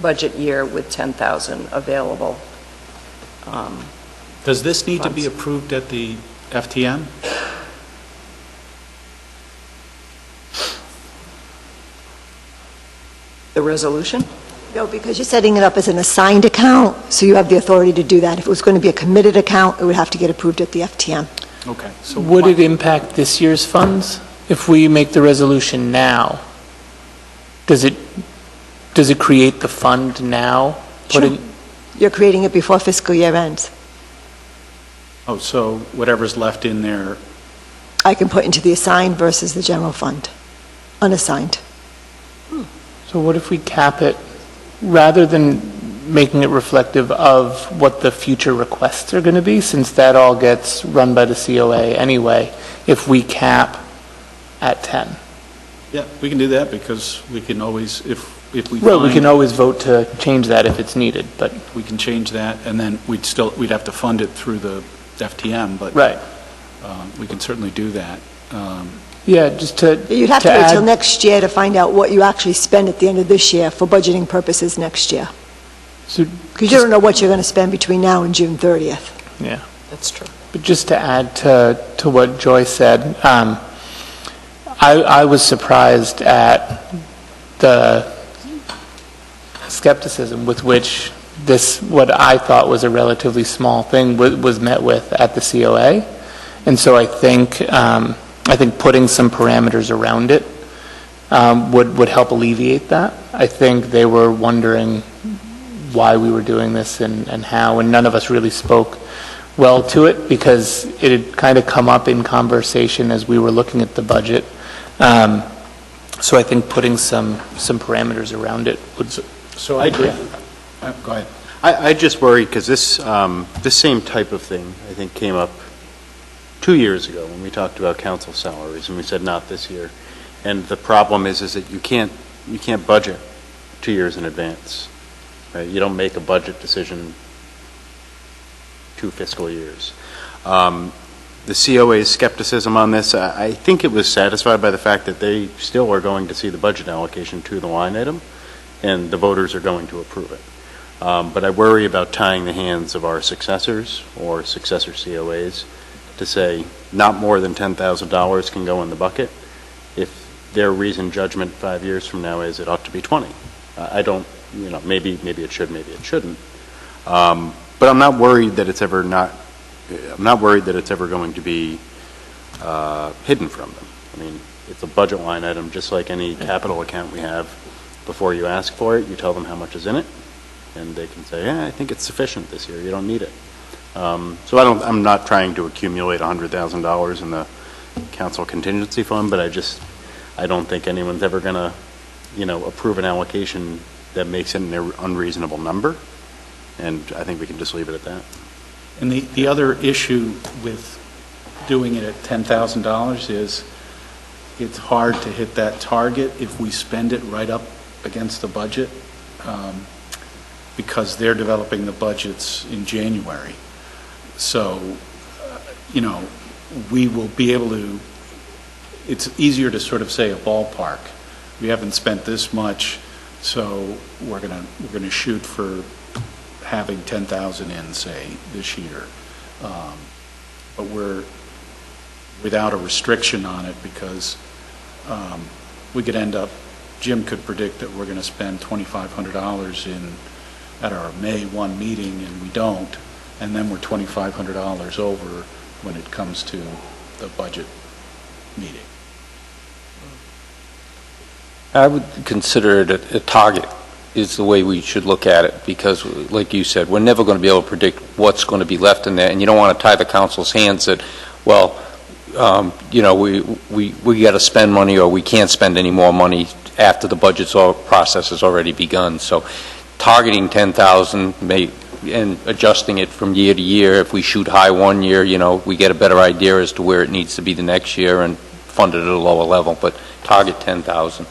budget year with 10,000 available. Does this need to be funds. approved at the FTM? The resolution? No, because you're setting it up as an assigned account, so you have the authority to do that. If it was going to be a committed account, it would have to get approved at the FTM. Okay. So Would it impact this year's funds if we make the resolution now? Does it create the fund now? Sure. You're creating it before fiscal year ends. Oh, so whatever's left in there, I can put into the assigned versus the general fund, unassigned. So what if we cap it, rather than making it reflective of what the future requests are going to be, since that all gets run by the COA anyway, if we cap at 10? yeah, we can do that because we can always, if we Well, we find- can always vote to change that if it's needed, but, we can change that, and then we'd have to fund it through the FTM, but right. We can certainly do that. Yeah, just to You'd have to wait till add- next year to find out what you actually spend at the end of this year for budgeting purposes next year. So Because you don't know what you're going to spend between now and June 30th. Yeah. That's true. But just to add to what Joy said, I was surprised at the skepticism with which this, what I thought was a relatively small thing, was met with at the COA. And so I think putting some parameters around it would help alleviate that. I think they were wondering why we were doing this and how, and none of us really spoke well to it because it had kind of come up in conversation as we were looking at the budget. So I think putting some parameters around it would... So I agree. Go ahead. I just worry because this same type of thing, I think, came up 2 years ago when we talked about council salaries, and we said not this year. And the problem is that you can't budget 2 years in advance. Right? You don't make a budget decision 2 fiscal years. The COA's skepticism on this, I think it was satisfied by the fact that they still are going to see the budget allocation to the line item, and the voters are going to approve it. But I worry about tying the hands of our successors or successor COAs to say not more than $10,000 can go in the bucket if their reasoned judgment 5 years from now is it ought to be 20. I don't, maybe it should, maybe it shouldn't. But I'm not worried that it's ever going to be hidden from them. I mean, it's a budget line item just like any capital account we have. Before you ask for it, you tell them how much is in it, and they can say, I think it's sufficient this year, you don't need it. So I'm not trying to accumulate $100,000 in the council contingency fund, but I don't think anyone's ever going to, approve an allocation that makes it an unreasonable number, and I think we can just leave it at that. And the other issue with doing it at $10,000 is it's hard to hit that target if we spend it right up against the budget, because they're developing the budgets in January. So, we will be able to, it's easier to sort of say a ballpark. We haven't spent this much, so we're gonna shoot for having 10,000 in, say, this year. But we're without a restriction on it because we could end up, Jim could predict that we're going to spend $2,500 at our May 1 meeting, and we don't, and then we're $2,500 over when it comes to the budget meeting. I would consider it a target is the way we should look at it, because like you said, we're never going to be able to predict what's going to be left in there, and you don't want to tie the council's hands that, well, we got to spend money or we can't spend any more money after the budget's process has already begun. So targeting 10,000 and adjusting it from year to year. If we shoot high one year, we get a better idea as to where it needs to be the next year and fund it at a lower level, but target 10,000.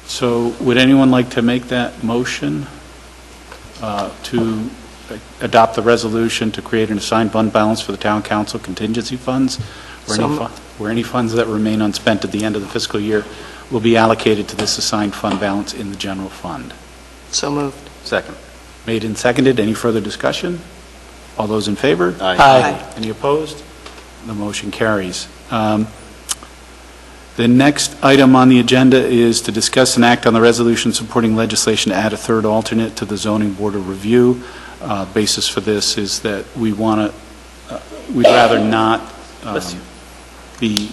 So would anyone like to make that motion to adopt the resolution to create an assigned fund balance for the town council contingency funds, where any funds that remain unspent at the end of the fiscal year will be allocated to this assigned fund balance in the general fund? So moved. Second. Made and seconded. Any further discussion? All those in favor? Aye. Aye. Any opposed? The motion carries. The next item on the agenda is to discuss and act on the resolution supporting legislation to add a third alternate to the Zoning Board of Review. Basis for this is that we'd rather not be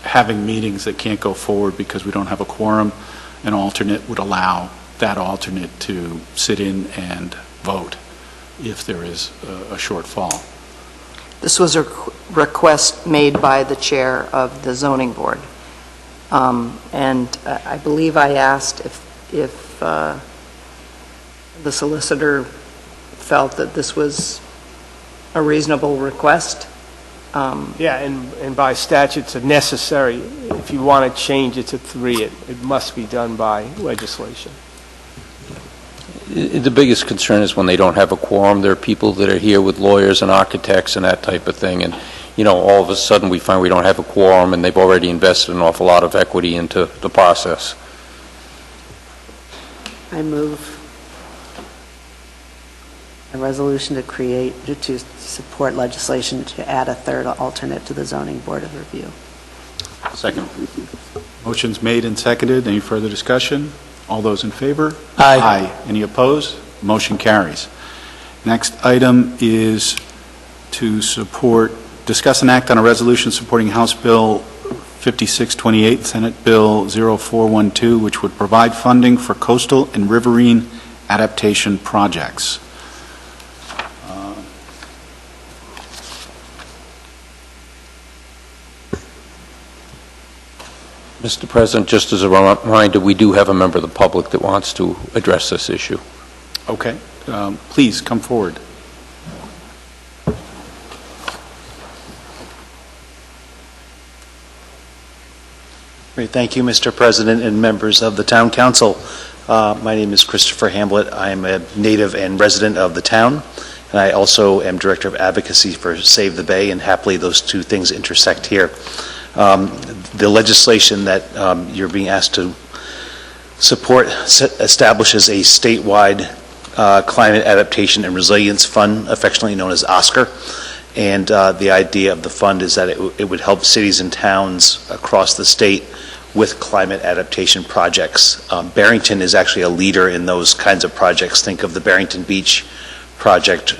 having meetings that can't go forward because we don't have a quorum. An alternate would allow that alternate to sit in and vote if there is a shortfall. This was a request made by the chair of the zoning board. And I believe I asked if the solicitor felt that this was a reasonable request. Yeah, and by statute, it's necessary. If you want to change it to 3, it must be done by legislation. The biggest concern is when they don't have a quorum. There are people that are here with lawyers and architects and that type of thing, and all of a sudden we find we don't have a quorum and they've already invested an awful lot of equity into the process. I move a resolution to support legislation to add a third alternate to the Zoning Board of Review. Second. Motion's made and seconded. Any further discussion? All those in favor? Aye. Any opposed? Motion carries. Next item is to discuss and act on a resolution supporting House Bill 5628, Senate Bill 0412, which would provide funding for coastal and riverine adaptation projects. Mr. President, just as a reminder, we do have a member of the public that wants to address this issue. Okay. Please come forward. Great. Thank you, Mr. President and members of the Town Council. My name is Christopher Hamblett. I am a native and resident of the town, and I also am Director of Advocacy for Save the Bay, and happily those two things intersect here. The legislation that you're being asked to support establishes a statewide Climate Adaptation and Resilience Fund, affectionately known as OSCAR. And the idea of the fund is that it would help cities and towns across the state with climate adaptation projects. Barrington is actually a leader in those kinds of projects. Think of the Barrington Beach project,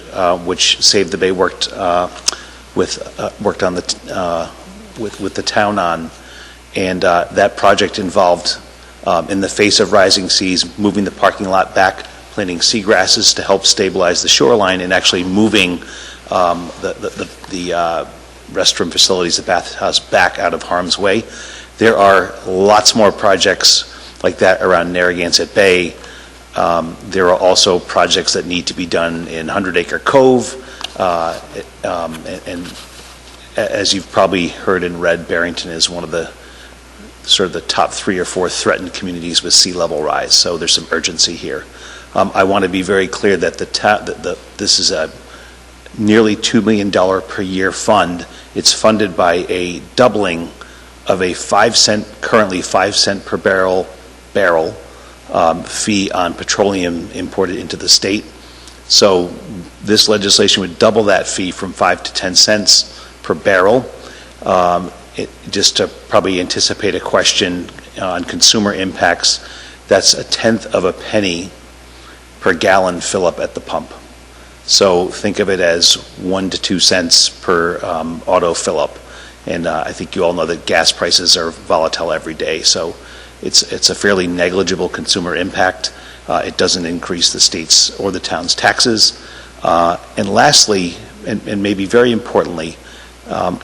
which Save the Bay worked on with the town on, and that project involved, in the face of rising seas, moving the parking lot back, planting seagrasses to help stabilize the shoreline, and actually moving the restroom facilities, the bathhouse, back out of harm's way. There are lots more projects like that around Narragansett Bay. There are also projects that need to be done in 100 Acre Cove, and as you've probably heard and read, Barrington is one of the sort of the top 3 or 4 threatened communities with sea level rise, so there's some urgency here. I want to be very clear that this is a nearly $2 million per year fund. It's funded by a doubling of a currently 5 cent per barrel fee on petroleum imported into the state. So this legislation would double that fee from 5 to 10 cents per barrel. Just to probably anticipate a question on consumer impacts, that's 1/10 of a penny per gallon fill up at the pump. So think of it as 1 to 2 cents per auto fill up. And I think you all know that gas prices are volatile every day. So it's a fairly negligible consumer impact. It doesn't increase the state's or the town's taxes. And lastly, and maybe very importantly,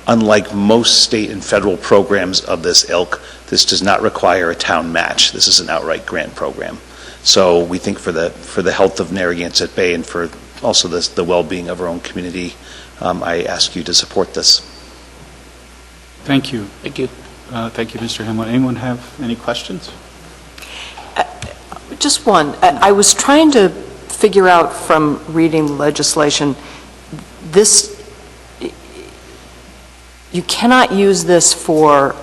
unlike most state and federal programs of this ilk, this does not require a town match. This is an outright grant program. So we think for the health of Narragansett Bay and for also the well-being of our own community, I ask you to support this. Thank you. Thank you. Thank you, Mr. Hamlin. Anyone have any questions? Just one. I was trying to figure out from reading the legislation, you cannot use this for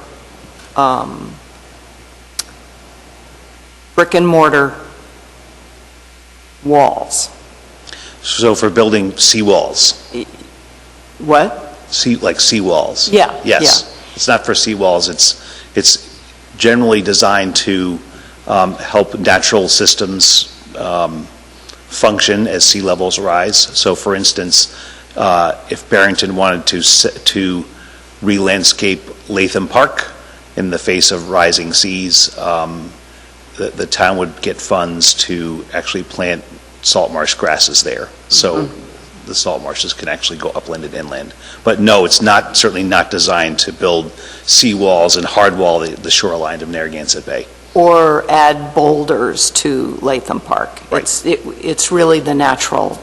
brick and mortar walls. So for building seawalls. What? Like seawalls. Yeah. Yes. Yeah. It's not for seawalls. It's generally designed to help natural systems function as sea levels rise. So for instance, if Barrington wanted to re-landscape Latham Park in the face of rising seas, the town would get funds to actually plant salt marsh grasses there. So the salt marshes can actually go upland and inland. But no, it's certainly not designed to build seawalls and hardwall the shoreline of Narragansett Bay. Or add boulders to Latham Park. Right. It's really the natural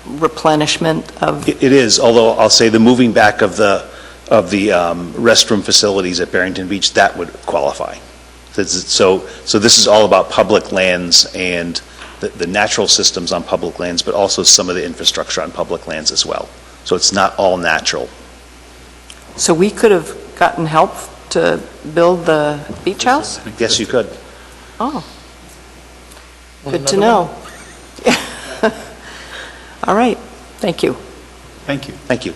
replenishment of... It is, although I'll say the moving back of the restroom facilities at Barrington Beach, that would qualify. So this is all about public lands and the natural systems on public lands, but also some of the infrastructure on public lands as well. So it's not all natural. So we could have gotten help to build the beach house? Yes, you could. Oh. Good to know. All right. Thank you. Thank you. Thank you.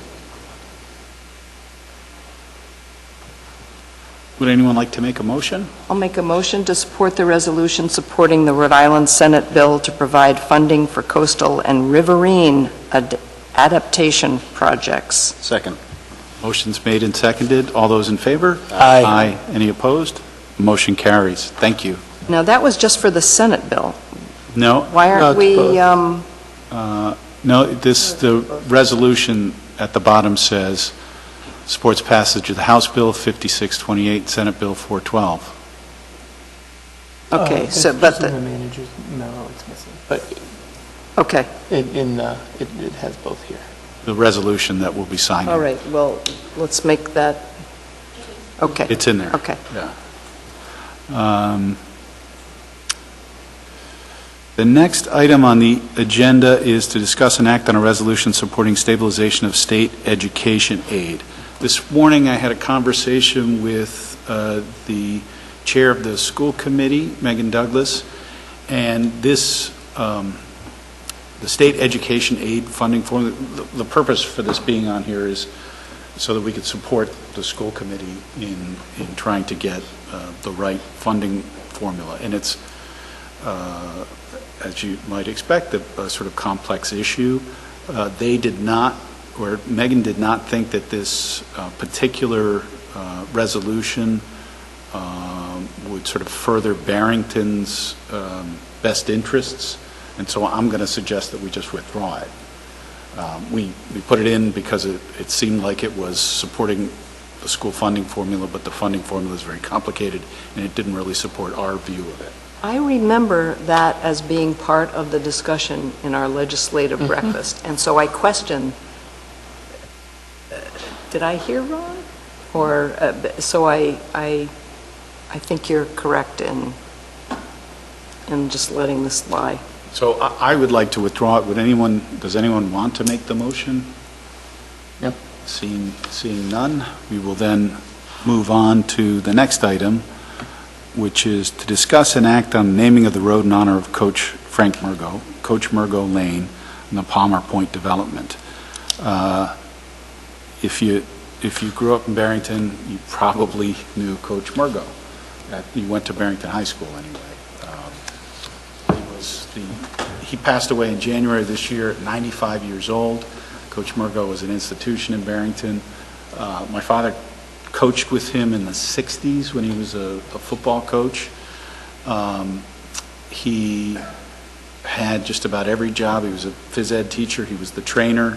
Would anyone like to make a motion? I'll make a motion to support the resolution supporting the Rhode Island Senate bill to provide funding for coastal and riverine adaptation projects. Second. Motion's made and seconded. All those in favor? Aye. Aye. Any opposed? Motion carries. Thank you. Now, that was just for the Senate bill. No. Why aren't we... No, the resolution at the bottom says, supports passage of the House Bill 5628, Senate Bill 412. Okay, It's so, but just in the the, manager's memo, it's missing. But okay, it has both here. The resolution that we'll be signing. All right, well, let's make that, okay. It's in there. Okay. Yeah. The next item on the agenda is to discuss and act on a resolution supporting stabilization of state education aid. This morning, I had a conversation with the chair of the school committee, Megan Douglas, and this, the state education aid funding formula, the purpose for this being on here is so that we could support the school committee in trying to get the right funding formula. And it's, as you might expect, a sort of complex issue. They did not, or Megan did not think that this particular resolution would sort of further Barrington's best interests, and so I'm going to suggest that we just withdraw it. We put it in because it seemed like it was supporting the school funding formula, but the funding formula is very complicated, and it didn't really support our view of it. I remember that as being part of the discussion in our legislative breakfast, and so I question, did I hear wrong? Or, so I think you're correct in just letting this lie. So I would like to withdraw it. Does anyone want to make the motion? Yep. Seeing none, we will then move on to the next item, which is to discuss and act on naming of the road in honor of Coach Frank Murgo, Coach Murgo Lane, in the Palmer Point development. If you grew up in Barrington, you probably knew Coach Murgo. You went to Barrington High School anyway. He passed away in January of this year at 95 years old. Coach Murgo was an institution in Barrington. My father coached with him in the 60s when he was a football coach. He had just about every job. He was a phys ed teacher. He was the trainer.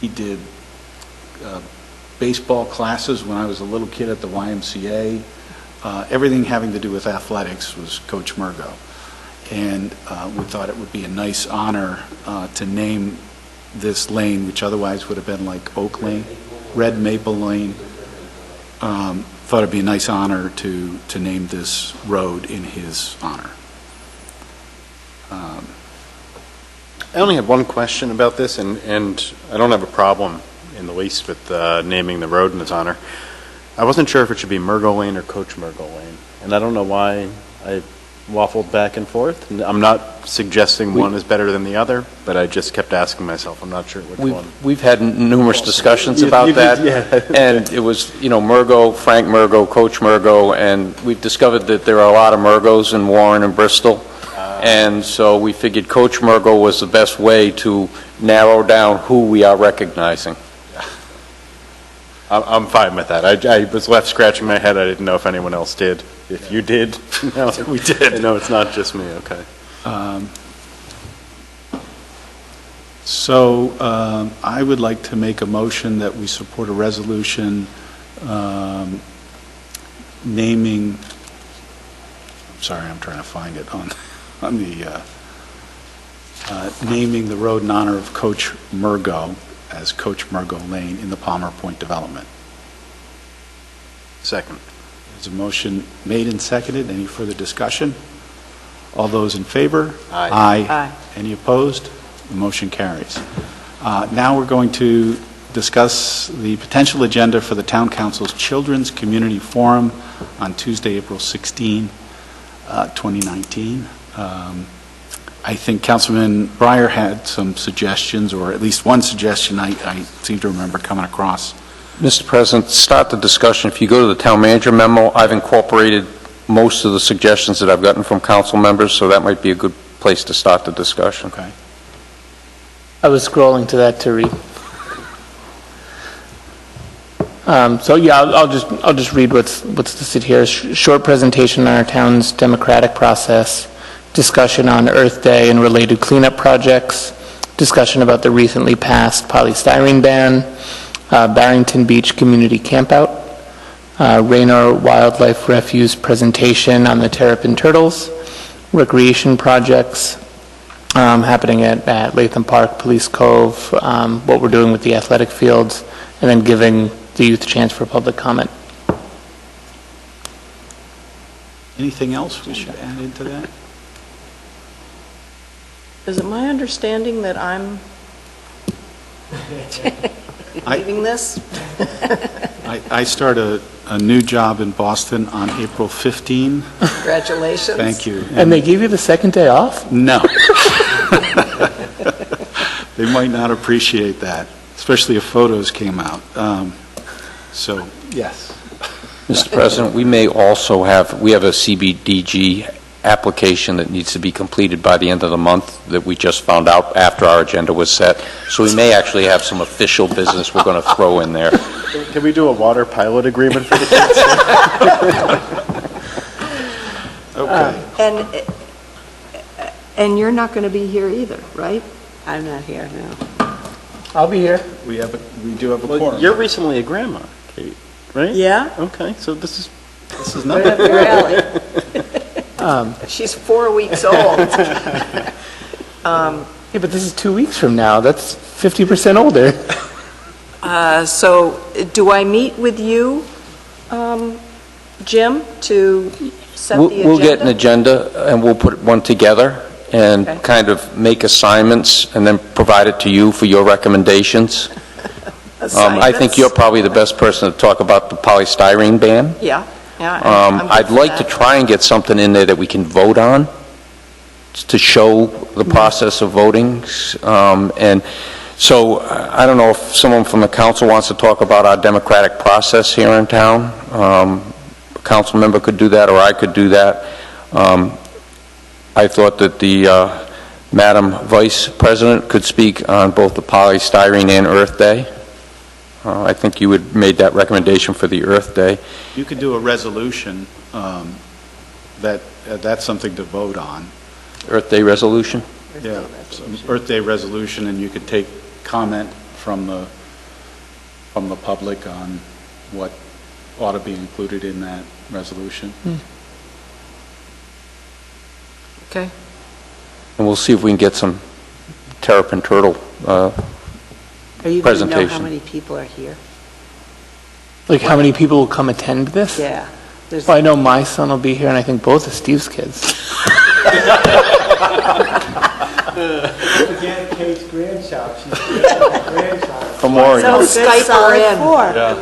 He did baseball classes when I was a little kid at the YMCA. Everything having to do with athletics was Coach Murgo. And we thought it would be a nice honor to name this lane, which otherwise would have been like Oak Lane, Red Maple Lane. Thought it'd be a nice honor to name this road in his honor. I only have one question about this, and I don't have a problem in the least with naming the road in his honor. I wasn't sure if it should be Murgo Lane or Coach Murgo Lane, and I don't know why I waffled back and forth. And I'm not suggesting one is better than the other, but I just kept asking myself, I'm not sure which one. We've had numerous discussions about that, and it was, Murgo, Frank Murgo, Coach Murgo, and we've discovered that there are a lot of Murgos in Warren and Bristol, and so we figured Coach Murgo was the best way to narrow down who we are recognizing. I'm fine with that. I was left scratching my head. I didn't know if anyone else did. If you did, no, we did. No, it's not just me. Okay. So I would like to make a motion that we support a resolution naming. I'm sorry, I'm trying to find it on the naming the road in honor of Coach Murgo as Coach Murgo Lane in the Palmer Point development. Second. There's a motion made and seconded. Any further discussion? All those in favor? Aye. Aye. Any opposed? The motion carries. Now we're going to discuss the potential agenda for the Town Council's Children's Community Forum on Tuesday, April 16, 2019. I think Councilman Breyer had some suggestions, or at least one suggestion I seem to remember coming across. Mr. President, to start the discussion, if you go to the town manager memo, I've incorporated most of the suggestions that I've gotten from council members, so that might be a good place to start the discussion. Okay. I was scrolling to that to read. So yeah, I'll just read what's listed here. Short presentation on our town's democratic process, discussion on Earth Day and related cleanup projects, discussion about the recently passed polystyrene ban, Barrington Beach Community Campout, Raynor Wildlife Refuge presentation on the terrapin turtles, recreation projects happening at Latham Park, Police Cove, what we're doing with the athletic fields, and then giving the youth a chance for public comment. Anything else we should add into that? Is it my understanding that I'm leaving this? I start a new job in Boston on April 15. Congratulations. Thank you. And they gave you the second day off? No. They might not appreciate that, especially if photos came out. So, yes. Mr. President, we may also have a CBDG application that needs to be completed by the end of the month that we just found out after our agenda was set. So we may actually have some official business we're going to throw in there. Can we do a water pilot agreement for the kids? Okay. And you're not going to be here either, right? I'm not here, no. I'll be here. We do have a quorum. You're recently a grandma, Kate, right? Yeah. Okay, so this is Right up your She's 4 weeks old. Yeah, but this is 2 weeks from now. That's 50% older. So do I meet with you, Jim, to set the agenda? We'll get an agenda and we'll put one together and kind of make assignments and then provide it to you for your recommendations. I think you're probably the best person to talk about the polystyrene ban. Yeah, I'm good I'd for like that. to try and get something in there that we can vote on to show the process of voting. And so I don't know if someone from the council wants to talk about our democratic process here in town. A council member could do that, or I could do that. I thought that the Madam Vice President could speak on both the polystyrene and Earth Day. I think you had made that recommendation for the Earth Day. You could do a resolution that's something to vote on. Earth Day resolution? Yeah, Earth Day resolution, and you could take comment from the public on what ought to be included in that resolution. Okay. And we'll see if we can get some terrapin turtle Are you going to know how many people are here? Like how many people will come attend this? Yeah. Well, I know my son will be here, and I think both of Steve's kids. Again, Kate's grandchild. She's grandchild. From Oregon. So Skype her in. Yeah.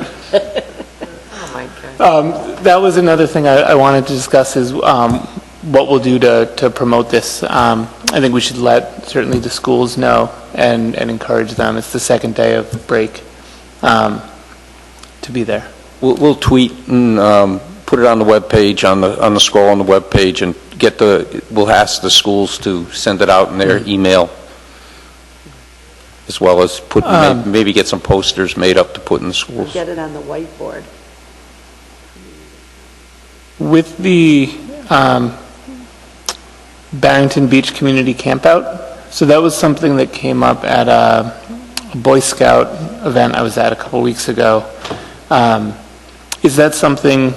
Oh, my God. That was another thing I wanted to discuss is what we'll do to promote this. I think we should let certainly the schools know and encourage them. It's the second day of break to be there. We'll tweet and put it on the webpage, on the scroll on the webpage, and we'll ask the schools to send it out in their email, as well as maybe get some posters made up to put in the schools. Get it on the whiteboard. With the Barrington Beach Community Campout, so that was something that came up at a Boy Scout event I was at a couple weeks ago. Is that something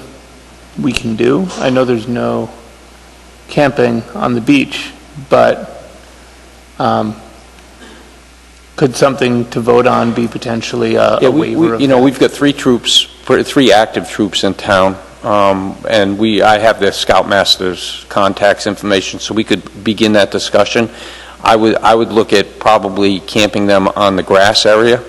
we can do? I know there's no camping on the beach, but could something to vote on be potentially a waiver of that? We've got three active troops in town, and I have the Scoutmaster's contacts information, so we could begin that discussion. I would look at probably camping them on the grass area,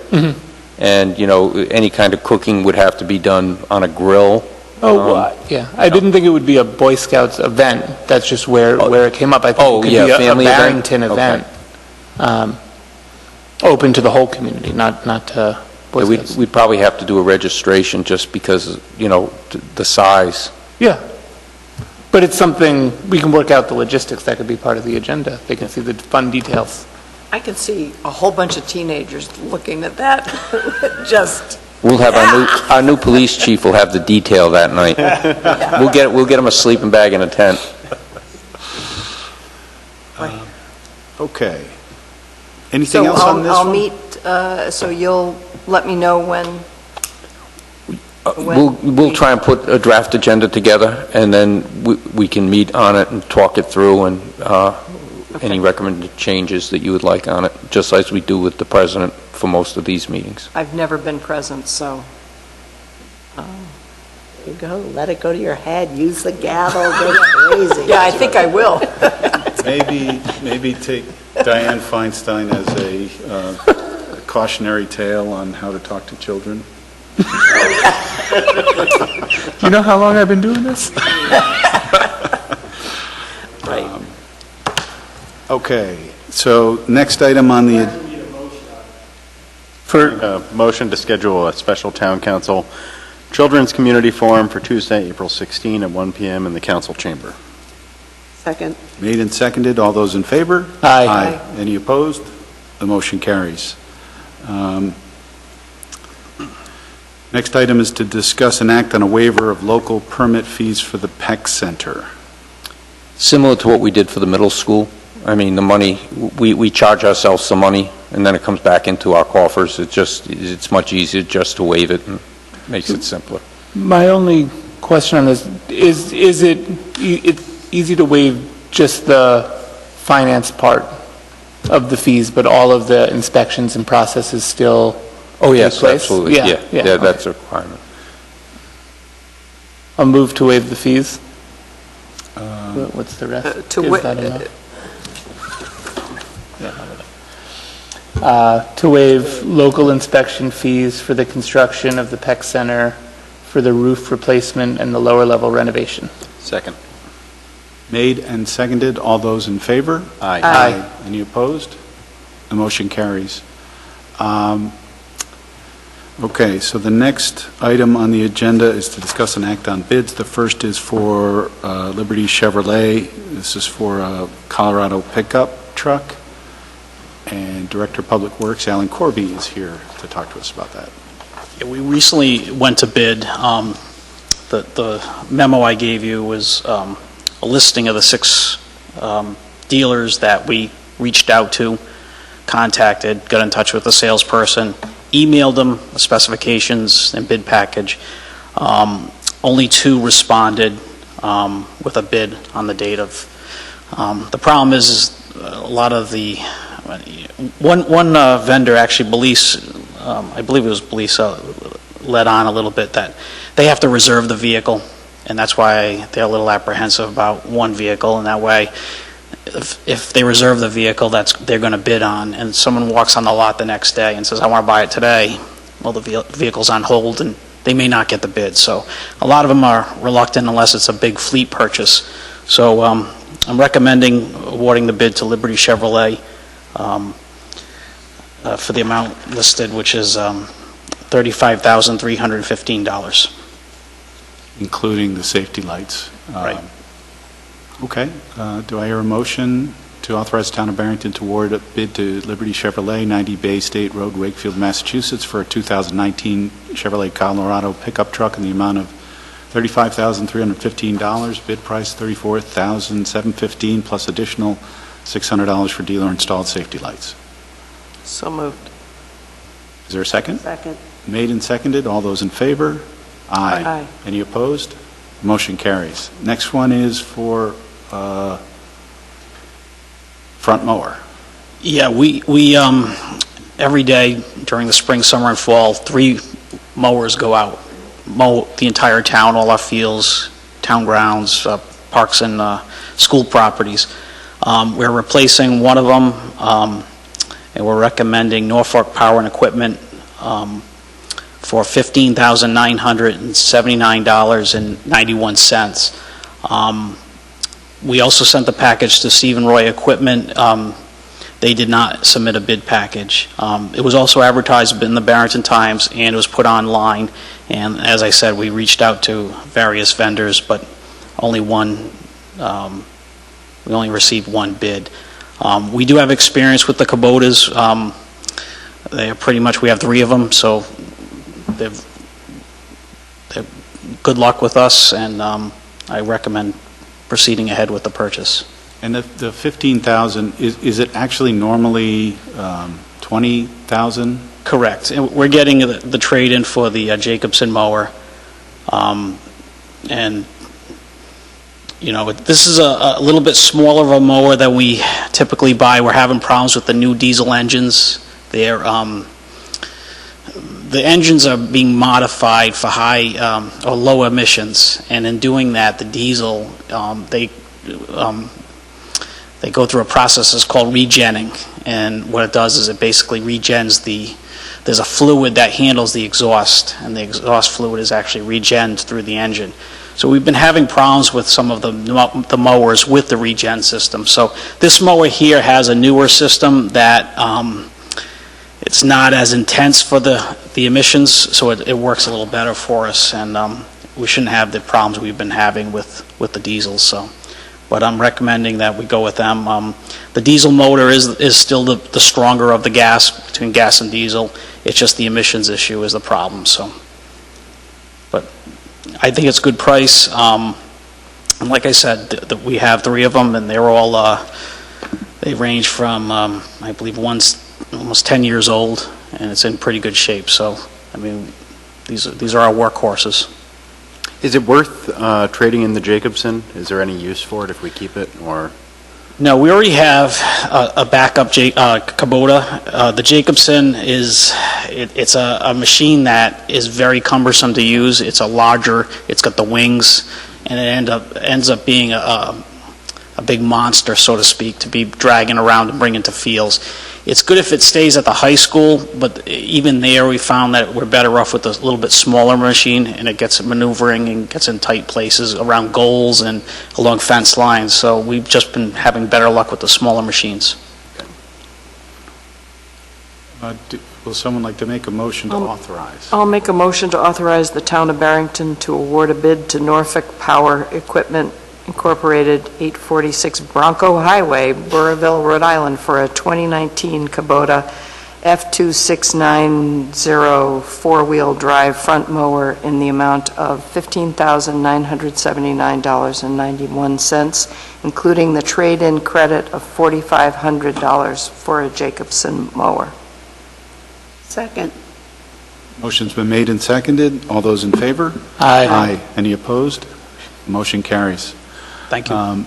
and any kind of cooking would have to be done on a grill. Yeah. I didn't think it would be a Boy Scouts event. That's just where it came up. I think it could be a family Barrington event. Open to the whole community, not to Boy Scouts. We'd probably have to do a registration just because, the size. Yeah. But it's something, we can work out the logistics. That could be part of the agenda. They can see the fun details. I can see a whole bunch of teenagers looking at that. Just. We'll have our new police chief will have the detail that night. We'll get him a sleeping bag in a tent. Okay. Anything else on this I'll one? meet, so you'll let me know when We'll try and put a draft agenda together, and then we can meet on it and talk it through, and any recommended changes that you would like on it, just as we do with the president for most of these meetings. I've never been present, so. There you go, let it go to your head, use the gavel, go crazy. Yeah, I think I will. Maybe take Dianne Feinstein as a cautionary tale on how to talk to children. You know how long I've been doing this? Right. Okay, so next item on the... Motion to schedule a special town council children's community forum for Tuesday, April 16 at 1 p.m. in the council chamber. Second. Made and seconded, all those in favor? Aye. Any opposed? The motion carries. Next item is to discuss and act on a waiver of local permit fees for the PEC Center. Similar to what we did for the middle school. I mean, the money, we charge ourselves some money, and then it comes back into our coffers. It's much easier just to waive it, and makes it simpler. My only question on this, it's easy to waive just the finance part of the fees, but all of the inspections and processes still Oh, yes, take place? absolutely, yeah, okay. that's a requirement. I'll move to waive the fees. What's the rest? to Is wa- that enough? To waive local inspection fees for the construction of the PEC Center for the roof replacement and the lower level renovation. Second. Made and seconded, all those in favor? Aye. Any opposed? The motion carries. Okay, so the next item on the agenda is to discuss and act on bids. The first is for Liberty Chevrolet. This is for a Colorado pickup truck. And Director of Public Works, Alan Corby, is here to talk to us about that. Yeah, we recently went to bid. The memo I gave you was a listing of the 6 dealers that we reached out to, contacted, got in touch with the salesperson, emailed them the specifications and bid package. Only 2 responded with a bid on the date of. The problem is a lot of the one vendor actually, I believe it was Belize, led on a little bit that they have to reserve the vehicle, and that's why they're a little apprehensive about one vehicle, and that way if they reserve the vehicle they're going to bid on, and someone walks on the lot the next day and says, I want to buy it today, well, the vehicle's on hold and they may not get the bid. So a lot of them are reluctant unless it's a big fleet purchase. So I'm recommending awarding the bid to Liberty Chevrolet for the amount listed, which is $35,315. Including the safety lights. Right. Okay. Do I hear a motion to authorize the Town of Barrington to award a bid to Liberty Chevrolet, 90 Bay State Road, Wakefield, Massachusetts, for a 2019 Chevrolet Colorado pickup truck in the amount of $35,315. Bid price $34,715 plus additional $600 for dealer-installed safety lights. So moved. Is there a second? Second. Made and seconded. All those in favor? Aye. Aye. Any opposed? Motion carries. Next one is for front mower. Yeah, we every day during the spring, summer, and fall, 3 mowers go out, mow the entire town, all our fields, town grounds, parks, and school properties. We're replacing one of them, and we're recommending Norfolk Power and Equipment for $15,979.91. We also sent the package to Stephen Roy Equipment. They did not submit a bid package. It was also advertised in the Barrington Times, and it was put online. And as I said, we reached out to various vendors, but only one. We only received 1 bid. We do have experience with the Kubotas. They are pretty much. We have 3 of them, so they're good luck with us, and I recommend proceeding ahead with the purchase. And the 15,000, is it actually normally 20,000? Correct. And we're getting the trade-in for the Jacobson mower. And, you know, this is a little bit smaller of a mower than we typically buy. We're having problems with the new diesel engines. They're, the engines are being modified for high or low emissions, and in doing that, the diesel, they go through a process that's called regenning, and what it does is it basically regens there's a fluid that handles the exhaust, and the exhaust fluid is actually regened through the engine. So we've been having problems with some of the mowers with the regen system. So this mower here has a newer system that it's not as intense for the emissions, so it works a little better for us, and we shouldn't have the problems we've been having with the diesels. So, but I'm recommending that we go with them. The diesel motor is still the stronger of the gas, between gas and diesel. It's just the emissions issue is the problem. So, but I think it's a good price. And like I said, we have 3 of them, and they're all they range from I believe one's almost 10 years old, and it's in pretty good shape. So, I mean, these are our workhorses. Is it worth trading in the Jacobson? Is there any use for it if we keep it, or? No, we already have a backup Kubota. The Jacobson it's a machine that is very cumbersome to use. It's a larger, it's got the wings, and it ends up being a big monster, so to speak, to be dragging around and bringing to fields. It's good if it stays at the high school, but even there we found that we're better off with a little bit smaller machine, and it gets maneuvering and gets in tight places around goals and along fence lines. So we've just been having better luck with the smaller machines. Will someone like to make a motion to authorize? I'll make a motion to authorize the town of Barrington to award a bid to Norfolk Power Equipment Incorporated, 846 Bronco Highway, Burrillville, Rhode Island, for a 2019 Kubota F2690 four-wheel drive front mower in the amount of $15,979.91, including the trade-in credit of $4,500 for a Jacobson mower. Second. Motion's been made and seconded. All those in favor? Aye. Aye. Any opposed? Motion carries. Thank you.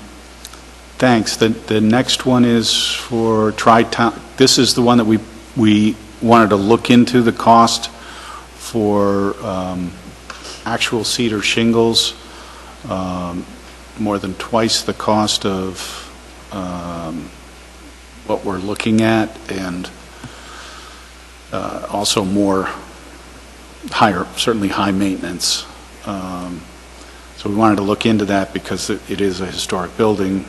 Thanks. The next one is for Tri-Town. This is the one that we wanted to look into the cost for actual cedar shingles, more than twice the cost of what we're looking at, and also certainly high maintenance. So we wanted to look into that because it is a historic building.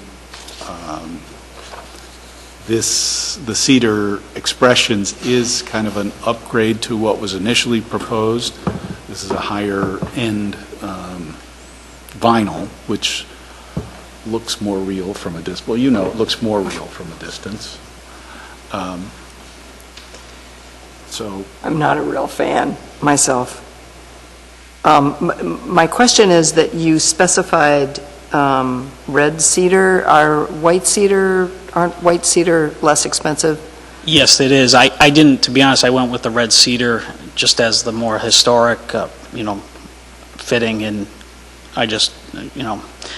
The Cedar Expressions is kind of an upgrade to what was initially proposed. This is a higher-end vinyl, which looks more real from a distance. Well, you know, it looks more real from a distance. So I'm not a real fan myself. My question is that you specified red cedar. Aren't white cedar less expensive? Yes, it is. I didn't, to be honest, I went with the red cedar just as the more historic, fitting, and I just,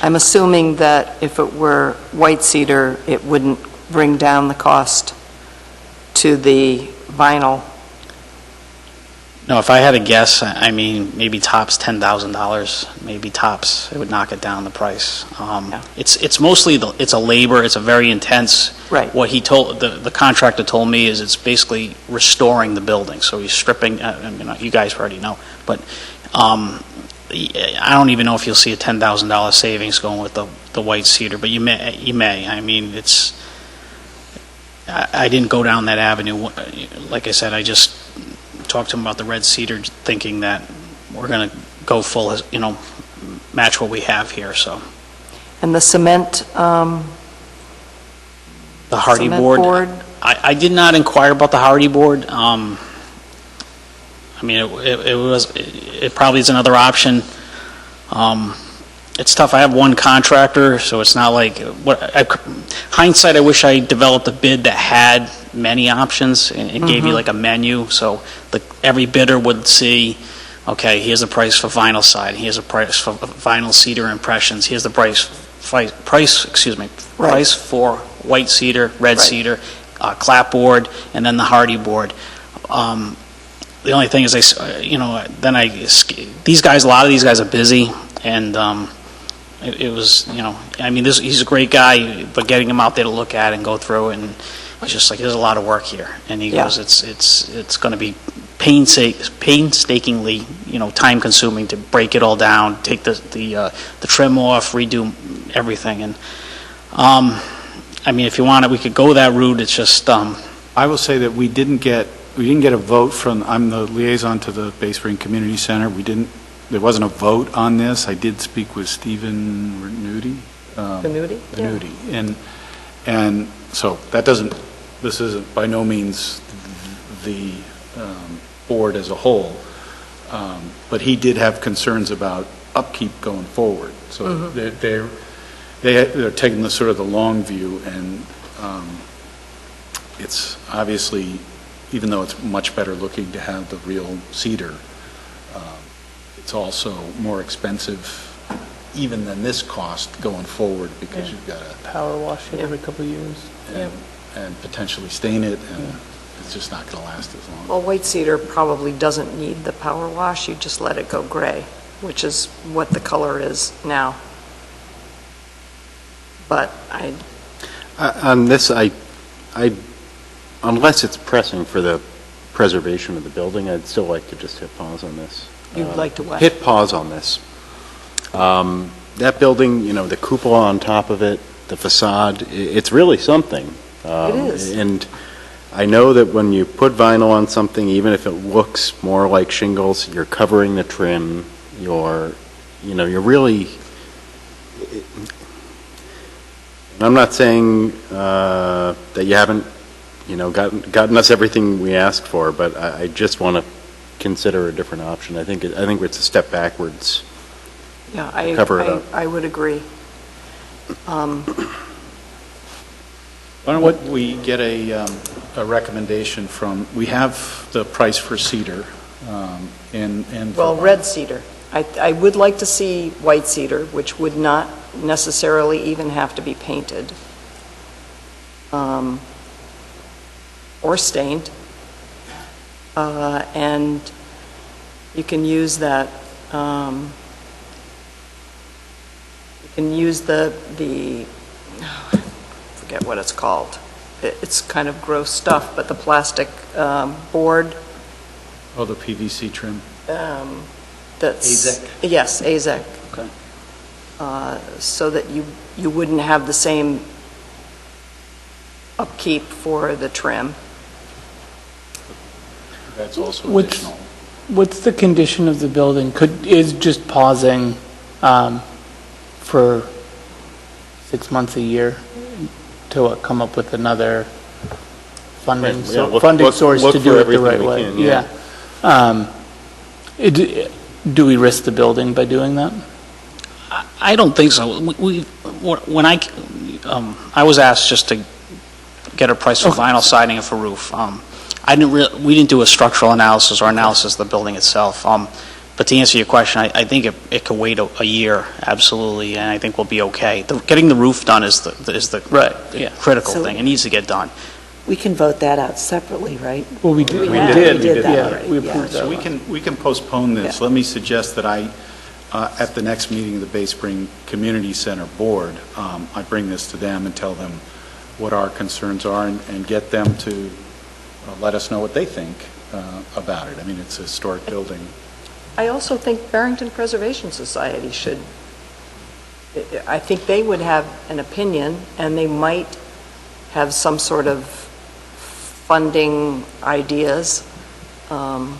I'm assuming that if it were white cedar, it wouldn't bring down the cost to the vinyl. No, if I had to guess, I mean, maybe tops $10,000, maybe tops. It would knock it down the price. It's mostly it's a labor. It's a very intense. Right. What he told the contractor told me is it's basically restoring the building. So he's stripping. You guys already know, but I don't even know if you'll see a $10,000 savings going with the white cedar. But you may. I mean, I didn't go down that avenue. Like I said, I just talked to him about the red cedar, thinking that we're going to go full, match what we have here. So, and the cement, the hardy cement board. I did not inquire about the hardy board. I mean, it probably is another option. it's tough. I have one contractor, so it's not like, hindsight, I wish I developed a bid that had many options and gave you like a menu, so every bidder would see, okay, here's the price for vinyl siding, here's the price for vinyl cedar impressions, here's the price for white cedar, red cedar, clapboard, and then the hardy board. The only thing is, these guys, a lot of these guys are busy, and it was, I mean, he's a great guy, but getting him out there to look at and go through it, and it's just like, there's a lot of work here. And he goes, it's going to be painstakingly, time consuming to break it all down, take the trim off, redo everything. And I mean, if you want it, we could go that route. It's just I will say that we didn't get a vote from, I'm the liaison to the Bay Spring Community Center. There wasn't a vote on this. I did speak with Stephen Venuti. And so this isn't by no means the board as a whole, but he did have concerns about upkeep going forward. So they're taking the sort of the long view, and it's obviously, even though it's much better looking to have the real cedar, it's also more expensive even than this cost going forward, because you've got to power wash it every couple of years and potentially stain it, and it's just not going to last as long. Well, white cedar probably doesn't need the power wash. You just let it go gray, which is what the color is now. But on this, unless it's pressing for the preservation of the building, I'd still like to just hit pause on this. You'd like to what? Hit pause on this. That building, the cupola on top of it, the facade, it's really something. It is. And I know that when you put vinyl on something, even if it looks more like shingles, you're covering the trim, you're really, I'm not saying that you haven't, gotten us everything we asked for, but I just want to consider a different option. I think it's a step backwards. Yeah, I would agree. Why don't we get a recommendation from, we have the price for cedar, well, red cedar. I would like to see white cedar, which would not necessarily even have to be painted or stained. And you can use that, you can use the I forget what it's called. It's kind of gross stuff, but the plastic board. Oh, the PVC trim. That's AZEK? Yes, AZEK. Okay. So that you wouldn't have the same upkeep for the trim. That's also additional. What's the condition of the building? Is just pausing for 6 months, a year to come up with another funding source to do it the right way? Do we risk the building by doing that? I don't think so. When I was asked just to get a price for vinyl siding and for roof. We didn't do a structural analysis or analysis of the building itself. But to answer your question, I think it could wait a year, absolutely, and I think we'll be okay. Getting the roof done is the critical thing. It needs to get done. We can vote that out separately, right? Well, we did. We did that already. We approved that. So we can postpone this. Let me suggest that at the next meeting of the Bay Spring Community Center Board, I bring this to them and tell them what our concerns are and get them to let us know what they think about it. I mean, it's a historic building. I also think Barrington Preservation Society should, I think they would have an opinion, and they might have some sort of funding ideas. Town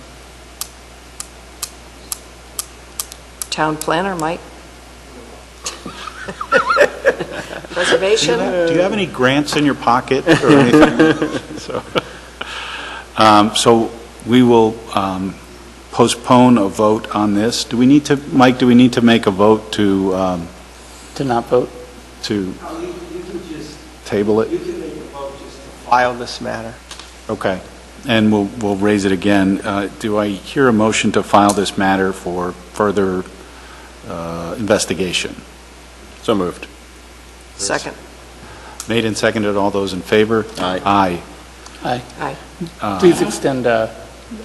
planner might. Preservation. Do you have any grants in your pocket or anything? So we will postpone a vote on this. Mike, do we need to make a vote to To not vote? To You can just, table it? you can make a vote just to file this matter. Okay. And we'll raise it again. Do I hear a motion to file this matter for further investigation? So moved. Second. Made and seconded. All those in favor? Aye. Aye. Aye. Please extend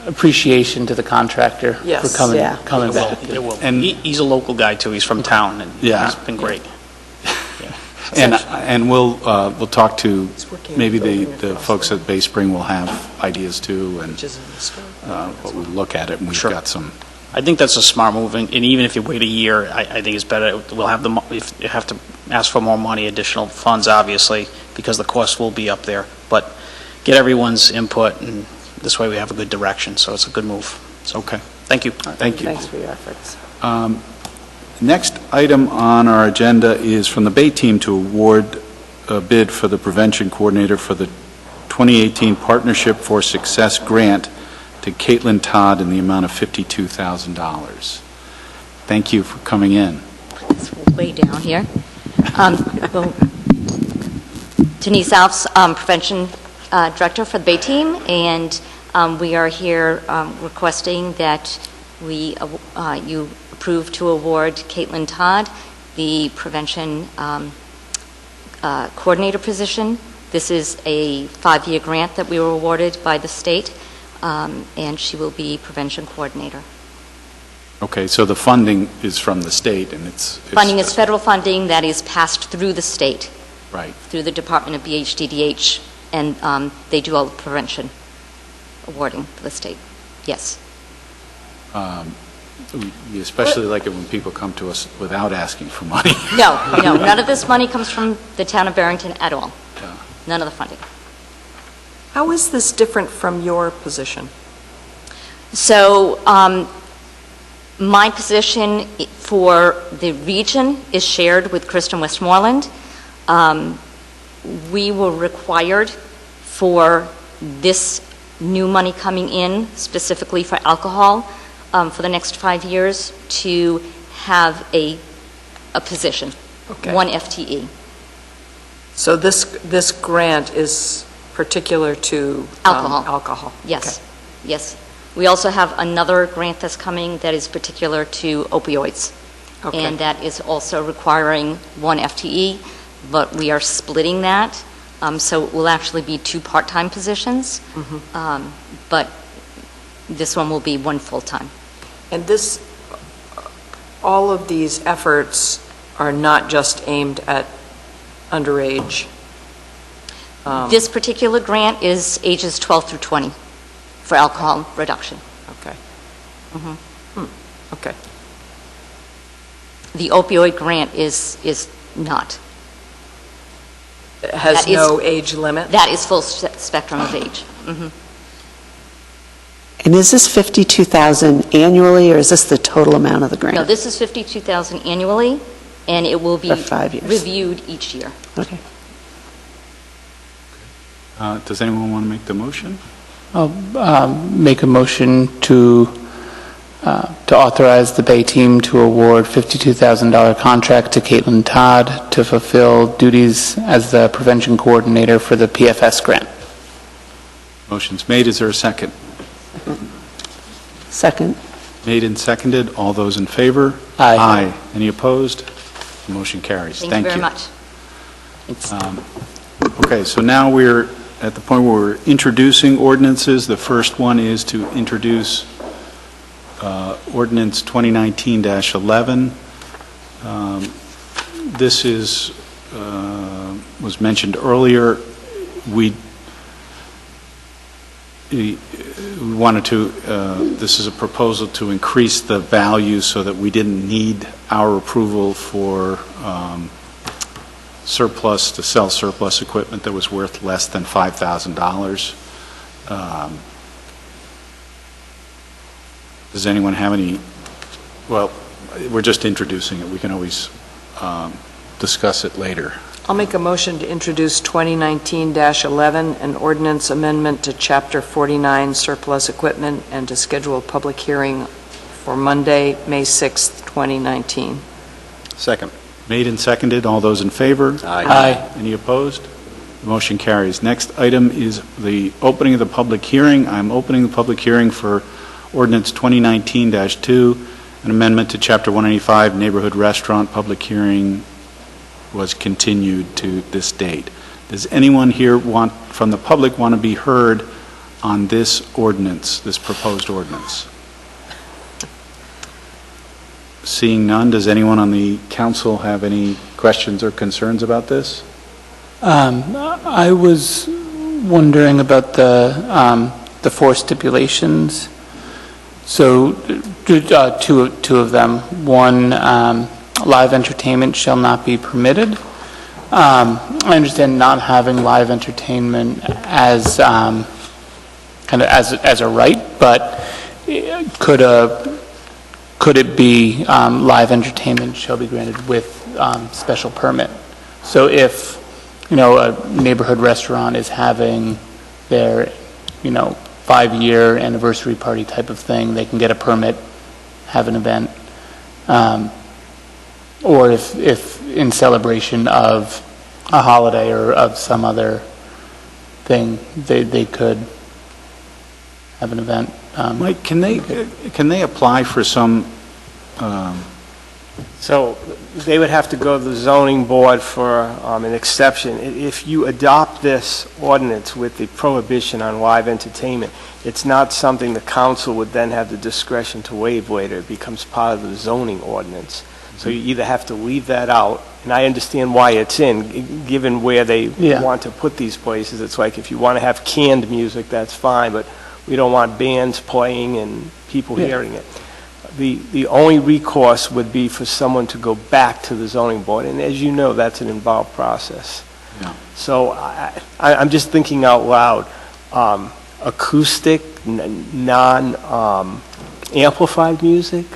appreciation to the contractor Yes. for coming Yeah. coming back. It will. And- He's a local guy, too. He's from town, and Yeah. he's been great. And we'll talk to, working on maybe building the across folks the- at Bay Spring will have ideas too, and Which is in the scope. what we look at it, and we've Sure. got some, I think that's a smart move, and even if you wait a year, I think it's better. We'll have if you have to ask for more money, additional funds, obviously, because the cost will be up there, but get everyone's input, and this way we have a good direction, so it's a good move. So, okay. thank you. Thank you. Thanks for your efforts. Next item on our agenda is from the Bay Team to award a bid for the Prevention Coordinator for the 2018 Partnership for Success Grant to Caitlin Todd in the amount of $52,000. Thank you for coming in. It's way down here. Well, Denise Alves, Prevention Director for the Bay Team, and we are here requesting that you approve to award Caitlin Todd the Prevention Coordinator position. This is a 5-year grant that we were awarded by the state, and she will be Prevention Coordinator. Okay, so the funding is from the state, and it's Funding is federal funding that is passed through the state, right. through the Department of BHDDH, and they do all the prevention awarding for the state. Yes. We especially like it when people come to us without asking for money. No, none of this money comes from the town of Barrington at all. Yeah. None of the funding. How is this different from your position? So my position for the region is shared with Kristen Westmoreland. We were required for this new money coming in, specifically for alcohol, for the next 5 years, to have a position, Okay. 1 FTE. So this grant is particular to Alcohol. alcohol? Yes, yes. We also have another grant that's coming that is particular to opioids. Okay. And that is also requiring 1 FTE, but we are splitting that. So it will actually be 2 part-time positions, but this one will be 1 full-time. And all of these efforts are not just aimed at underage? This particular grant is ages 12 through 20 for alcohol reduction. Okay. Mm-hmm. Okay. The opioid grant is not. It has That is- no age limit? That is full spectrum of age. Mhm. And is this 52,000 annually, or is this the total amount of the grant? No, this is 52,000 annually, and it will be For 5 years. reviewed each year. Okay. Does anyone want to make the motion? I'll make a motion to authorize the Bay Team to award $52,000 contract to Caitlin Todd to fulfill duties as the Prevention Coordinator for the PFS grant. Motion's made. Is there a second? Second. Made and seconded. All those in favor? Aye. Aye. Any opposed? The motion carries. Thank you very much. Okay, so now we're at the point where we're introducing ordinances. The first one is to introduce ordinance 2019-11. This was mentioned earlier. We wanted to, this is a proposal to increase the value so that we didn't need our approval for surplus, to sell surplus equipment that was worth less than $5,000. Does anyone have any, well, we're just introducing it. We can always discuss it later. I'll make a motion to introduce 2019-11, an ordinance amendment to Chapter 49 surplus equipment, and to schedule a public hearing for Monday, May 6th, 2019. Second. Made and seconded. All those in favor? Aye. Any opposed? The motion carries. Next item is the opening of the public hearing. I'm opening the public hearing for ordinance 2019-2, an amendment to Chapter 185, Neighborhood Restaurant. Public hearing was continued to this date. Does anyone here from the public want to be heard on this ordinance, this proposed ordinance? Seeing none, does anyone on the council have any questions or concerns about this? I was wondering about the four stipulations. So, two of them. One, live entertainment shall not be permitted. I understand not having live entertainment as kind of as a right, but could it be live entertainment shall be granted with special permit? So if a neighborhood restaurant is having their 5-year anniversary party type of thing, they can get a permit, have an event. Or if in celebration of a holiday or of some other thing, they could have an event. Mike, can they apply for some? So they would have to go to the zoning board for an exception. If you adopt this ordinance with the prohibition on live entertainment, it's not something the council would then have the discretion to waive later. It becomes part of the zoning ordinance. So you either have to leave that out, and I understand why it's in, given where they want to put these places. It's like if you want to have canned music, that's fine, but we don't want bands playing and people hearing it. The only recourse would be for someone to go back to the zoning board, and as you know, that's an involved process. Yeah. So I'm just thinking out loud. Acoustic, non-amplified music,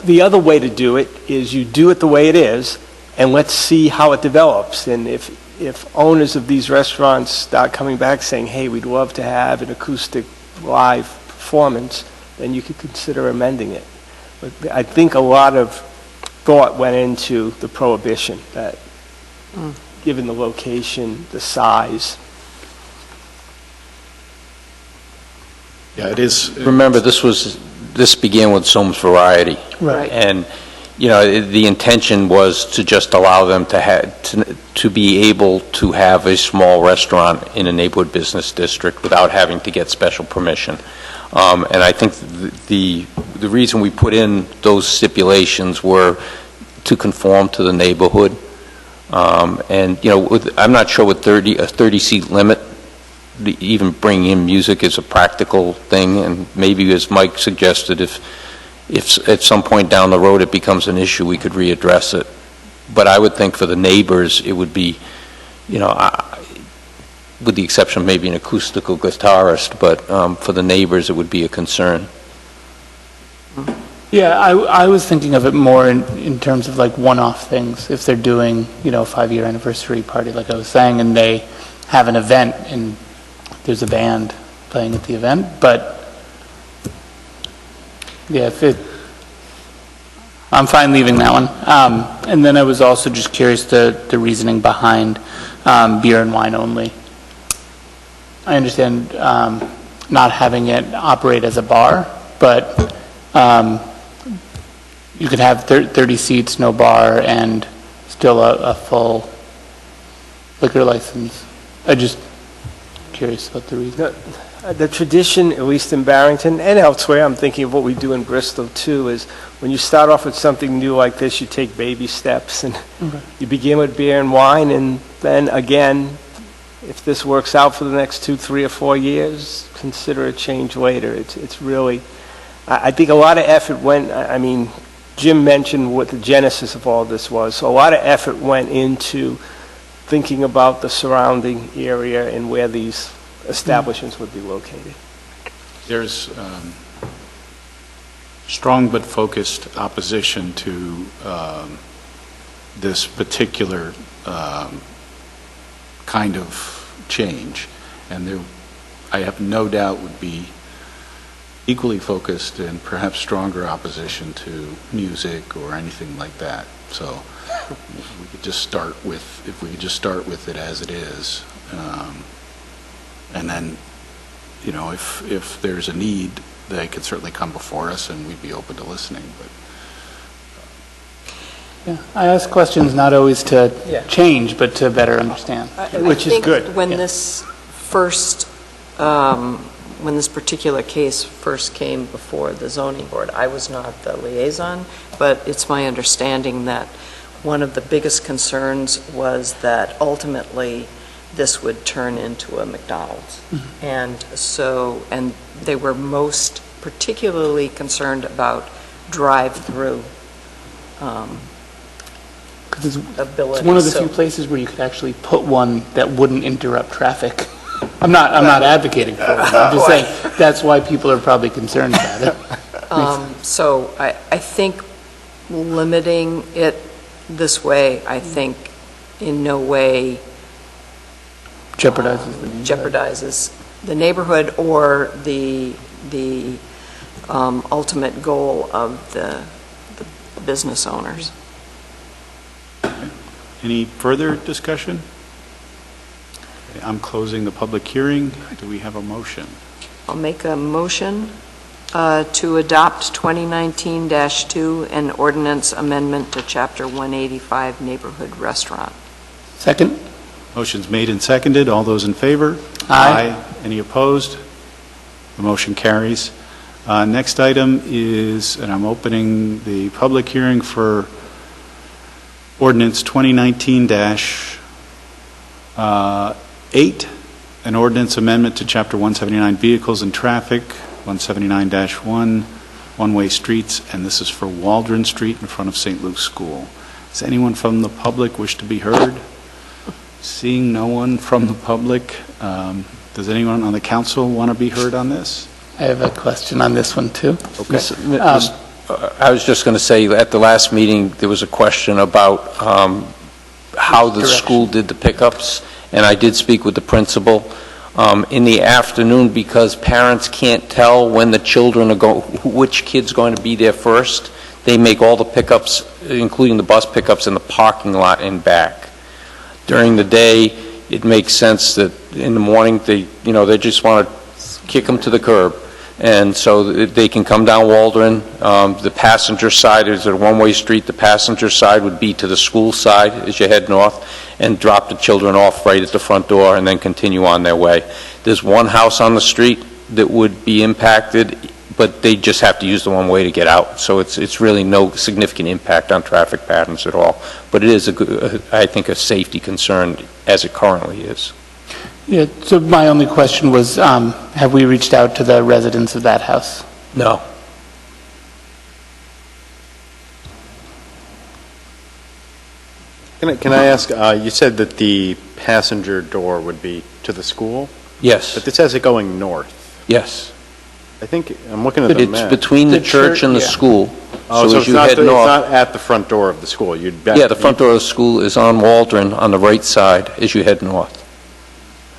the other way to do it is you do it the way it is, and let's see how it develops. And if owners of these restaurants start coming back saying, hey, we'd love to have an acoustic live performance, then you could consider amending it. But I think a lot of thought went into the prohibition, that given the location, the size. Yeah, it is. Remember, this began with Soames Variety. Right. And, the intention was to just allow them to be able to have a small restaurant in a neighborhood business district without having to get special permission. And I think the reason we put in those stipulations were to conform to the neighborhood. And, I'm not sure with a 30-seat limit, even bringing in music is a practical thing, and maybe, as Mike suggested, if at some point down the road it becomes an issue, we could readdress it. But I would think for the neighbors, it would be, with the exception of maybe an acoustical guitarist, but for the neighbors, it would be a concern. Yeah, I was thinking of it more in terms of like one-off things. If they're doing, a 5-year anniversary party, like I was saying, and they have an event and there's a band playing at the event, but yeah, I'm fine leaving that one. And then I was also just curious the reasoning behind beer and wine only. I understand not having it operate as a bar, but you could have 30 seats, no bar, and still a full liquor license. I just curious about the reason. The tradition, at least in Barrington and elsewhere, I'm thinking of what we do in Bristol too, is when you start off with something new like this, you take baby steps, and you begin with beer and wine, and then again, if this works out for the next 2, 3, or 4 years, consider a change later. It's really, I think a lot of effort went, Jim mentioned what the genesis of all this was, so a lot of effort went into thinking about the surrounding area and where these establishments would be located. There's strong but focused opposition to this particular kind of change, and there, I have no doubt, would be equally focused and perhaps stronger opposition to music or anything like that. So we could just start with, if we could just start with it as it is, and then, you know, if there's a need, they could certainly come before us and we'd be open to listening, but. Yeah, I ask questions not always to change, but to better understand, which is good. I think when this first, when this particular case first came before the zoning board, I was not the liaison, but it's my understanding that one of the biggest concerns was that ultimately this would turn into a McDonald's. Mm-hmm. And they were most particularly concerned about drive-through ability. It's one of the few places where you could actually put one that wouldn't interrupt traffic. I'm not advocating for it. I'm just saying that's why people are probably concerned about it. So I think limiting it this way, I think in no way jeopardizes the neighborhood or the ultimate goal of the business owners. Any further discussion? Okay, I'm closing the public hearing. Do we have a motion? I'll make a motion to adopt 2019-2, an ordinance amendment to Chapter 185 Neighborhood Restaurant. Second. Motion's made and seconded. All those in favor? Aye. Any opposed? The motion carries. Next item is, and I'm opening the public hearing for ordinance 2019-8, an ordinance amendment to Chapter 179 Vehicles and Traffic, 179-1, one-way streets, and this is for Waldron Street in front of St. Luke's School. Does anyone from the public wish to be heard? Seeing no one from the public, does anyone on the council want to be heard on this? I have a question on this one, too. Okay. I was just going to say, at the last meeting, there was a question about how the school did the pickups, and I did speak with the principal. In the afternoon, because parents can't tell when the children are going, which kid's going to be there first, they make all the pickups, including the bus pickups, in the parking lot and back. During the day, it makes sense that in the morning, they just want to kick them to the curb. And so they can come down Waldron. The passenger side is a one-way street. The passenger side would be to the school side as you head north, and drop the children off right at the front door and then continue on their way. There's one house on the street that would be impacted, but they just have to use the one way to get out. So it's really no significant impact on traffic patterns at all. But it is, I think, a safety concern as it currently is. Yeah, so my only question was, have we reached out to the residents of that house? No. Can I ask, you said that the passenger door would be to the school? Yes. But this has it going north. Yes. I think, I'm looking at the It's map. between the church and the school. Oh, so as it's you not, head it's north. not at the front door of the school? Yeah, the front door of the school is on Waldron on the right side as you head north.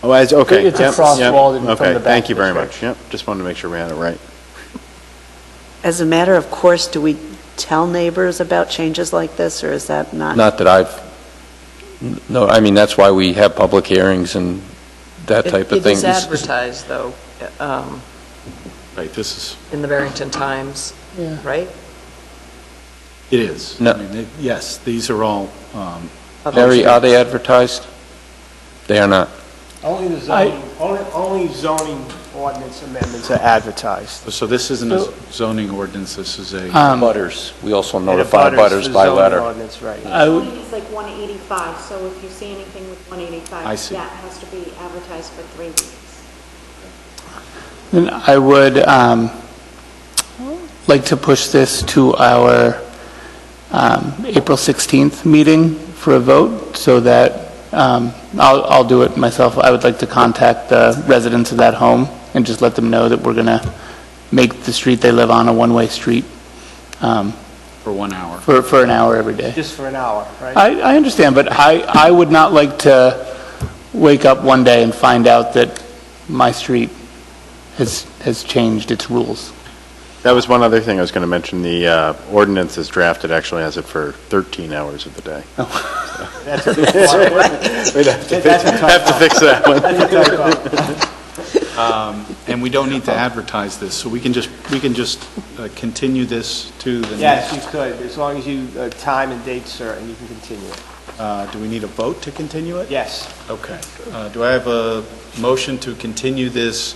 Oh, okay. It's Yep, across yep. Waldron from Okay, the back thank you of the very church. much. Yep, just wanted to make sure we had it right. As a matter of course, do we tell neighbors about changes like this, or is that not? Not that no, I mean, that's why we have public hearings and that type of thing. It is advertised, though, Right, this is, in the Barrington Times, right? it is. No. I mean, yes, these are all, Mary, are they advertised? They are not. Only the zoning, only zoning ordinance amendments are advertised. so this isn't a zoning ordinance, this is a, Butters, we also notify butters by letter. Ordinance, right. Zoning is like 185, so if you see anything with 185, I see. that has to be advertised for 3 weeks. Then I would like to push this to our April 16th meeting for a vote, so that I'll do it myself. I would like to contact the residents of that home and just let them know that we're going to make the street they live on a one-way street for 1 hour. for an hour every day. Just for an hour, right? I understand, but I would not like to wake up one day and find out that my street has changed its rules. That was one other thing I was going to mention. The ordinance as drafted actually has it for 13 hours of the day. That's a big part. We'd have to fix that one. And we don't need to advertise this, so we can just continue this to the Yes, next. you could, as long as you, time and date certain, you can continue it. Do we need a vote to continue it? Yes. Okay. Do I have a motion to continue this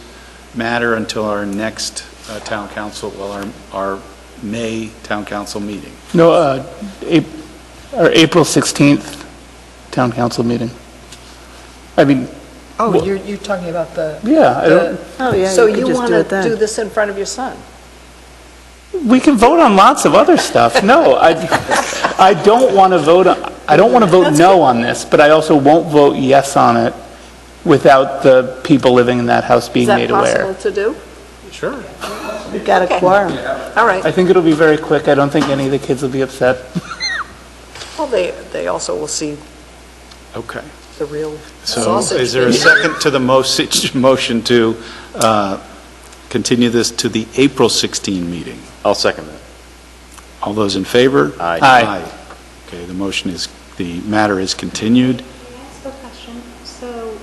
matter until our next town council, well, our May town council meeting? No, our April 16th town council meeting. I mean, Oh, well, you're talking about the... Yeah, I don't- Oh, yeah, So you could you just want do to it then. do this in front of your son? we can vote on lots of other stuff. No, I don't want to vote, I don't want to vote no on this, but I also won't vote yes on it without the people living in that house being made aware. Is that possible to do? Sure. We've got a Okay. quorum. All right. I think it'll be very quick. I don't think any of the kids will be upset. Well, they also will see Okay. the real So sausage. is there a second to the motion to continue this to the April 16 meeting? I'll second that. All those in favor? Aye. Aye. Okay, the matter is continued. Can I ask a question? So,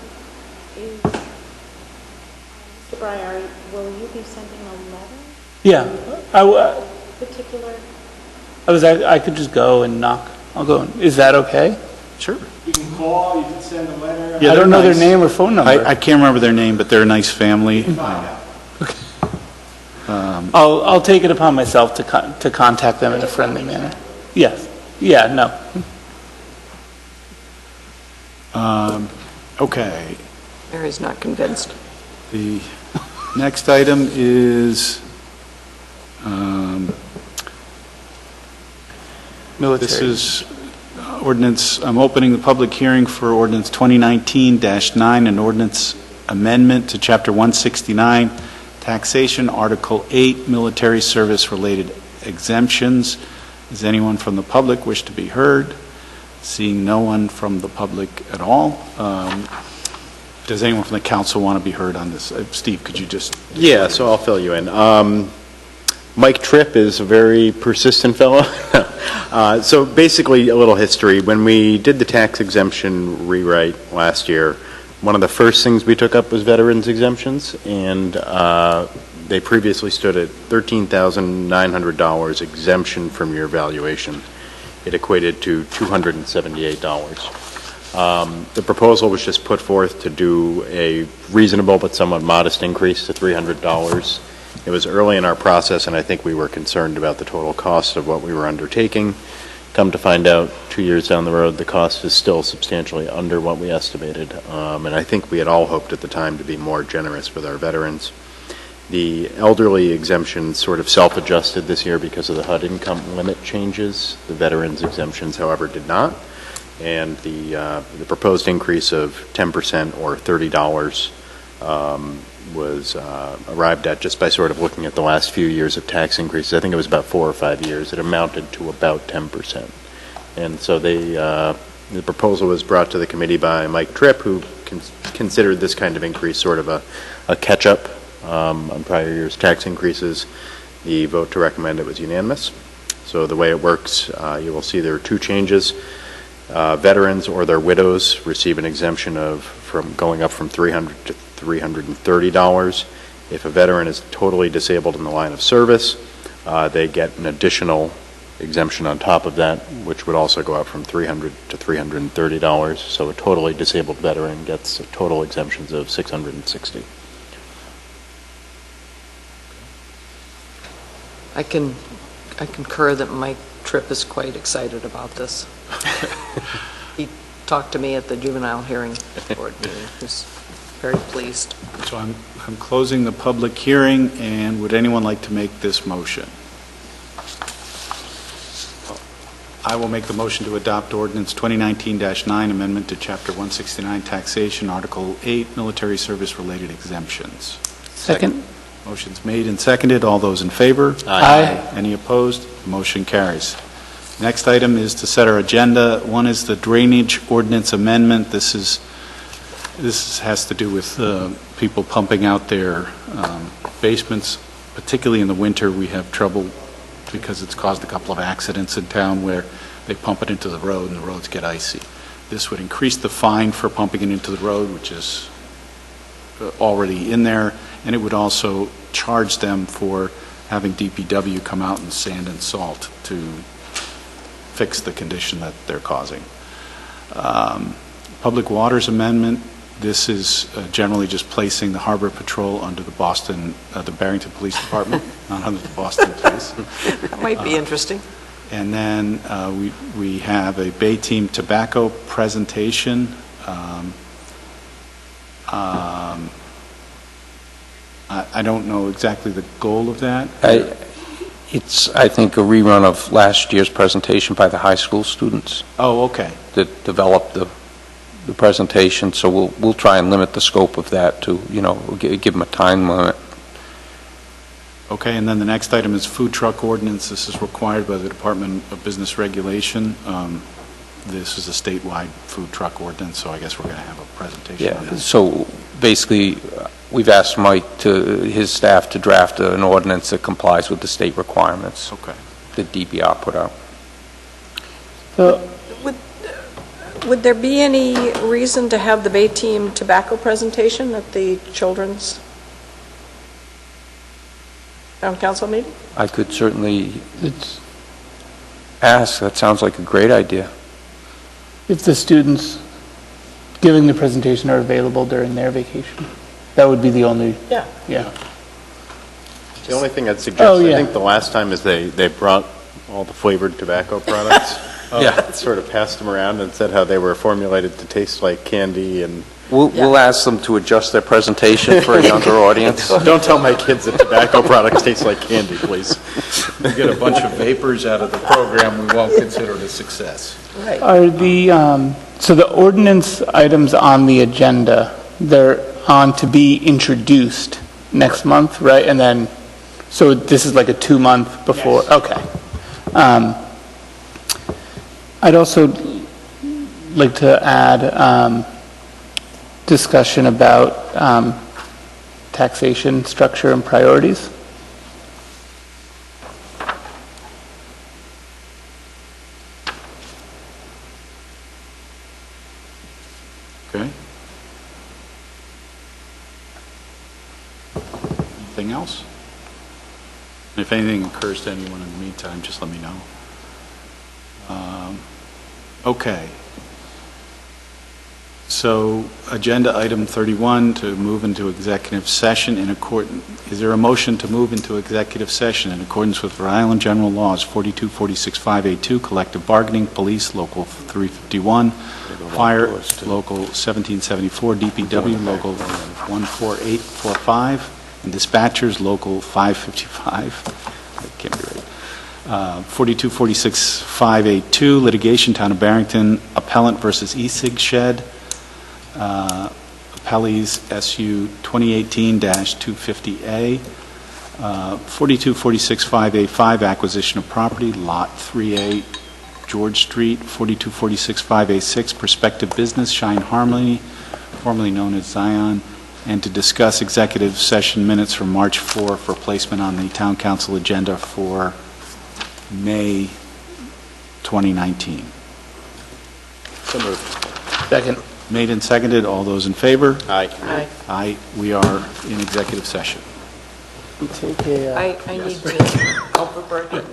is, Mr. Breyer, will you be sending a letter? Yeah, Particular? I could just go and knock. I'll go. Is that okay? Sure. You can call, you can send a letter. Yeah, I don't they're know nice. their name or phone number. I can't remember their name, but they're a nice family. I'll take it upon myself to contact them in a friendly manner. Yes. Yeah, no. Okay. Mary's not convinced. The next item is, Military. this is ordinance, I'm opening the public hearing for ordinance 2019-9, an ordinance amendment to Chapter 169, Taxation, Article 8, Military Service-Related Exemptions. Does anyone from the public wish to be heard? Seeing no one from the public at all, does anyone from the council want to be heard on this? Steve, could you just... Yeah, so I'll fill you in. Mike Tripp is a very persistent fellow. So basically, a little history. When we did the tax exemption rewrite last year, one of the first things we took up was veterans exemptions, and they previously stood at $13,900 exemption from your valuation. It equated to $278. The proposal was just put forth to do a reasonable but somewhat modest increase to $300. It was early in our process, and I think we were concerned about the total cost of what we were undertaking. Come to find out, 2 years down the road, the cost is still substantially under what we estimated, and I think we had all hoped at the time to be more generous with our veterans. The elderly exemption sort of self-adjusted this year because of the HUD income limit changes. The veterans exemptions, however, did not, and the proposed increase of 10% or $30 was arrived at just by sort of looking at the last few years of tax increases. I think it was about 4 or 5 years. It amounted to about 10%. And so the proposal was brought to the committee by Mike Tripp, who considered this kind of increase sort of a catch-up on prior year's tax increases. The vote to recommend it was unanimous. So the way it works, you will see there are two changes. Veterans or their widows receive an exemption from going up from $300 to $330. If a veteran is totally disabled in the line of service, they get an additional exemption on top of that, which would also go up from $300 to $330. So a totally disabled veteran gets total exemptions of $660. I concur that Mike Tripp is quite excited about this. He talked to me at the juvenile hearing board meeting. He was very pleased. So I'm closing the public hearing, and would anyone like to make this motion? I will make the motion to adopt ordinance 2019-9, amendment to Chapter 169, Taxation, Article 8, Military Service-Related Exemptions. Second. Motion's made and seconded. All those in favor? Aye. Any opposed? Motion carries. Next item is to set our agenda. One is the drainage ordinance amendment. This is This has to do with people pumping out their basements, particularly in the winter. We have trouble because it's caused a couple of accidents in town where they pump it into the road and the roads get icy. This would increase the fine for pumping it into the road, which is already in there, and it would also charge them for having DPW come out and sand and salt to fix the condition that they're causing. Public Waters Amendment, this is generally just placing the Harbor Patrol under the Barrington Police Department, not under the Boston Police. That might be interesting. And then we have a Bay Team tobacco presentation. I don't know exactly the goal of that. It's, I think, a rerun of last year's presentation by the high school students Oh, okay. that developed the presentation, so we'll try and limit the scope of that to, give them a time limit. Okay, and then the next item is food truck ordinance. This is required by the Department of Business Regulation. This is a statewide food truck ordinance, so I guess we're going to have a presentation on Yeah, this. so basically, we've asked Mike his staff to draft an ordinance that complies with the state requirements Okay. that DBR put out. So, Would there be any reason to have the Bay Team tobacco presentation at the children's town council meeting? I could certainly ask. That sounds like a great idea. if the students giving the presentation are available during their vacation, that would be the only, Yeah. The only thing I'd suggest, Oh, yeah. I think the last time is they brought all the flavored tobacco products. Yeah. Sort of passed them around and said how they were formulated to taste like candy and... We'll ask them to adjust their presentation for a younger audience. Don't tell my kids that tobacco products taste like candy, please. We get a bunch of vapors out of the program, we won't consider it a success. Right. are so the ordinance items on the agenda, they're on to be introduced next month, right? And then, so this is like a 2-month before? Yes. Okay. I'd also like to add discussion about taxation structure and priorities. Okay. Anything else? If anything occurs to anyone in the meantime, just let me know. Okay. So, agenda item 31, to move into executive session in accordance, is there a motion to move into executive session in accordance with Rhode Island General Laws 42465A2, collective bargaining, police, local 351, fire, local 1774, DPW, local 14845, and dispatchers, local 555. That can't be right. 42465A2, litigation, Town of Barrington, appellant versus e-cig shed. Appellees SU 2018-250A. 42465A5, acquisition of property, Lot 3A, George Street. 42465A6, prospective business, Shine Harmony, formerly known as Zion, and to discuss executive session minutes from March 4 for placement on the Town Council agenda for May 2019. So moved. Second. Made and seconded. All those in favor? Aye. Aye. Aye. We are in executive session. We take a... I need to help with Barrington.